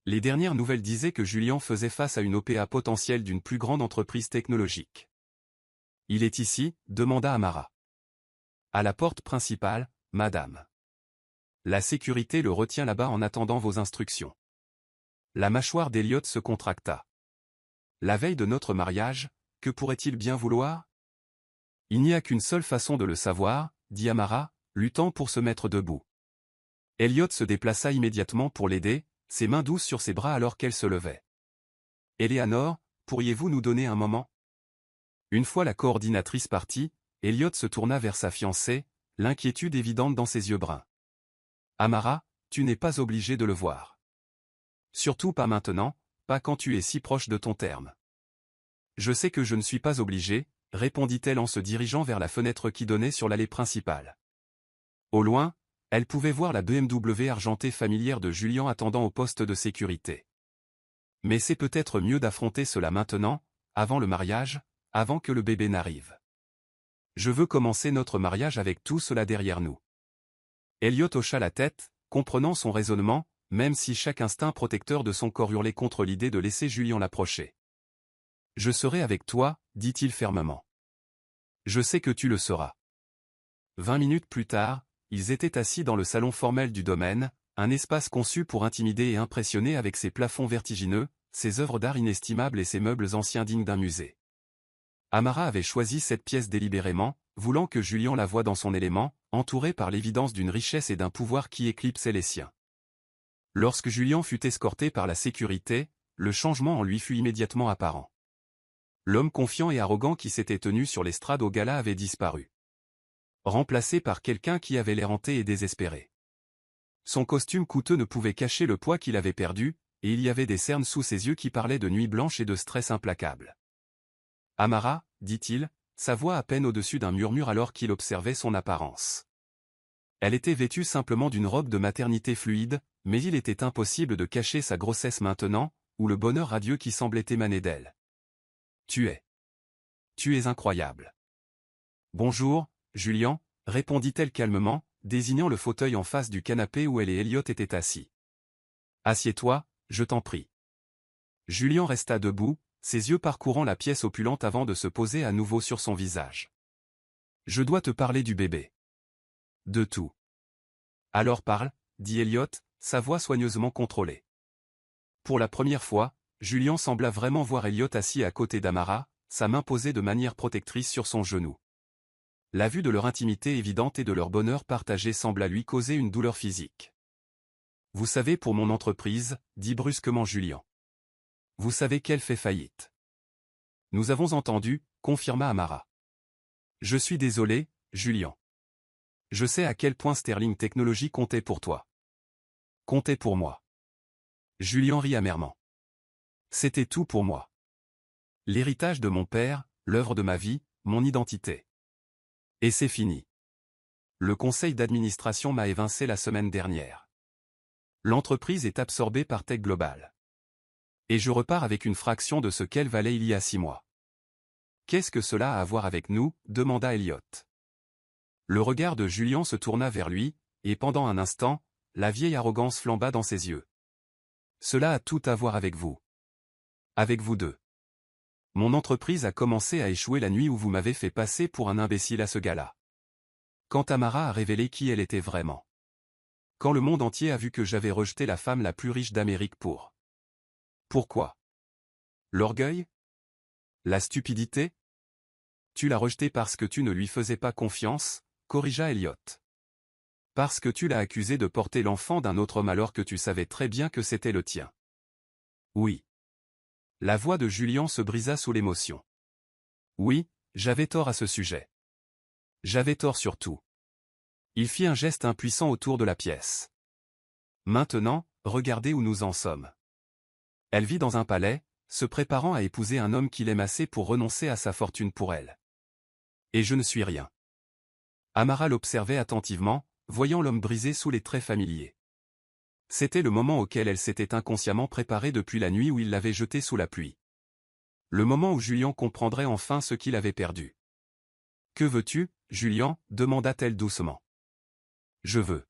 Les dernières nouvelles disaient que Julian faisait face à une OPA potentielle d'une plus grande entreprise technologique. « Il est ici ?» demanda Amara. « À la porte principale, madame. La sécurité le retient là-bas en attendant vos instructions. » La mâchoire d'Elliot se contracta. « La veille de notre mariage, que pourrait-il bien vouloir ? » « Il n'y a qu'une seule façon de le savoir, » dit Amara, luttant pour se mettre debout. Elliot se déplaça immédiatement pour l'aider, ses mains douces sur ses bras alors qu'elle se levait. « Eleanor, pourriez-vous nous donner un moment ?» Une fois la coordinatrice partie, Elliot se tourna vers sa fiancée, l'inquiétude évidente dans ses yeux bruns. « Amara, tu n'es pas obligée de le voir. Surtout pas maintenant, pas quand tu es si proche de ton terme. » « Je sais que je ne suis pas obligée, » répondit-elle en se dirigeant vers la fenêtre qui donnait sur l'allée principale. Au loin, elle pouvait voir la BMW argentée familière de Julian attendant au poste de sécurité. Mais c'est peut-être mieux d'affronter cela maintenant, avant le mariage, avant que le bébé n'arrive. Je veux commencer notre mariage avec tout cela derrière nous. Elliot hocha la tête, comprenant son raisonnement, même si chaque instinct protecteur de son corps hurlait contre l'idée de laisser Julian l'approcher. « Je serai avec toi, » dit-il fermement. « Je sais que tu le seras. » 20 minutes plus tard, ils étaient assis dans le salon formel du domaine, un espace conçu pour intimider et impressionner avec ses plafonds vertigineux, ses œuvres d'art inestimables et ses meubles anciens dignes d'un musée. Amara avait choisi cette pièce délibérément, voulant que Julian la voie dans son élément, entouré par l'évidence d'une richesse et d'un pouvoir qui éclipsaient les siens. Lorsque Julian fut escorté par la sécurité, le changement en lui fut immédiatement apparent. L'homme confiant et arrogant qui s'était tenu sur l'estrade au gala avait disparu. Remplacé par quelqu'un qui avait l'air hanté et désespéré. Son costume coûteux ne pouvait cacher le poids qu'il avait perdu, et il y avait des cernes sous ses yeux qui parlaient de nuit blanche et de stress implacable. « Amara, » dit-il, sa voix à peine au-dessus d'un murmure alors qu'il observait son apparence. Elle était vêtue simplement d'une robe de maternité fluide, mais il était impossible de cacher sa grossesse maintenant, ou le bonheur radieux qui semblait émaner d'elle. « Tu es incroyable. »« Bonjour, Julian, » répondit-elle calmement, désignant le fauteuil en face du canapé où elle et Elliot étaient assis. « Assieds-toi, je t'en prie. » Julian resta debout, ses yeux parcourant la pièce opulente avant de se poser à nouveau sur son visage. « Je dois te parler du bébé. »« De tout. »« Alors parle, » dit Elliot, sa voix soigneusement contrôlée. Pour la première fois, Julian sembla vraiment voir Elliot assis à côté d'Amara, sa main posée de manière protectrice sur son genou. La vue de leur intimité évidente et de leur bonheur partagé sembla lui causer une douleur physique. « Vous savez pour mon entreprise, » dit brusquement Julian. « Vous savez qu'elle fait faillite. »« Nous avons entendu, » confirma Amara. « Je suis désolé, Julian. Je sais à quel point Sterling Technologies comptait pour toi. Comptait pour moi. » Julian rit amèrement. C'était tout pour moi. L'héritage de mon père, l'œuvre de ma vie, mon identité. Et c'est fini. Le conseil d'administration m'a évincé la semaine dernière. L'entreprise est absorbée par Tech Global. Et je repars avec une fraction de ce qu'elle valait il y a 6 mois. Qu'est-ce que cela a à voir avec nous ? Demanda Elliot. Le regard de Julian se tourna vers lui, et pendant un instant, la vieille arrogance flamba dans ses yeux. Cela a tout à voir avec vous. Avec vous deux. Mon entreprise a commencé à échouer la nuit où vous m'avez fait passer pour un imbécile à ce gala. Quand Amara a révélé qui elle était vraiment. Quand le monde entier a vu que j'avais rejeté la femme la plus riche d'Amérique pour. Pourquoi ? L'orgueil ? La stupidité ? Tu l'as rejetée parce que tu ne lui faisais pas confiance, corrigea Elliot. Parce que tu l'as accusé de porter l'enfant d'un autre homme alors que tu savais très bien que c'était le tien. Oui. La voix de Julian se brisa sous l'émotion. Oui, j'avais tort à ce sujet. J'avais tort sur tout. Il fit un geste impuissant autour de la pièce. Maintenant, regardez où nous en sommes. Elle vit dans un palais, se préparant à épouser un homme qu'il aime assez pour renoncer à sa fortune pour elle. Et je ne suis rien. Amara l'observait attentivement, voyant l'homme brisé sous les traits familiers. C'était le moment auquel elle s'était inconsciemment préparée depuis la nuit où il l'avait jeté sous la pluie. Le moment où Julian comprendrait enfin ce qu'il avait perdu. « Que veux-tu, Julian » demanda-t-elle doucement. « Je veux. »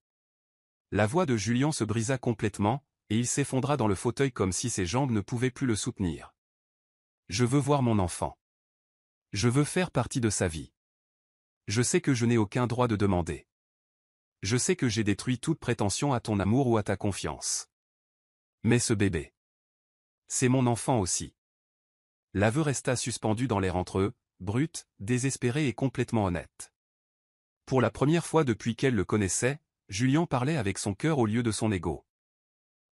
La voix de Julian se brisa complètement, et il s'effondra dans le fauteuil comme si ses jambes ne pouvaient plus le soutenir. « Je veux voir mon enfant. Je veux faire partie de sa vie. Je sais que je n'ai aucun droit de demander. Je sais que j'ai détruit toute prétention à ton amour ou à ta confiance. Mais ce bébé. C'est mon enfant aussi. » L'aveu resta suspendu dans l'air entre eux, brut, désespéré et complètement honnête. Pour la première fois depuis qu'elle le connaissait, Julian parlait avec son cœur au lieu de son ego.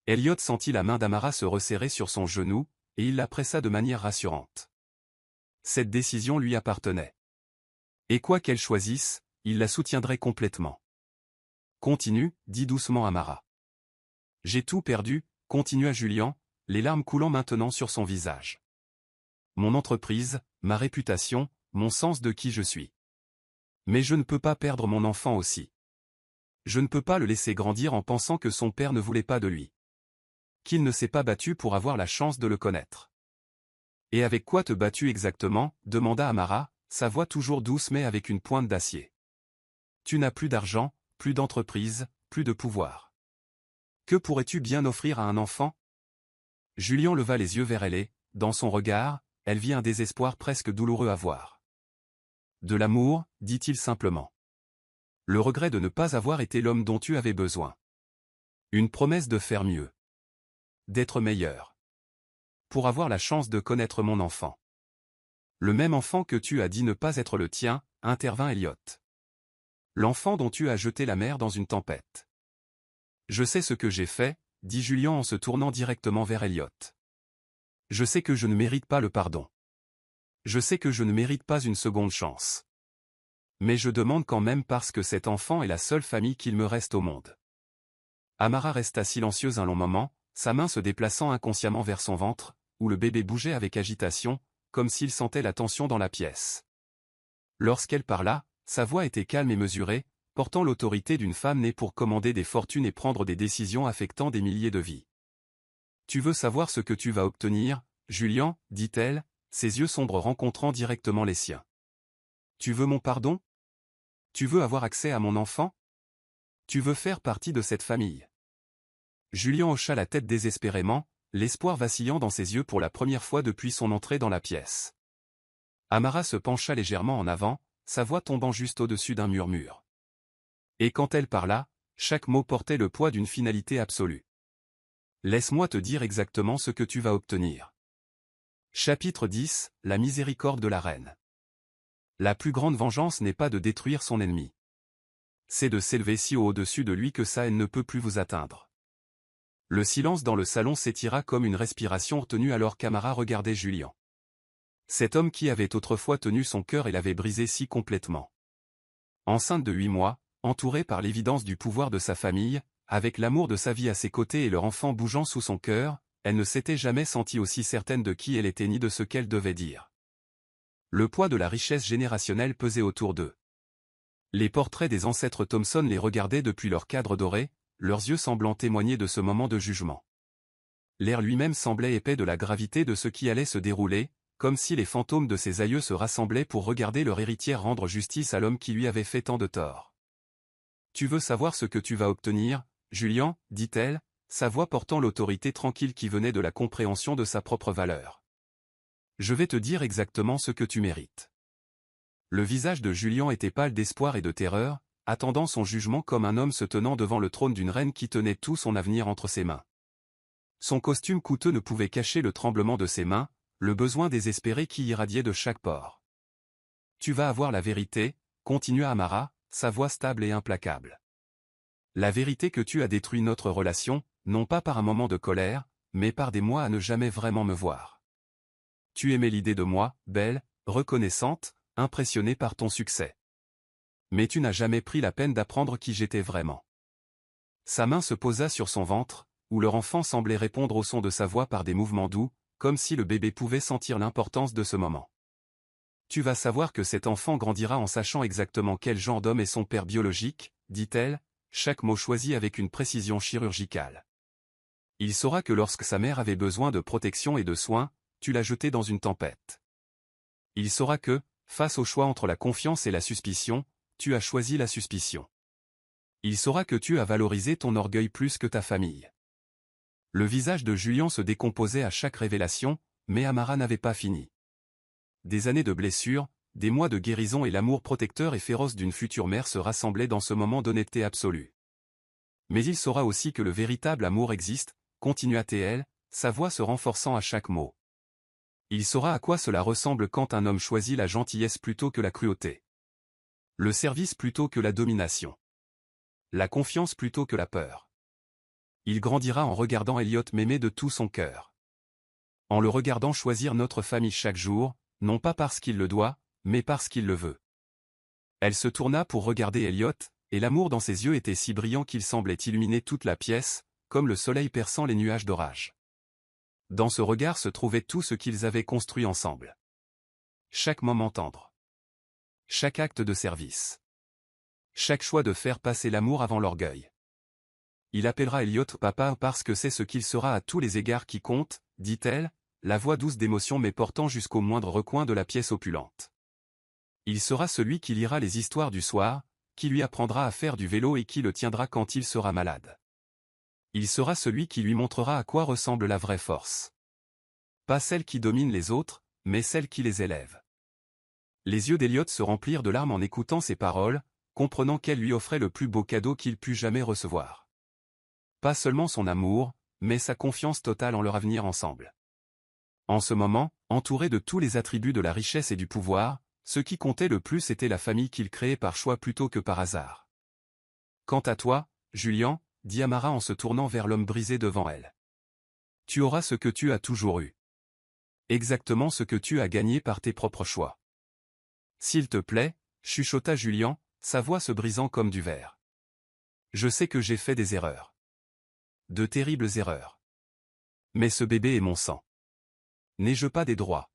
Elliot sentit la main d'Amara se resserrer sur son genou, et il la pressa de manière rassurante. Cette décision lui appartenait. Et quoi qu'elle choisisse, il la soutiendrait complètement. Continue, dit doucement Amara. J'ai tout perdu, continua Julian, les larmes coulant maintenant sur son visage. Mon entreprise, ma réputation, mon sens de qui je suis. Mais je ne peux pas perdre mon enfant aussi. Je ne peux pas le laisser grandir en pensant que son père ne voulait pas de lui. Qu'il ne s'est pas battu pour avoir la chance de le connaître. Et avec quoi te bats-tu exactement, demanda Amara, sa voix toujours douce mais avec une pointe d'acier. Tu n'as plus d'argent, plus d'entreprise, plus de pouvoir. Que pourrais-tu bien offrir à un enfant? Julian leva les yeux vers elle et, dans son regard, elle vit un désespoir presque douloureux à voir. De l'amour, dit-il simplement. Le regret de ne pas avoir été l'homme dont tu avais besoin. Une promesse de faire mieux. D'être meilleur. Pour avoir la chance de connaître mon enfant. Le même enfant que tu as dit ne pas être le tien, intervint Elliot. L'enfant dont tu as jeté la mer dans une tempête. Je sais ce que j'ai fait, dit Julian en se tournant directement vers Elliot. Je sais que je ne mérite pas le pardon. Je sais que je ne mérite pas une seconde chance. Mais je demande quand même parce que cet enfant est la seule famille qu'il me reste au monde. Amara resta silencieuse un long moment, sa main se déplaçant inconsciemment vers son ventre, où le bébé bougeait avec agitation, comme s'il sentait la tension dans la pièce. Lorsqu'elle parla, sa voix était calme et mesurée, portant l'autorité d'une femme née pour commander des fortunes et prendre des décisions affectant des milliers de vies. Tu veux savoir ce que tu vas obtenir, Julian, dit-elle, ses yeux sombres rencontrant directement les siens. Tu veux mon pardon? Tu veux avoir accès à mon enfant? Tu veux faire partie de cette famille? Julian hocha la tête désespérément, l'espoir vacillant dans ses yeux pour la première fois depuis son entrée dans la pièce. Amara se pencha légèrement en avant, sa voix tombant juste au-dessus d'un murmure. Et quand elle parla, chaque mot portait le poids d'une finalité absolue. Laisse-moi te dire exactement ce que tu vas obtenir. Chapitre 10, la miséricorde de la reine. La plus grande vengeance n'est pas de détruire son ennemi. C'est de s'élever si haut au-dessus de lui que sa haine ne peut plus vous atteindre. Le silence dans le salon s'étira comme une respiration retenue alors qu'Amara regardait Julian. Cet homme qui avait autrefois tenu son cœur et l'avait brisé si complètement. Enceinte de 8 mois, entourée par l'évidence du pouvoir de sa famille, avec l'amour de sa vie à ses côtés et leur enfant bougeant sous son cœur, elle ne s'était jamais sentie aussi certaine de qui elle était ni de ce qu'elle devait dire. Le poids de la richesse générationnelle pesait autour d'eux. Les portraits des ancêtres Thompson les regardaient depuis leur cadre doré, leurs yeux semblant témoigner de ce moment de jugement. L'air lui-même semblait épais de la gravité de ce qui allait se dérouler, comme si les fantômes de ses aïeux se rassemblaient pour regarder leur héritière rendre justice à l'homme qui lui avait fait tant de tort. « Tu veux savoir ce que tu vas obtenir, Julian » dit-elle, sa voix portant l'autorité tranquille qui venait de la compréhension de sa propre valeur. « Je vais te dire exactement ce que tu mérites. » Le visage de Julian était pâle d'espoir et de terreur, attendant son jugement comme un homme se tenant devant le trône d'une reine qui tenait tout son avenir entre ses mains. Son costume coûteux ne pouvait cacher le tremblement de ses mains, le besoin désespéré qui irradiait de chaque pore. « Tu vas avoir la vérité » continua Amara, sa voix stable et implacable. La vérité que tu as détruit notre relation, non pas par un moment de colère, mais par des mois à ne jamais vraiment me voir. Tu aimais l'idée de moi, belle, reconnaissante, impressionnée par ton succès. Mais tu n'as jamais pris la peine d'apprendre qui j'étais vraiment. Sa main se posa sur son ventre, où leur enfant semblait répondre au son de sa voix par des mouvements doux, comme si le bébé pouvait sentir l'importance de ce moment. Tu vas savoir que cet enfant grandira en sachant exactement quel genre d'homme est son père biologique, dit-elle, chaque mot choisi avec une précision chirurgicale. Il saura que lorsque sa mère avait besoin de protection et de soins, tu l'as jeté dans une tempête. Il saura que, face au choix entre la confiance et la suspicion, tu as choisi la suspicion. Il saura que tu as valorisé ton orgueil plus que ta famille. Le visage de Julien se décomposait à chaque révélation, mais Amara n'avait pas fini. Des années de blessures, des mois de guérison et l'amour protecteur et féroce d'une future mère se rassemblaient dans ce moment d'honnêteté absolue. Mais il saura aussi que le véritable amour existe, continua-t-elle, sa voix se renforçant à chaque mot. Il saura à quoi cela ressemble quand un homme choisit la gentillesse plutôt que la cruauté. Le service plutôt que la domination. La confiance plutôt que la peur. Il grandira en regardant Elliot m'aimer de tout son cœur. En le regardant choisir notre famille chaque jour, non pas parce qu'il le doit, mais parce qu'il le veut. Elle se tourna pour regarder Elliot, et l'amour dans ses yeux était si brillant qu'il semblait illuminer toute la pièce, comme le soleil perçant les nuages d'orage. Dans ce regard se trouvait tout ce qu'ils avaient construit ensemble. Chaque moment tendre. Chaque acte de service. Chaque choix de faire passer l'amour avant l'orgueil. Il appellera Elliot papa parce que c'est ce qu'il sera à tous les égards qui compte, dit-elle, la voix douce d'émotion mais portant jusqu'au moindre recoin de la pièce opulente. Il sera celui qui lira les histoires du soir, qui lui apprendra à faire du vélo et qui le tiendra quand il sera malade. Il sera celui qui lui montrera à quoi ressemble la vraie force. Pas celle qui domine les autres, mais celle qui les élève. Les yeux d'Elliot se remplirent de larmes en écoutant ces paroles, comprenant qu'elle lui offrait le plus beau cadeau qu'il pût jamais recevoir. Pas seulement son amour, mais sa confiance totale en leur avenir ensemble. En ce moment, entouré de tous les attributs de la richesse et du pouvoir, ce qui comptait le plus était la famille qu'il créait par choix plutôt que par hasard. Quant à toi, Julien, dit Amara en se tournant vers l'homme brisé devant elle. Tu auras ce que tu as toujours eu. Exactement ce que tu as gagné par tes propres choix. S'il te plaît, chuchota Julien, sa voix se brisant comme du verre. Je sais que j'ai fait des erreurs. De terribles erreurs. Mais ce bébé est mon sang. N'ai-je pas des droits?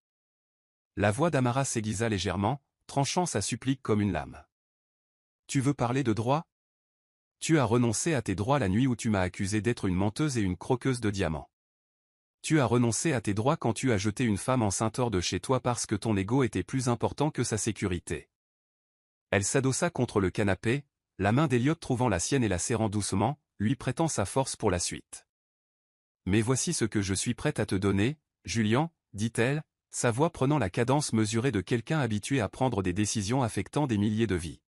La voix d'Amara s'aiguisa légèrement, tranchant sa supplique comme une lame. Tu veux parler de droits? Tu as renoncé à tes droits la nuit où tu m'as accusé d'être une menteuse et une croqueuse de diamants. Tu as renoncé à tes droits quand tu as jeté une femme enceinte hors de chez toi parce que ton ego était plus important que sa sécurité. Elle s'adossa contre le canapé, la main d'Elliot trouvant la sienne et la serrant doucement, lui prêtant sa force pour la suite. Mais voici ce que je suis prête à te donner, Julien, dit-elle, sa voix prenant la cadence mesurée de quelqu'un habitué à prendre des décisions affectant des milliers de vies.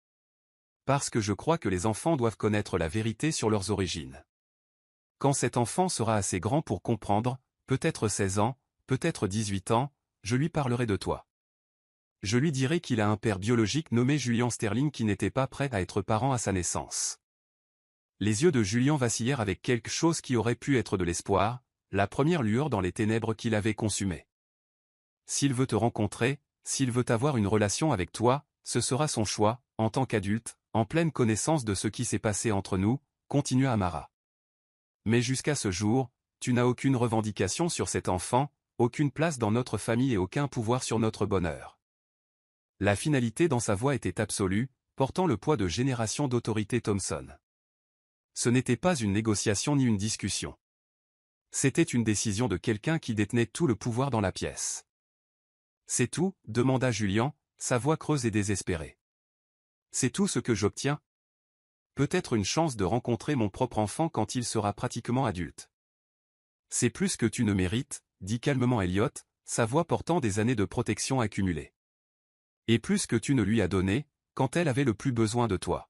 Parce que je crois que les enfants doivent connaître la vérité sur leurs origines. Quand cet enfant sera assez grand pour comprendre, peut-être 16 ans, peut-être 18 ans, je lui parlerai de toi. Je lui dirai qu'il a un père biologique nommé Julien Sterling qui n'était pas prêt à être parent à sa naissance. Les yeux de Julien vacillèrent avec quelque chose qui aurait pu être de l'espoir, la première lueur dans les ténèbres qui l'avaient consumé. S'il veut te rencontrer, s'il veut avoir une relation avec toi, ce sera son choix, en tant qu'adulte, en pleine connaissance de ce qui s'est passé entre nous, continua Amara. Mais jusqu'à ce jour, tu n'as aucune revendication sur cet enfant, aucune place dans notre famille et aucun pouvoir sur notre bonheur. La finalité dans sa voix était absolue, portant le poids de générations d'autorité Thompson. Ce n'était pas une négociation ni une discussion. C'était une décision de quelqu'un qui détenait tout le pouvoir dans la pièce. C'est tout, demanda Julien, sa voix creuse et désespérée. C'est tout ce que j'obtiens? Peut-être une chance de rencontrer mon propre enfant quand il sera pratiquement adulte. C'est plus que tu ne mérites, dit calmement Elliot, sa voix portant des années de protection accumulées. Et plus que tu ne lui as donné, quand elle avait le plus besoin de toi.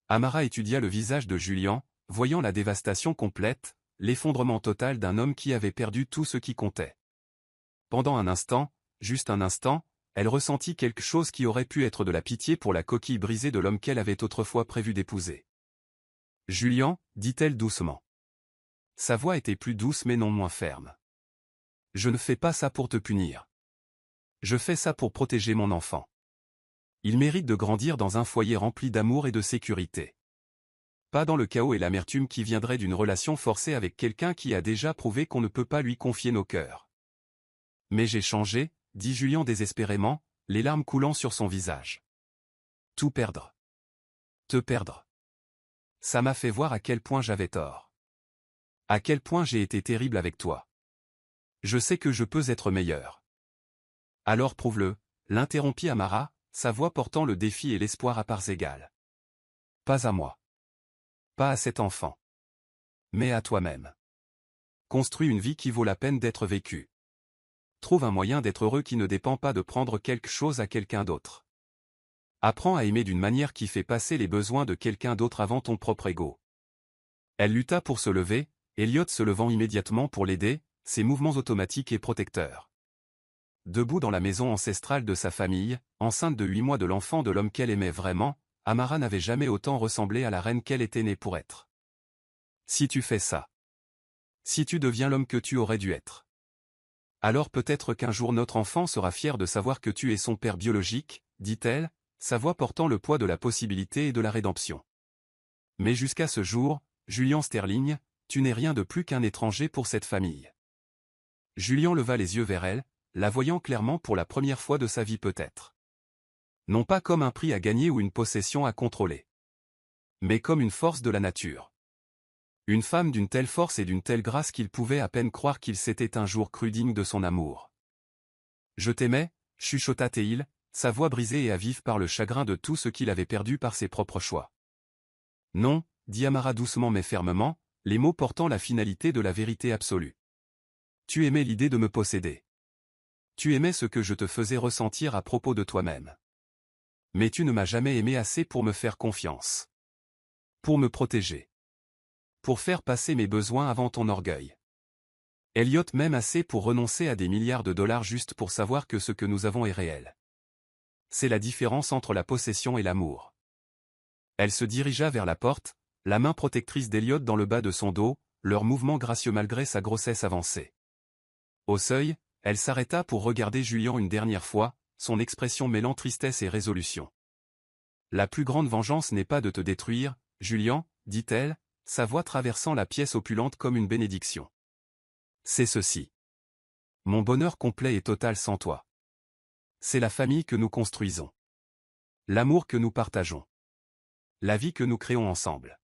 Amara étudia le visage de Julien, voyant la dévastation complète, l'effondrement total d'un homme qui avait perdu tout ce qui comptait. Pendant un instant, juste un instant, elle ressentit quelque chose qui aurait pu être de la pitié pour la coquille brisée de l'homme qu'elle avait autrefois prévu d'épouser. « Julian » dit-elle doucement. Sa voix était plus douce mais non moins ferme. « Je ne fais pas ça pour te punir. Je fais ça pour protéger mon enfant. Il mérite de grandir dans un foyer rempli d'amour et de sécurité. Pas dans le chaos et l'amertume qui viendraient d'une relation forcée avec quelqu'un qui a déjà prouvé qu'on ne peut pas lui confier nos cœurs. » « Mais j'ai changé » dit Julian désespérément, les larmes coulant sur son visage. « Tout perdre. Te perdre. Ça m'a fait voir à quel point j'avais tort. À quel point j'ai été terrible avec toi. Je sais que je peux être meilleur. » « Alors prouve-le » l'interrompit Amara, sa voix portant le défi et l'espoir à parts égales. « Pas à moi. Pas à cet enfant. Mais à toi-même. Construis une vie qui vaut la peine d'être vécue. Trouve un moyen d'être heureux qui ne dépend pas de prendre quelque chose à quelqu'un d'autre. Apprends à aimer d'une manière qui fait passer les besoins de quelqu'un d'autre avant ton propre ego. » Elle lutta pour se lever, Elliot se levant immédiatement pour l'aider, ses mouvements automatiques et protecteurs. Debout dans la maison ancestrale de sa famille, enceinte de 8 mois de l'enfant de l'homme qu'elle aimait vraiment, Amara n'avait jamais autant ressemblé à la reine qu'elle était née pour être. « Si tu fais ça. Si tu deviens l'homme que tu aurais dû être. Alors peut-être qu'un jour notre enfant sera fier de savoir que tu es son père biologique, » dit-elle, sa voix portant le poids de la possibilité et de la rédemption. « Mais jusqu'à ce jour, Julian Sterling, tu n'es rien de plus qu'un étranger pour cette famille. » Julian leva les yeux vers elle, la voyant clairement pour la première fois de sa vie peut-être. Non pas comme un prix à gagner ou une possession à contrôler. Mais comme une force de la nature. Une femme d'une telle force et d'une telle grâce qu'il pouvait à peine croire qu'il s'était un jour cru digne de son amour. « Je t'aimais » chuchota Théil, sa voix brisée et à vif par le chagrin de tout ce qu'il avait perdu par ses propres choix. « Non » dit Amara doucement mais fermement, les mots portant la finalité de la vérité absolue. « Tu aimais l'idée de me posséder. Tu aimais ce que je te faisais ressentir à propos de toi-même. Mais tu ne m'as jamais aimé assez pour me faire confiance. Pour me protéger. Pour faire passer mes besoins avant ton orgueil. Elliot m'aime assez pour renoncer à des milliards de dollars juste pour savoir que ce que nous avons est réel. C'est la différence entre la possession et l'amour. » Elle se dirigea vers la porte, la main protectrice d'Elliot dans le bas de son dos, leur mouvement gracieux malgré sa grossesse avancée. Au seuil, elle s'arrêta pour regarder Julian une dernière fois, son expression mêlant tristesse et résolution. « La plus grande vengeance n'est pas de te détruire, Julian, » dit-elle, sa voix traversant la pièce opulente comme une bénédiction. « C'est ceci. Mon bonheur complet et total sans toi. C'est la famille que nous construisons. L'amour que nous partageons. La vie que nous créons ensemble.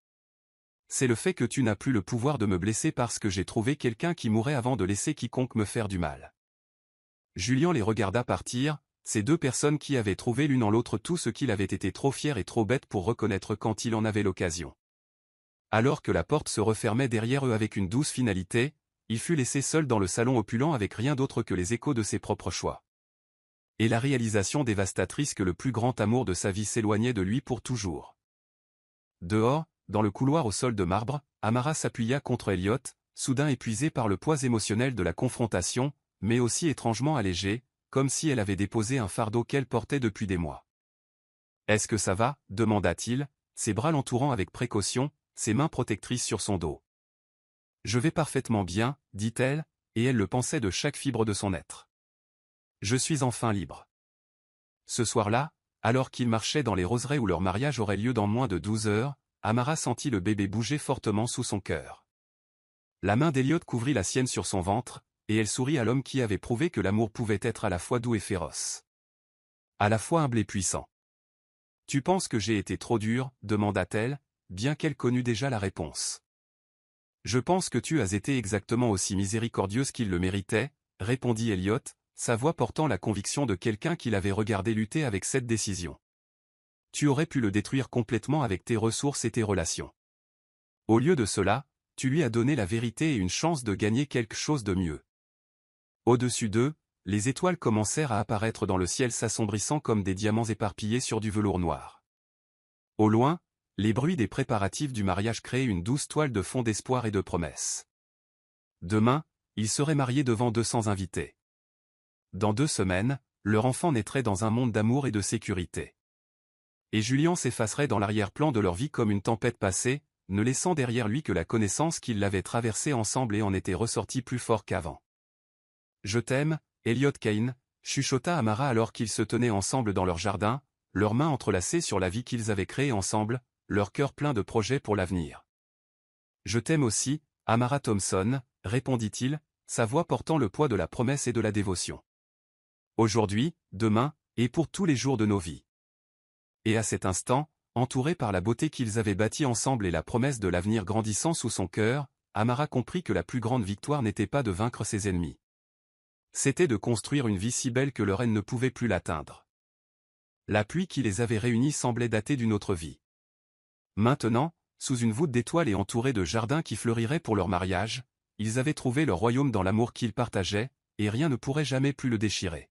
C'est le fait que tu n'as plus le pouvoir de me blesser parce que j'ai trouvé quelqu'un qui mourrait avant de laisser quiconque me faire du mal. » Julian les regarda partir, ces deux personnes qui avaient trouvé l'une en l'autre tout ce qu'il avait été trop fier et trop bête pour reconnaître quand il en avait l'occasion. Alors que la porte se refermait derrière eux avec une douce finalité, il fut laissé seul dans le salon opulent avec rien d'autre que les échos de ses propres choix. Et la réalisation dévastatrice que le plus grand amour de sa vie s'éloignait de lui pour toujours. Dehors, dans le couloir au sol de marbre, Amara s'appuya contre Elliot, soudain épuisé par le poids émotionnel de la confrontation, mais aussi étrangement allégé, comme si elle avait déposé un fardeau qu'elle portait depuis des mois. « Est-ce que ça va » demanda-t-il, ses bras l'entourant avec précaution, ses mains protectrices sur son dos. « Je vais parfaitement bien » dit-elle, et elle le pensait de chaque fibre de son être. « Je suis enfin libre. » Ce soir-là, alors qu'ils marchaient dans les roseraies où leur mariage aurait lieu dans moins de 12 heures, Amara sentit le bébé bouger fortement sous son cœur. La main d'Elliot couvrit la sienne sur son ventre, et elle sourit à l'homme qui avait prouvé que l'amour pouvait être à la fois doux et féroce. À la fois humble et puissant. « Tu penses que j'ai été trop dur » demanda-t-elle, bien qu'elle connût déjà la réponse. « Je pense que tu as été exactement aussi miséricordieuse qu'il le méritait, » répondit Elliot, sa voix portant la conviction de quelqu'un qui l'avait regardé lutter avec cette décision. « Tu aurais pu le détruire complètement avec tes ressources et tes relations. Au lieu de cela, tu lui as donné la vérité et une chance de gagner quelque chose de mieux. » Au-dessus d'eux, les étoiles commencèrent à apparaître dans le ciel s'assombrissant comme des diamants éparpillés sur du velours noir. Au loin, les bruits des préparatifs du mariage créaient une douce toile de fond d'espoir et de promesses. Demain, ils seraient mariés devant 200 invités. Dans 2 semaines, leur enfant naîtrait dans un monde d'amour et de sécurité. Et Julien s'effacerait dans l'arrière-plan de leur vie comme une tempête passée, ne laissant derrière lui que la connaissance qu'ils l'avaient traversée ensemble et en étaient ressortis plus forts qu'avant. « Je t'aime, Elliot Kane », chuchota Amara alors qu'ils se tenaient ensemble dans leur jardin, leurs mains entrelacées sur la vie qu'ils avaient créée ensemble, leur cœur plein de projets pour l'avenir. « Je t'aime aussi, Amara Thompson », répondit-il, sa voix portant le poids de la promesse et de la dévotion. « Aujourd'hui, demain, et pour tous les jours de nos vies. » Et à cet instant, entourés par la beauté qu'ils avaient bâtie ensemble et la promesse de l'avenir grandissant sous son cœur, Amara comprit que la plus grande victoire n'était pas de vaincre ses ennemis. C'était de construire une vie si belle que leur haine ne pouvait plus l'atteindre. La pluie qui les avait réunis semblait dater d'une autre vie. Maintenant, sous une voûte d'étoiles et entourés de jardins qui fleuriraient pour leur mariage, ils avaient trouvé leur royaume dans l'amour qu'ils partageaient, et rien ne pourrait jamais plus le déchirer.